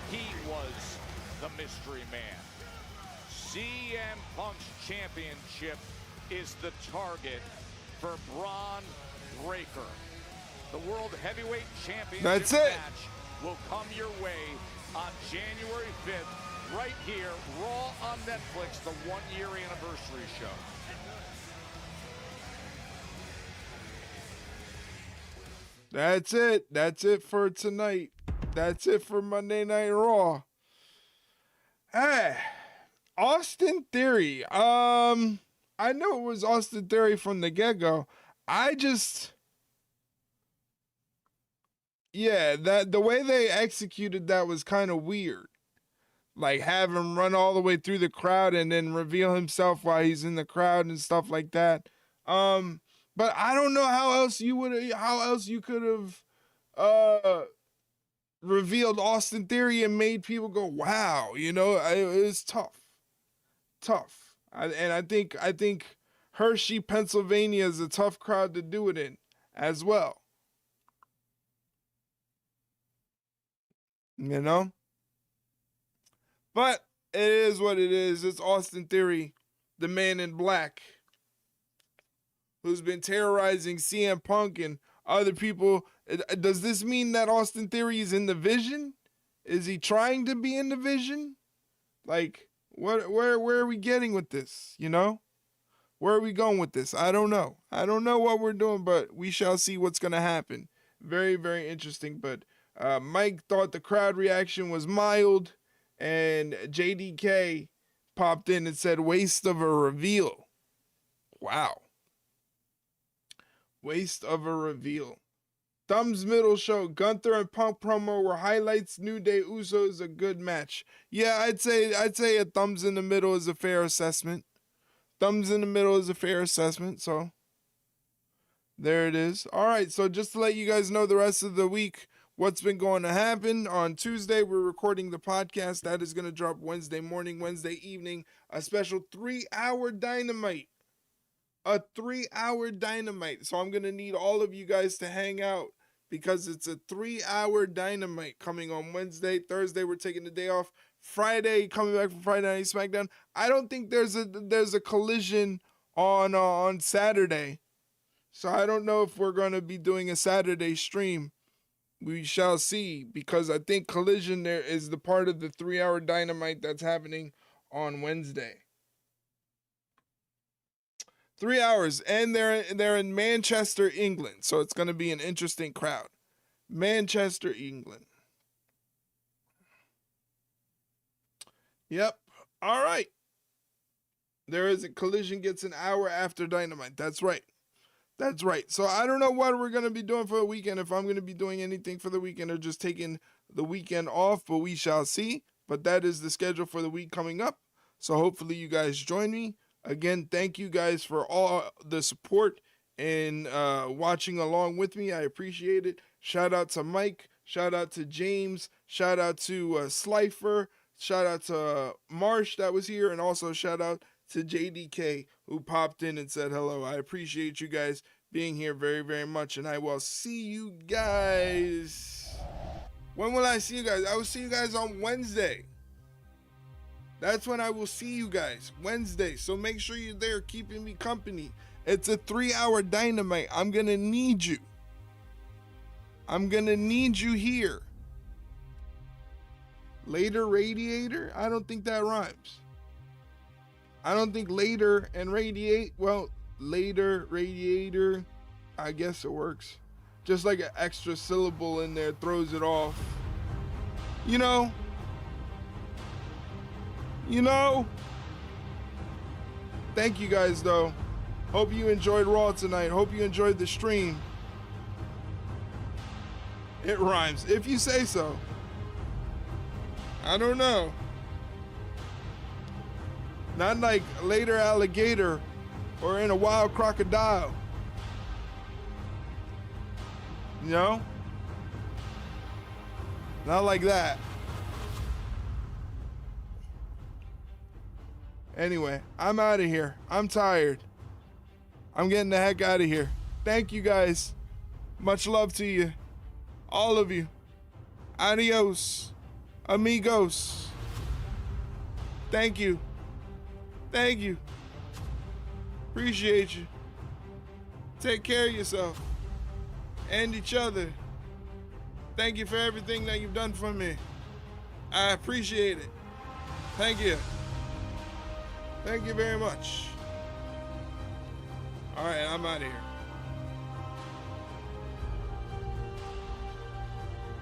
He was the Mystery Man. CM Punk's championship is the target for Braun Breaker. The World Heavyweight Championship That's it. match will come your way on January 5th, right here, Raw on Netflix, the 1-year anniversary show. That's it. That's it for tonight. That's it for Monday Night Raw. Hey, Austin Theory. I know it was Austin Theory from the get-go. Yeah, that the way they executed that was kind of weird. Like have him run all the way through the crowd and then reveal himself while he's in the crowd and stuff like that. But I don't know how else you could have revealed Austin Theory and made people go, wow, you know, it was tough. I think Hershey, Pennsylvania is a tough crowd to do it in as well. You know? But it is what it is. It's Austin Theory, the man in black, who's been terrorizing CM Punk and other people. Does this mean that Austin Theory is in the Vision? Is he trying to be in the Vision? Like, where are we getting with this, you know? Where are we going with this? I don't know. I don't know what we're doing, but we shall see what's going to happen. Very, very interesting. But Mike thought the crowd reaction was mild, and JDK popped in and said, waste of a reveal. Wow. Waste of a reveal. Thumbs middle show. Gunther and Punk promo were highlights. New Day Usos a good match. Yeah, I'd say a thumbs in the middle is a fair assessment. Thumbs in the middle is a fair assessment. So there it is. All right. So just to let you guys know the rest of the week, what's been going to happen. On Tuesday, we're recording the podcast. That is going to drop Wednesday morning, Wednesday evening. A special 3-hour Dynamite. A 3-hour Dynamite. So I'm going to need all of you guys to hang out because it's a 3-hour Dynamite coming on Wednesday. Thursday, we're taking the day off. Friday, coming back from Friday Night SmackDown. I don't think there's a collision on Saturday. So I don't know if we're going to be doing a Saturday stream. We shall see, because I think Collision there is the part of the 3-hour Dynamite that's happening on Wednesday. 3 hours, and they're in Manchester, England, so it's going to be an interesting crowd. Manchester, England. Yep. All right. There is a Collision gets an hour after Dynamite. That's right. That's right. So I don't know what we're going to be doing for the weekend, if I'm going to be doing anything for the weekend or just taking the weekend off, but we shall see. But that is the schedule for the week coming up. So hopefully you guys join me. Again, thank you guys for all the support and watching along with me. I appreciate it. Shout out to Mike. Shout out to James. Shout out to Slifer. Shout out to Marsh that was here. And also shout out to JDK who popped in and said hello. I appreciate you guys being here very, very much. And I will see you guys. When will I see you guys? I will see you guys on Wednesday. That's when I will see you guys. Wednesday. So make sure you're there keeping me company. It's a 3-hour Dynamite. I'm going to need you. I'm going to need you here. Later Radiator? I don't think that rhymes. I don't think later and radiate. Well, later Radiator. I guess it works. Just like an extra syllable in there throws it off. You know? Thank you guys, though. Hope you enjoyed Raw tonight. Hope you enjoyed the stream. It rhymes, if you say so. I don't know. Not like later alligator or in a wild crocodile. You know? Not like that. Anyway, I'm out of here. I'm tired. I'm getting the heck out of here. Thank you guys. Much love to you. All of you. Adios. Amigos. Thank you. Thank you. Appreciate you. Take care of yourself. And each other. Thank you for everything that you've done for me. I appreciate it. Thank you. Thank you very much. All right, I'm out of here.